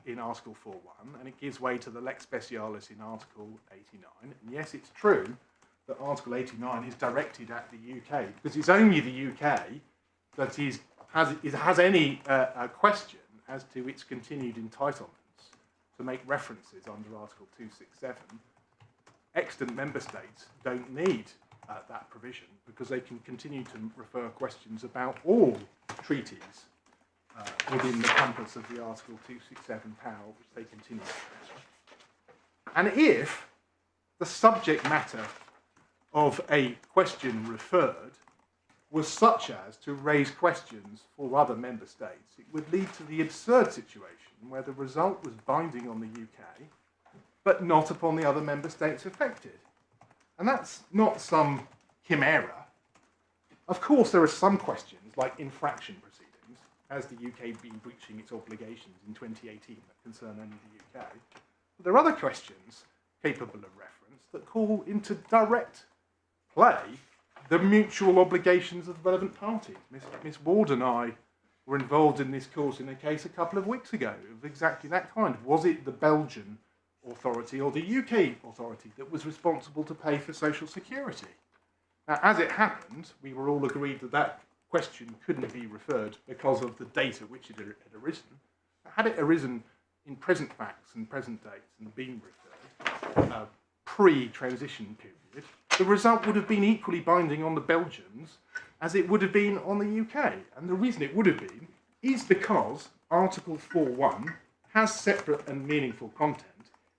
in Article 4.1, and it gives way to the lex specialis in Article 89. And yes, it's true that Article 89 is directed at the UK, because it's only the UK that has any question as to its continued entitlements to make references under Article 267. Extant member states don't need that provision, because they can continue to refer questions about all treaties within the compass of the Article 267 power, which they continue to refer. And if the subject matter of a question referred was such as to raise questions for other member states, it would lead to the absurd situation where the result was binding on the UK, but not upon the other member states affected. And that's not some chimera. Of course, there are some questions, like infraction proceedings, has the UK been breaching its obligations in 2018 that concern only the UK. But there are other questions capable of reference that call into direct play the mutual obligations of the relevant parties. Miss Ward and I were involved in this course in a case a couple of weeks ago of exactly that kind. Was it the Belgian authority or the UK authority that was responsible to pay for social security? Now, as it happened, we were all agreed that that question couldn't be referred because of the date at which it had arisen. Had it arisen in present facts and present dates and been referred pre-transition period, the result would have been equally binding on the Belgians as it would have been on the UK. And the reason it would have been is because Article 4.1 has separate and meaningful content.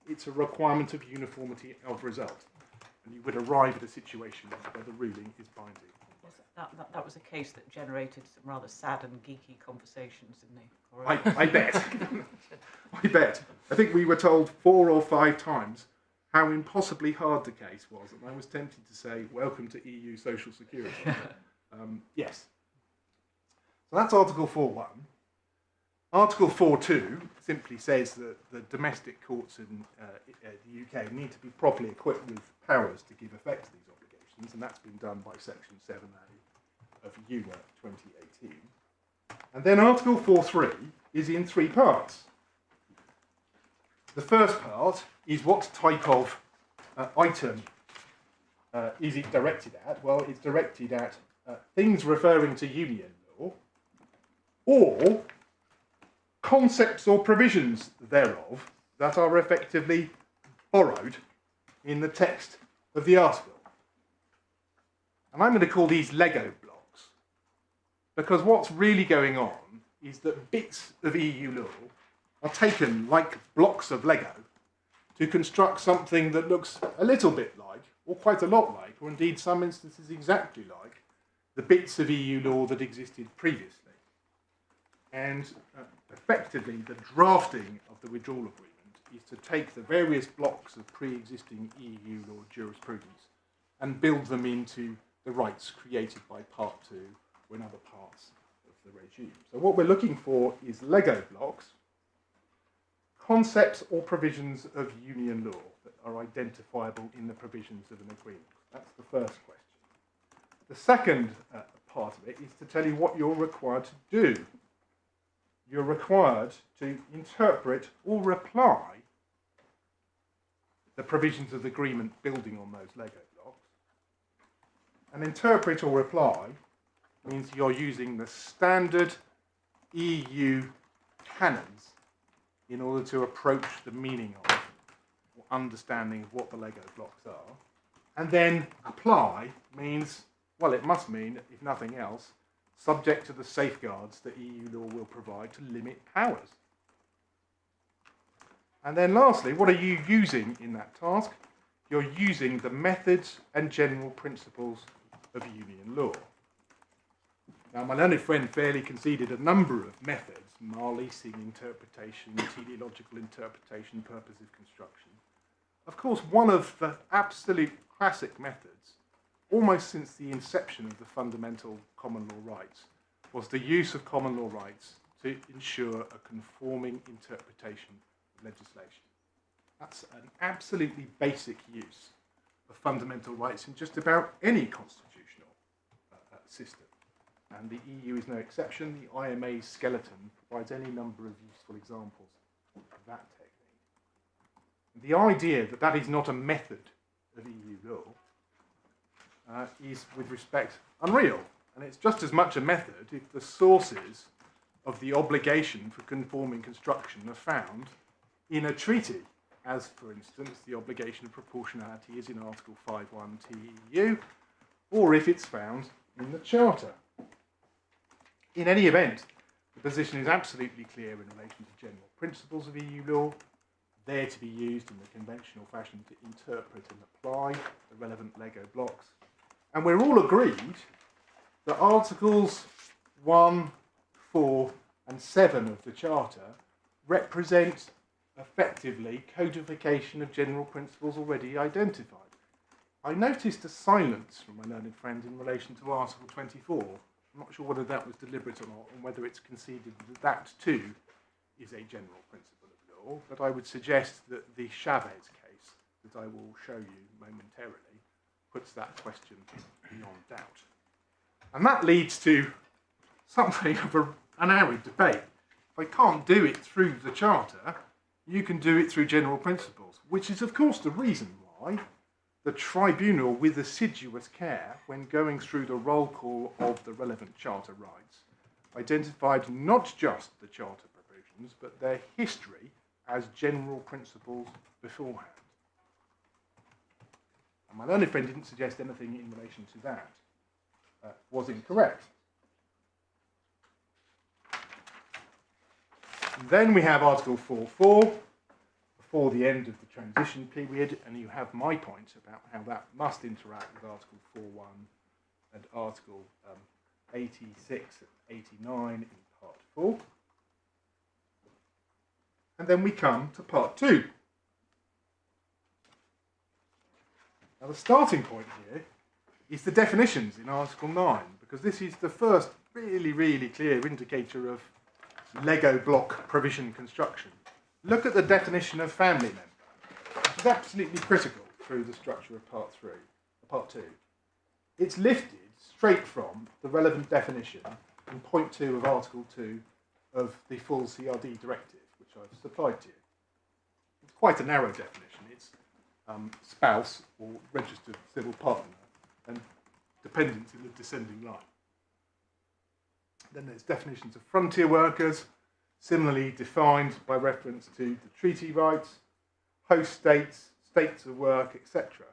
It's a requirement of uniformity of result. And you would arrive at a situation where the ruling is binding. That was a case that generated some rather sad and geeky conversations in the I bet. I bet. I think we were told 4 or 5 times how impossibly hard the case was, and I was tempted to say, welcome to EU social security. Yes. So that's Article 4.1. Article 4.2 simply says that the domestic courts in the UK need to be properly equipped with powers to give effect to these obligations, and that's been done by Section 7A of UNA 2018. And then Article 4.3 is in 3 parts. The first part is what type of item is it directed at? Well, it's directed at things referring to union law or concepts or provisions thereof that are effectively borrowed in the text of the article. And I'm going to call these Lego blocks, because what's really going on is that bits of EU law are taken like blocks of Lego to construct something that looks a little bit like, or quite a lot like, or indeed some instances exactly like, the bits of EU law that existed previously. And effectively, the drafting of the withdrawal agreement is to take the various blocks of pre-existing EU law jurisprudence and build them into the rights created by Part 2 or in other parts of the regime. So what we're looking for is Lego blocks, concepts or provisions of union law that are identifiable in the provisions of an agreement. That's the first question. The second part of it is to tell you what you're required to do. You're required to interpret or apply the provisions of the agreement building on those Lego blocks. And interpret or apply means you're using the standard EU canons in order to approach the meaning of or understanding of what the Lego blocks are. And then apply means, well, it must mean, if nothing else, subject to the safeguards that EU law will provide to limit powers. And then lastly, what are you using in that task? You're using the methods and general principles of union law. Now, my learned friend fairly conceded a number of methods: Marleasing interpretation, teleological interpretation, purposive construction. Of course, one of the absolute classic methods, almost since the inception of the fundamental common law rights, was the use of common law rights to ensure a conforming interpretation of legislation. That's an absolutely basic use of fundamental rights in just about any constitutional system. And the EU is no exception. The IMA's skeleton provides any number of useful examples of that technique. The idea that that is not a method of EU law is, with respect, unreal. And it's just as much a method if the sources of the obligation for conforming construction are found in a treaty, as, for instance, the obligation of proportionality is in Article 5.1 TEU, or if it's found in the Charter. In any event, the position is absolutely clear in relation to general principles of EU law. They're to be used in the conventional fashion to interpret and apply the relevant Lego blocks. And we're all agreed that Articles 1, 4 and 7 of the Charter represent effectively codification of general principles already identified. I noticed a silence from my learned friend in relation to Article 24. I'm not sure whether that was deliberate or not, and whether it's conceded that that too is a general principle of law, but I would suggest that the Chavez case, that I will show you momentarily, puts that question beyond doubt. And that leads to something of an arid debate. If I can't do it through the Charter, you can do it through general principles, which is of course the reason why the Tribunal, with assiduous care, when going through the roll call of the relevant Charter rights, identified not just the Charter provisions, but their history as general principles beforehand. And my learned friend didn't suggest anything in relation to that was incorrect. And then we have Article 4.4, before the end of the transition period, and you have my point about how that must interact with Article 4.1 and Article 86 and 89 in Part 4. And then we come to Part 2. Now the starting point here is the definitions in Article 9, because this is the first really, really clear indicator of Lego block provision construction. Look at the definition of family member, which is absolutely critical through the structure of Part 2. It's lifted straight from the relevant definition in point 2 of Article 2 of the full CRD directive, which I've supplied to you. It's quite a narrow definition. It's spouse or registered civil partner, and dependents in the descending line. Then there's definitions of frontier workers, similarly defined by reference to the treaty rights, host states, states of work, etc.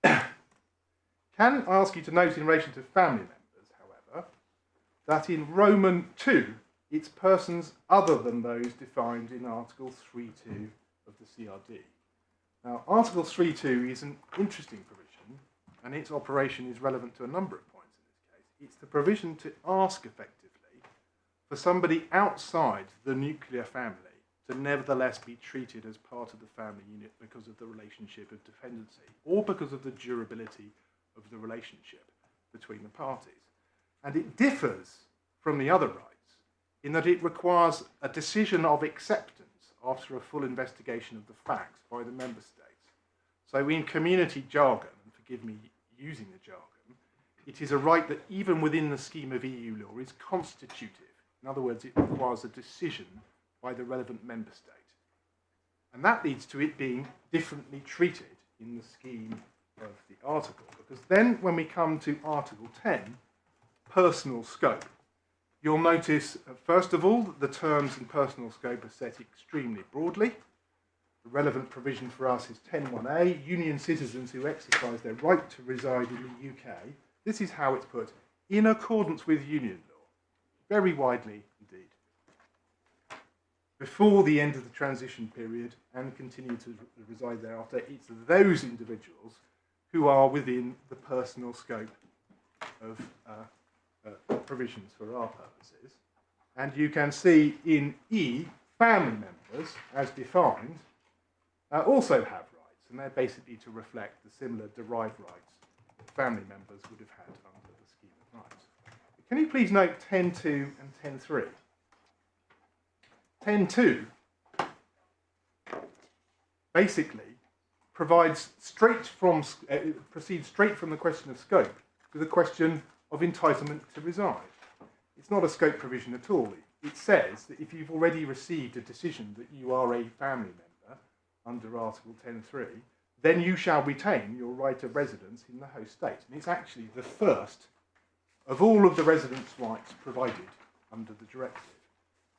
Can I ask you to note in relation to family members, however, that in Roman 2, it's persons other than those defined in Article 3.2 of the CRD. Now, Article 3.2 is an interesting provision, and its operation is relevant to a number of points in this case. It's the provision to ask effectively for somebody outside the nuclear family to nevertheless be treated as part of the family unit because of the relationship of dependency or because of the durability of the relationship between the parties. And it differs from the other rights in that it requires a decision of acceptance after a full investigation of the facts by the member states. So in community jargon, and forgive me using the jargon, it is a right that even within the scheme of EU law is constitutive. In other words, it requires a decision by the relevant member state. And that leads to it being differently treated in the scheme of the article. Because then when we come to Article 10, personal scope, you'll notice, first of all, that the terms in personal scope are set extremely broadly. The relevant provision for us is 10.1a, union citizens who exercise their right to reside in the UK. This is how it's put, in accordance with union law. Very widely indeed. Before the end of the transition period and continue to reside thereafter, it's those individuals who are within the personal scope of provisions for our purposes. And you can see in E, family members, as defined, also have rights, and they're basically to reflect the similar derived rights that family members would have had under the scheme of rights. Can you please note 10.2 and 10.3? 10.2 basically proceeds straight from the question of scope to the question of entitlement to reside. It's not a scope provision at all. It says that if you've already received a decision that you are a family member under Article 10.3, then you shall retain your right of residence in the host state. And it's actually the first of all of the residence rights provided under the directive.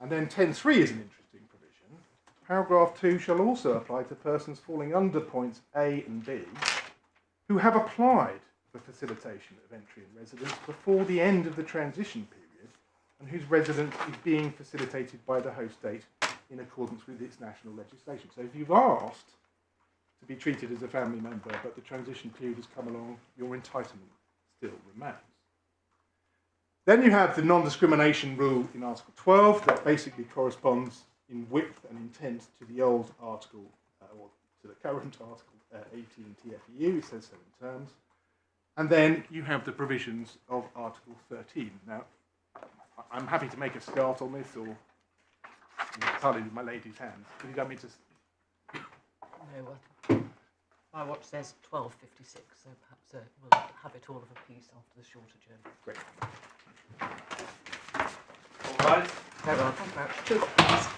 And then 10.3 is an interesting provision. Paragraph 2 shall also apply to persons falling under points A and B who have applied for facilitation of entry and residence before the end of the transition period and whose residence is being facilitated by the host state in accordance with its national legislation. So if you've asked to be treated as a family member but the transition period has come along, your entitlement still remains. Then you have the non-discrimination rule in Article 12 that basically corresponds in width and intent to the old article, or to the current Article 18 TFEU, it says so in terms. And then you have the provisions of Article 13. Now, I'm happy to make a start on this, or entirely with my lady's hands. Would you like me to? No, my watch says 12:56, so perhaps we'll have it all of a piece after the shorter journey. Great. All right. Very well, thank you very much.